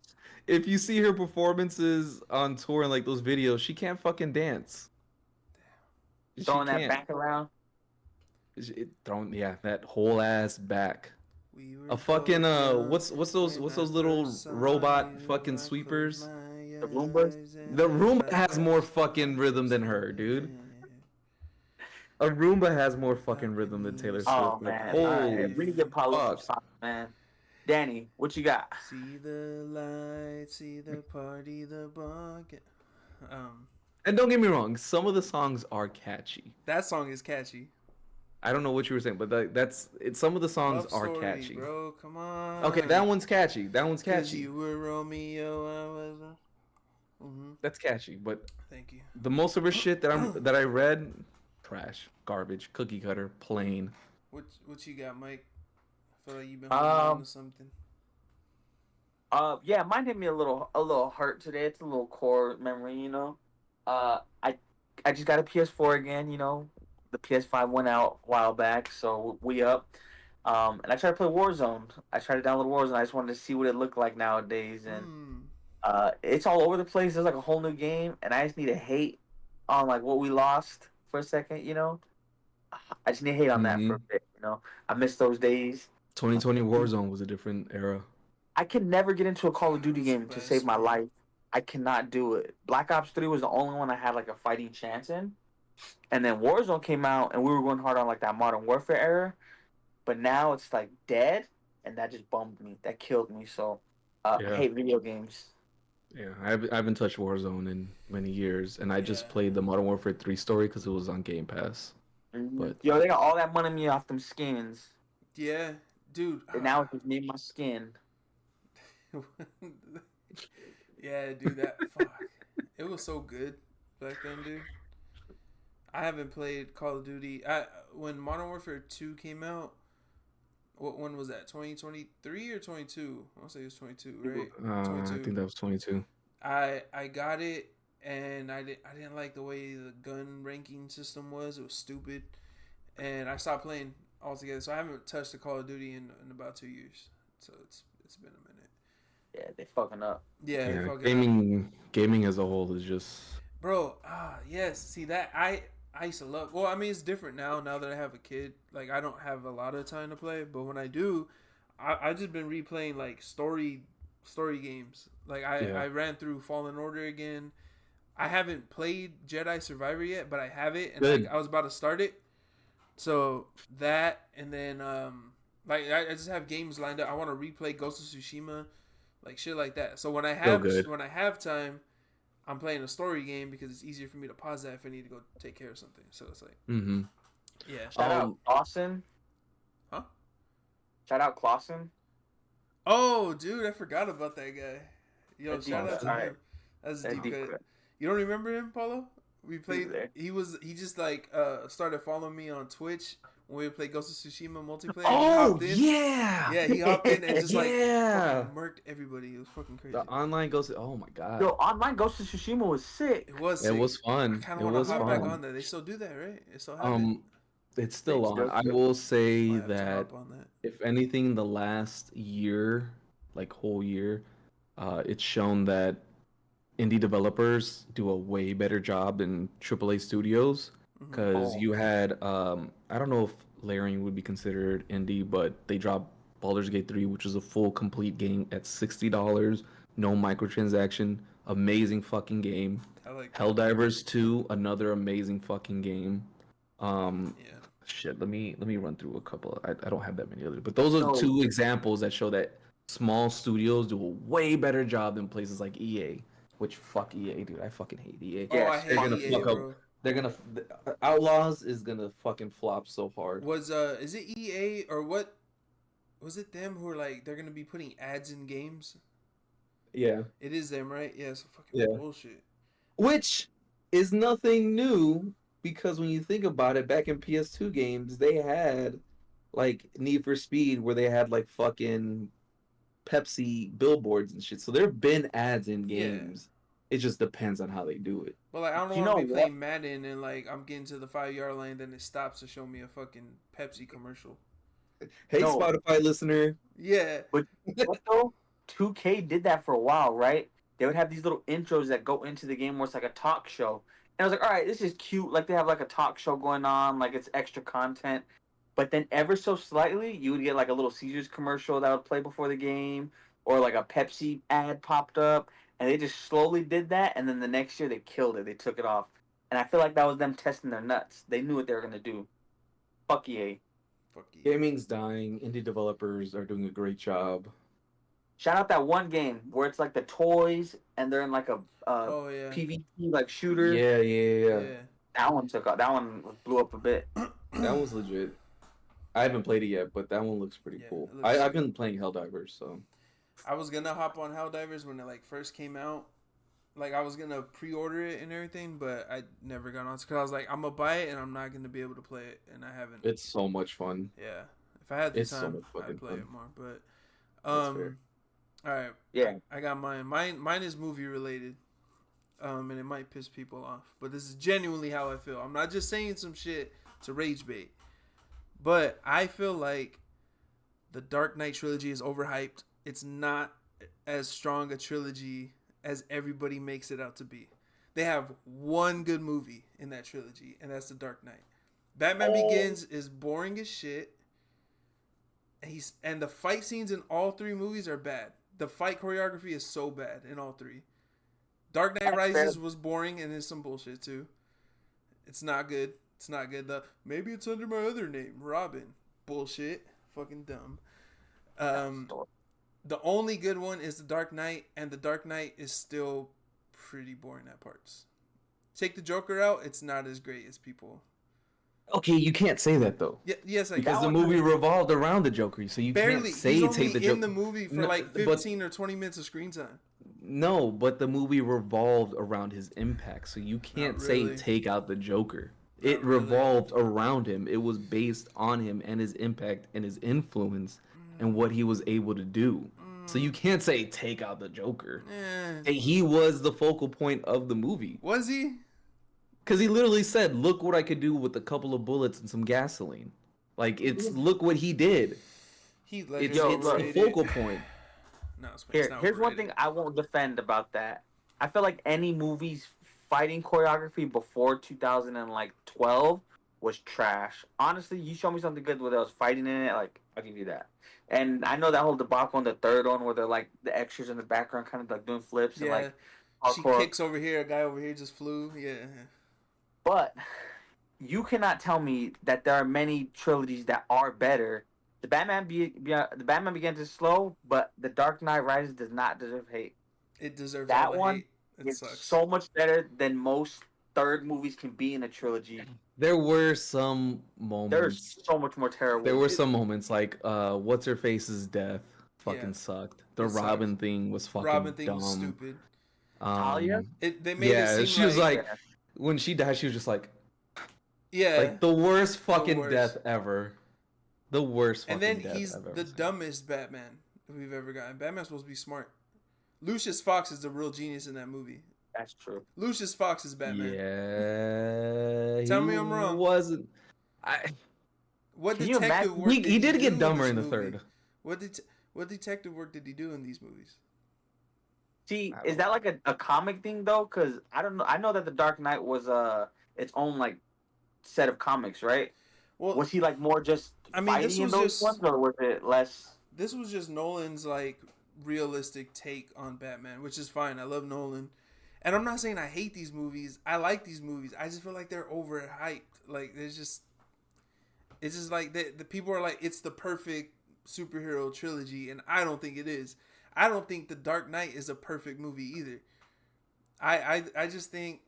if you see her performances on tour and like those videos, she can't fucking dance. She Throwing that can't. back around. Throwing, yeah, that whole ass back. We were A fucking both what's young those when I little first saw robot you. fucking I sweepers? closed my The Roombas? eyes and The I Roomba has more felt fucking rhythm than her, dude. A Roomba has more fucking rhythm than Taylor Oh Swift. Like, man. All right. holy We need to give Paulo some fuck. socks, man. Danny, what you got? See the lights, see the party, the bucket. And don't get me wrong, some of the songs are catchy. That song is catchy. I don't know what you were saying, but that's it. Some of the songs Love are story, catchy. bro. Come on. Okay, that one's catchy. That one's 'Cause catchy. you were Romeo, I was. That's catchy. But Thank you. the most of her shit that I read, trash, garbage, cookie cutter, plain. What you got, Mike? I feel like you've been holding on to something. Yeah, mine hit me a little hurt today. It's a little core memory, you know. I just got a PS4 again, you know. The PS5 went out a while back, so we up. And I tried to play Warzone. I tried to download Warzone. I just wanted to see what it looked like nowadays, and it's all over the place. There's like a whole new game, and I just need to hate on like what we lost for a second, you know. I just need to hate on that for a bit, you know. I miss those days. 2020 Warzone was a different era. I can never get into a Call of Duty game to save my life. I cannot do it. Black Ops 3 was the only one I had like a fighting chance in. And then Warzone came out and we were going hard on like that Modern Warfare era. But now it's like dead and that just bummed me. That killed me. So I hate video games. Yeah, I haven't touched Warzone in many years, and I just played the Modern Warfare 3 story because it was on Game Pass. But yo, they got all that money off them skins. Yeah, dude. And now it's just me and my skin. Yeah, dude, that fuck. It was so good back then, dude. I haven't played Call of Duty. When Modern Warfare 2 came out, what one was that? 2023 or 22? I want to say it was 22, right? 22. I think that was 22. I got it and I didn't like the way the gun ranking system was. It was stupid. And I stopped playing altogether. So I haven't touched the Call of Duty in about 2 years. So it's been a minute. Yeah, they fucking up. Yeah, they fucking gaming as a whole is just, bro. Yes. See that I used to love. Well, I mean, it's different now. Now that I have a kid, like I don't have a lot of time to play. But when I do, I just been replaying like story games. Like I ran through Fallen Order again. I haven't played Jedi Survivor yet, but I have it, and like, I was about to start it. So that, and then like I just have games lined up. I want to replay Ghost of Tsushima, like shit like that. So when I have time, I'm playing a story game because it's easier for me to pause that if I need to go take care of something. So it's like, yeah. Shout out Clausen. Huh? Shout out Clausen. Oh, dude, I forgot about that guy. Yo, shout out to him. That's a deep cut. You don't remember him, Paulo? We played. He just like started following me on Twitch when we played Ghost of Tsushima multiplayer. Oh, yeah, he hopped in and just like Yeah. fucking murked everybody. It was fucking crazy. the online Ghost. Oh my god. Yo, online Ghost of Tsushima was sick. It was. It sick. was fun. I kind It of want was to hop back fun. on that. They still do that, right? It still happens. It's still on. I will say that if anything, the last year, like whole year, it's shown that indie developers do a way better job than AAA studios. Because you had, I don't know if Larian would be considered indie, but they dropped Baldur's Gate 3, which is a full complete game at $60, no microtransaction, amazing fucking game. I like that. Helldivers 2, another amazing fucking game. Yeah. Shit, let me run through a couple. I don't have that many others, but those are So- two examples that show that small studios do a way better job than places like EA. Which fuck EA, dude. I fucking hate EA. Oh, I Yes, hate they're gonna EA, fuck bro. up. They're gonna Outlaws is gonna fucking flop so hard. Was is it EA or what? Was it them who were like they're gonna be putting ads in games? Yeah, It is them, right? Yeah, it's fucking Yeah. bullshit. which is nothing new because when you think about it, back in PS2 games, they had like Need for Speed where they had like fucking Pepsi billboards and shit. So there have been ads in Yeah. games. It just depends on how they do it. But like I don't You want to know be what? playing Madden and like I'm getting to the 5-yard line, then it stops to show me a fucking Pepsi commercial. Hey, No. Spotify listener. Yeah. But what though? 2K did that for a while, right? They would have these little intros that go into the game where it's like a talk show. And I was like, all right, this is cute. Like they have like a talk show going on, like it's extra content. But then ever so slightly, you would get like a little Caesars commercial that would play before the game, or like a Pepsi ad popped up. And they just slowly did that, and then the next year they killed it. They took it off. And I feel like that was them testing their nuts. They knew what they were gonna do. Fuck EA. Fuck you. Gaming's dying. Indie developers are doing a great job. Shout out that one game where it's like the toys and they're in like a Oh yeah. PvP like shooter. Yeah. That one took off. That one blew up a bit. That was legit. I haven't played it yet, but that one looks pretty Yeah, cool. it looks I've sick. been playing Helldivers, so I was gonna hop on Helldivers when it like first came out. Like I was gonna pre-order it and everything, but I never got on because I was like, I'm gonna buy it and I'm not gonna be able to play it, and I haven't. it's so much fun. Yeah, if I had the It's so time, much fucking I'd play fun. it more. But That's fair. all right, Yeah. I got mine. Mine is movie related. And it might piss people off, but this is genuinely how I feel. I'm not just saying some shit to rage bait, but I feel like the Dark Knight trilogy is overhyped. It's not as strong a trilogy as everybody makes it out to be. They have one good movie in that trilogy, and that's The Dark Knight. Batman Begins is boring as shit. And the fight scenes in all three movies are bad. The fight choreography is so bad in all three. Dark Knight That's Rises fair. was boring and is some bullshit too. It's not good. It's not good. Maybe it's under my other name, Robin. Bullshit. Fucking dumb. The only good one is The Dark Knight, and The Dark Knight is still pretty boring at parts. Take the Joker out, it's not as great as people. Okay, you can't say that though. Yeah, yes, I Because can. the movie revolved around the Joker, so you Barely. can't say He's take only the in Joker. the movie for No, like but- 15 or 20 minutes of screen time. No, but the movie revolved around his impact, so you can't really. say take out the Joker. It really. revolved around him. It was based on him and his impact and his influence and what he was able to do. So you can't say take out the Joker. Eh. And he was the focal point of the movie. Was he? Because he literally said, look what I could do with a couple of bullets and some gasoline. Like, it's look what he did. Heath It's, Ledger Yo, it's the look. overrated. focal point. No, it's Here's not one overrated. thing I won't defend about that. I feel like any movie's fighting choreography before 2012 was trash. Honestly, you show me something good where there was fighting in it, like I'll give you that. And I know that whole debacle in the third one where they're like the extras in the background kind of like doing flips and Yeah. like She hardcore. kicks over here, a guy over here just flew. Yeah. But you cannot tell me that there are many trilogies that are better. The Batman Begins is slow, but The Dark Knight Rises does not deserve hate. It deserves That all the one hate. It It's sucks. so much better than most third movies can be in a trilogy. There were some They're moments. so much more terrible. There were some moments like what's her face's death fucking Yeah. sucked. The It sucks. Robin thing was fucking Robin thing dumb. was stupid. Talia? They made yeah, it seem she was like Yeah. when she died, she was just like yeah. the worst fucking worst. death ever. The worst fucking And then death he's I've ever the seen. dumbest Batman we've ever gotten. Batman's supposed to be smart. Lucius Fox is the real genius in that movie. That's true. Lucius Fox is Batman. Yeah. Tell he me I'm wrong. Wasn't I What Can you detective imagine- work he did do get dumber this in the movie? third. What detective work did he do in these movies? See, I is don't that like a comic thing though? Because I don't know. I know that The Dark Knight was its own like set of comics, right? Well, Was he like more just I mean, fighting this in was those just- ones, or was it less? this was just Nolan's like realistic take on Batman, which is fine. I love Nolan. And I'm not saying I hate these movies. I like these movies. I just feel like they're overhyped. Like it's just like the people are like it's the perfect superhero trilogy, and I don't think it is. I don't think The Dark Knight is a perfect movie either. I just think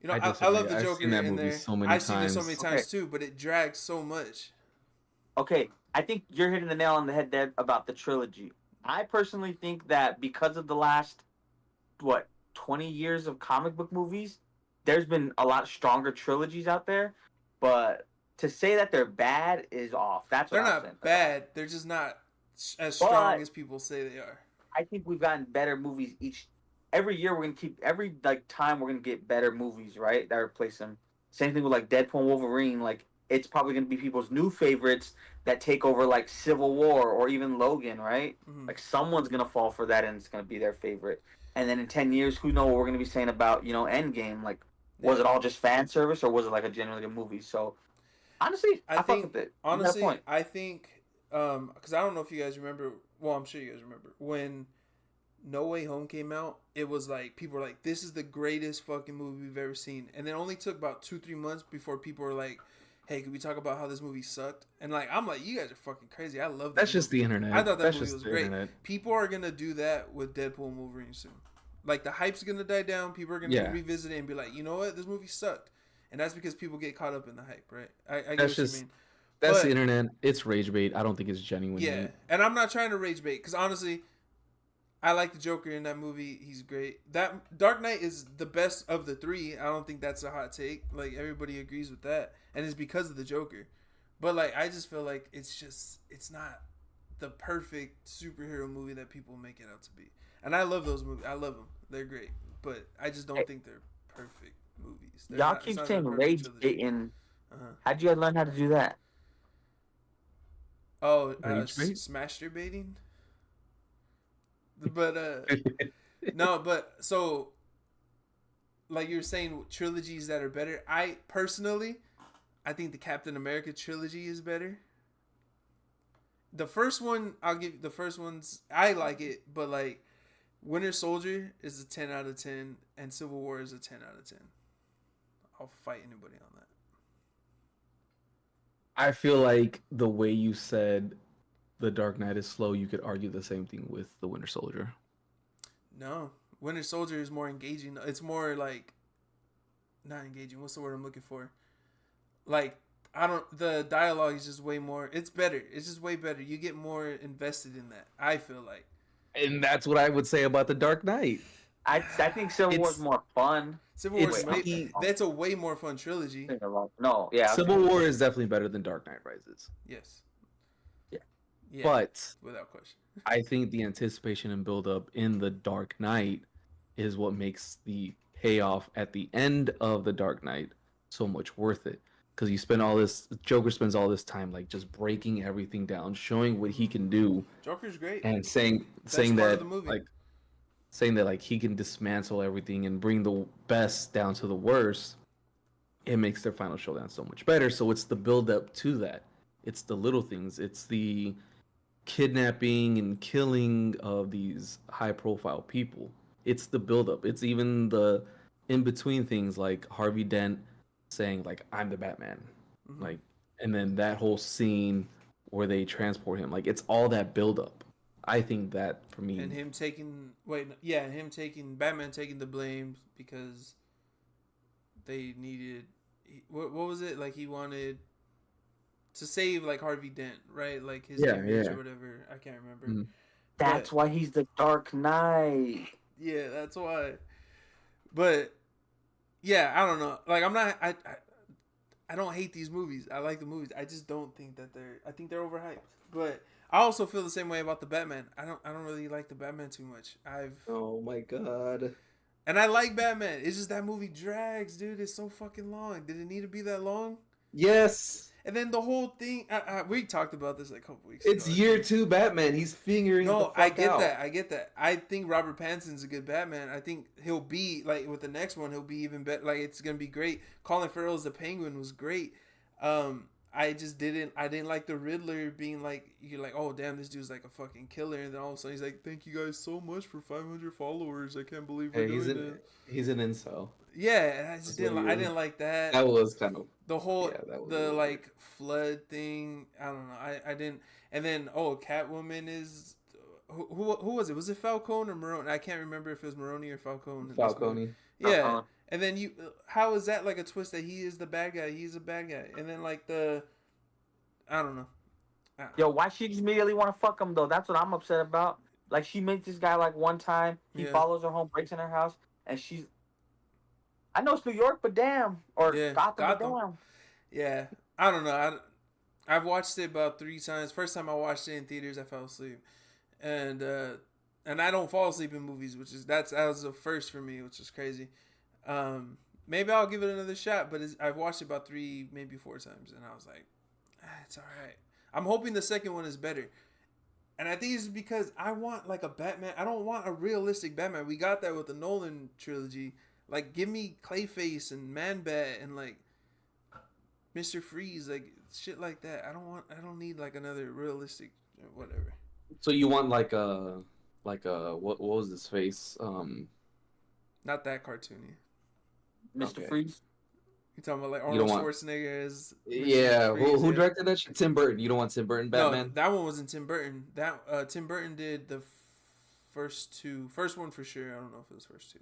I love the Joker in there. I've seen it so many times too, but it drags so much. Okay, I think you're hitting the nail on the head there about the trilogy. I personally think that because of the last 20 years of comic book movies, there's been a lot stronger trilogies out there, but to say that they're bad is off. That's what They're I'm saying. not bad. They're just not as strong as people say they are. I think we've gotten better movies every year. We're gonna keep every time we're gonna get better movies, right? That replace them. Same thing with like Deadpool and Wolverine. Like it's probably gonna be people's new favorites that take over like Civil War or even Logan, right? Mm-hmm. Like someone's gonna fall for that and it's gonna be their favorite. And then in 10 years, who knows what we're gonna be saying about Endgame? Like, was it all just fan service or was it like a genuinely good movie? So honestly, I fuck with it. Honestly, I think because I don't know if you guys remember. Well, I'm sure you guys remember when No Way Home came out. It was like people were like, "This is the greatest fucking movie we've ever seen," and it only took about 2-3 months before people were like, "Hey, can we talk about how this movie sucked?" And like, I'm like, "You guys are fucking crazy. I love that." That's just the internet. I thought that That's movie just was the great. internet. People are gonna do that with Deadpool and Wolverine soon. Like the hype's gonna die down. People are gonna revisit it and be like, "You know what? This movie sucked," and that's because people get caught up in the hype, right? I get what you mean. That's the internet. It's rage bait. I don't think it's genuine. Yeah, and I'm not trying to rage bait because honestly, I like the Joker in that movie. He's great. That Dark Knight is the best of the three. I don't think that's a hot take. Like everybody agrees with that, and it's because of the Joker. But like, I just feel like it's not the perfect superhero movie that people make it out to be. And I love those movies. I love them. They're great. But I just don't think they're perfect movies. Y'all keep saying rage baiting. How'd you guys learn how to do that? Oh, masturbating. But no, but so like you were saying, trilogies that are better. I think the Captain America trilogy is better. The first one, the first one's I like it, but like Winter Soldier is a 10 out of 10, and Civil War is a 10 out of 10. I'll fight anybody on that. I feel like the way you said The Dark Knight is slow, you could argue the same thing with The Winter Soldier. No. Winter Soldier is more engaging. It's more like not engaging. What's the word I'm looking for? Like the dialogue is just way more. It's better. It's just way better. You get more invested in that. I feel like. And that's what I would say about The Dark Knight. I think Civil War is more fun. Civil War that's a way more fun trilogy. No, yeah. Civil War is definitely better than Dark Knight Rises. Yes. Yeah, but without question, I think the anticipation and build up in The Dark Knight is what makes the payoff at the end of The Dark Knight so much worth it. Because Joker spends all this time like just breaking everything down, showing what he can do. Joker's great, and saying that like he can dismantle everything and bring the best down to the worst. It makes their final showdown so much better. So it's the build up to that. It's the little things. It's the kidnapping and killing of these high profile people. It's the build up. It's even the in between things like Harvey Dent saying like I'm the Batman. Mm-hmm. Like, and then that whole scene where they transport him, like it's all that build up. I think that for me, and him taking Batman taking the blame because they needed what was it, like he wanted to save like Harvey Dent, right? Like his image or whatever. I can't remember. Mm-hmm. That's why he's the Dark Knight. Yeah, that's why. But yeah, I don't know. Like I don't hate these movies. I like the movies. I just don't think that I think they're overhyped. But I also feel the same way about the Batman. I don't really like the Batman too much. Oh my god. And I like Batman. It's just that movie drags, dude. It's so fucking long. Did it need to be that long? Yes. And then the whole thing, we talked about this like a couple weeks ago. It's year 2 Batman. He's fingering the fuck I get out. that. I get that. I think Robert Pattinson's a good Batman. I think he'll be, like, with the next one, he'll be even better. Like, it's going to be great. Colin Farrell's The Penguin was great. I didn't like the Riddler being like, you're like, oh damn, this dude's like a fucking killer, and then all of a sudden he's like, thank you guys so much for 500 followers. I can't believe we're Hey, doing it. he's an incel. Yeah, and I just That's didn't. what he I is. didn't like that. That was kind of The whole yeah. That was the weird. like flood thing. I don't know. I didn't. And then Catwoman is who was it? Was it Falcone or Maroni? I can't remember if it was Maroni or Falcone. in this movie. Falcone. Yeah. Falcone. And then how is that like a twist that he is the bad guy? He's a bad guy. And then like I don't know. Yo, why she just immediately want to fuck him though? That's what I'm upset about. Like she meets this guy like one time, he Yeah. follows her home, breaks in her house, and she's. I know it's New York, but damn, or Yeah, Gotham, but Gotham. damn. Yeah. I don't know. I've watched it about 3 times. First time I watched it in theaters, I fell asleep, and I don't fall asleep in movies, that was a first for me, which is crazy. Maybe I'll give it another shot, but I've watched it about 3, maybe 4 times, and I was like, it's all right. I'm hoping the second one is better, and I think it's because I want like a Batman. I don't want a realistic Batman. We got that with the Nolan trilogy. Like, give me Clayface and Man-Bat and like Mr. Freeze, like shit like that. I don't need like another realistic whatever. So you want like a what was his face? Not that cartoony. Mr. Okay. Freeze. You talking about like You don't Arnold want- Schwarzenegger as Yeah, Freeze, who yeah. directed that shit? Tim Burton. You don't want Tim Burton Batman? No, that one wasn't Tim Burton. That Tim Burton did the first 2. First one for sure. I don't know if it was first 2.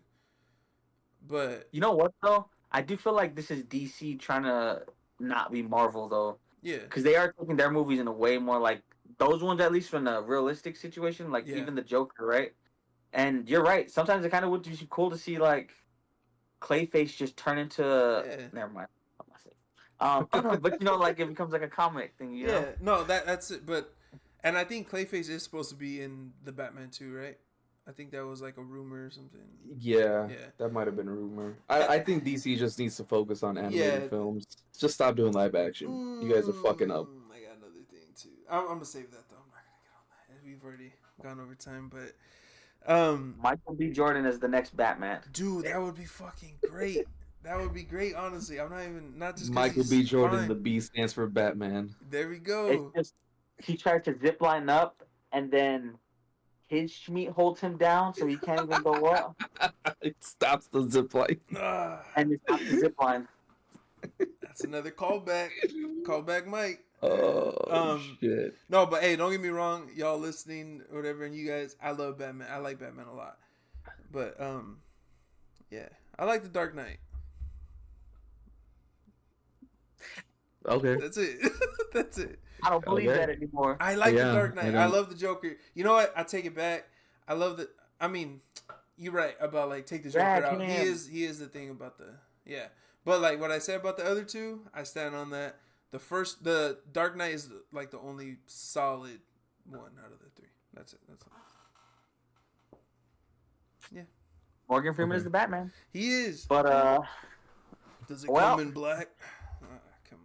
But You know what though? I do feel like this is DC trying to not be Marvel though, yeah, because they are taking their movies in a way more like those ones, at least from a realistic situation, like Yeah. even the Joker, right? And you're right. Sometimes it kind of would be cool to see like Clayface just turn into. Yeah. Never mind. I'm not saying. But you know, like it becomes like a comic thing. You yeah. know? No, that's it. But and I think Clayface is supposed to be in the Batman 2, right? I think that was like a rumor or something. Yeah, Yeah. that might have been a rumor. I think DC just needs to focus on animated Yeah. films. Just stop doing live action. You guys are fucking up. I got another thing too. I'm gonna save that though. I'm not gonna get on that. We've already gone over time, but Michael B. Jordan is the next Batman. dude, that would be fucking great. That would be great, honestly. I'm not just 'cause Michael he's B. Jordan. fine. The B stands for Batman. There we It's go. just he tries to zip line up, and then his Schmeat holds him down, so he can't even go up, It stops the zip line. Ah, and it's not the zip line. that's another callback. Callback, Mike. Oh shit! No, but hey, don't get me wrong, y'all listening, or whatever, and you guys, I love Batman. I like Batman a lot. But yeah, I like the Dark Knight. Okay. That's it. That's it. I don't believe Okay. that anymore. I like Yeah, the Dark Knight. I I don't- love the Joker. You know what? I take it back. I love the. I mean, you're right about like take the Joker Drag out. him. He is the thing about the But like what I said about the other two, I stand on that. The Dark Knight is like the only solid one out of the 3. That's it. Morgan Freeman Okay. is the Batman, He is. but Does it well- come in black? Come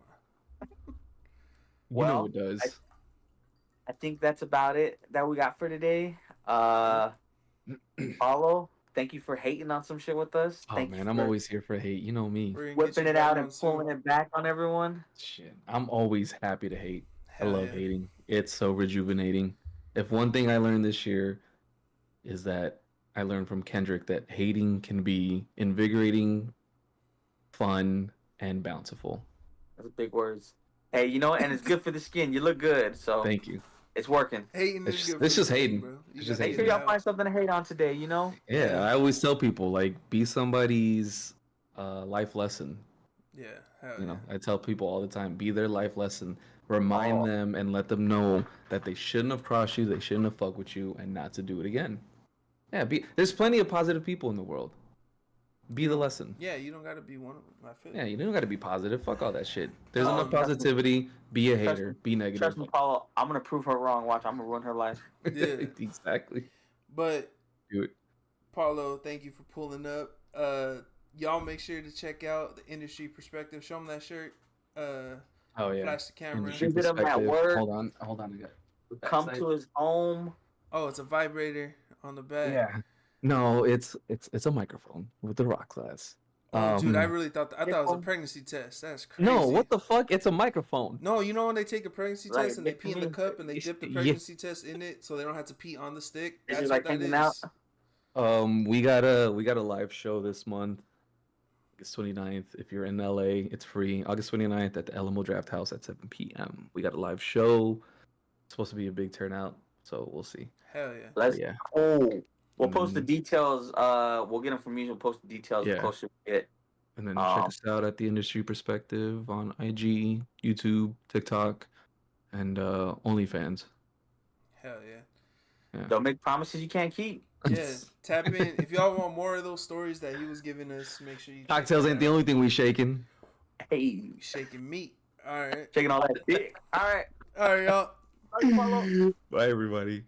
on. You Well, know it does. I think that's about it that we got for today. Paulo, thank you for hating on some shit with us. Oh Thank man, you I'm for always here for hate. You know me. We're gonna get whipping you it back out on and soon. pulling it back on everyone. Shit, I'm always happy to hate. I Hell love yeah. hating. It's so rejuvenating. If one thing I learned this year is that I learned from Kendrick that hating can be invigorating, fun, and bountiful. That's big words. Hey, you know what? And it's good for the skin. You look good, so Thank you. it's working. Hating It's is just- good for it's the just skin, hating. bro. You It's just gotta Make get sure it y'all out. find something to hate on today. You know. Yeah, Yeah. I always tell people like be somebody's life lesson. Yeah. Hell You know, yeah. I tell people all the time, be their life lesson. Remind Oh. them and let them know that they shouldn't have crossed you, they shouldn't have fucked with you, and not to do it again. Yeah, there's plenty of positive people in the world. Be the lesson. Yeah, you don't gotta be one of them. I feel Yeah, you don't got to be positive. Fuck all that shit. There's Um, enough positivity. Be a trust hater. me- Be negative. Trust me, Paulo. I'm gonna prove her wrong. Watch, I'm gonna ruin her life. Yeah. Exactly. But Do it. Paulo, thank you for pulling up. Y'all make sure to check out the Industry Perspective. Show them that shirt. Oh yeah. Flash the camera. Industry Visit him at perspective. work. Hold on. I got. the Come backside. to his home. Oh, it's a vibrator on the back. Yeah. No, it's a microphone with the rock glass. Oh, dude, I really thought I thought it was a pregnancy test. That's crazy. No, what the fuck? It's a microphone. No, you know when they take a pregnancy Like, test and they pee in the cup and they dip the yeah. pregnancy test in it so they don't have to pee on the stick? It's That's just what like that hanging is. out. We got a live show this month. August 29th. If you're in LA, it's free. August 29th at the Alamo Draft House at 7 p.m. We got a live show. It's supposed to be a big turnout, so we'll see. Hell yeah. Let's Yeah. We'll post the details. We'll get them from you. We'll post the details closer to it. And then check us out at The Industry Perspective on IG, YouTube, TikTok, and OnlyFans. Hell yeah. Don't make promises you can't keep. Yeah, tap in. If y'all want more of those stories that he was giving us, make sure you. Cocktails ain't the only thing we shaking. Hey, shaking meat. All right. shaking all that dick. All right. All right, y'all. Bye, everybody.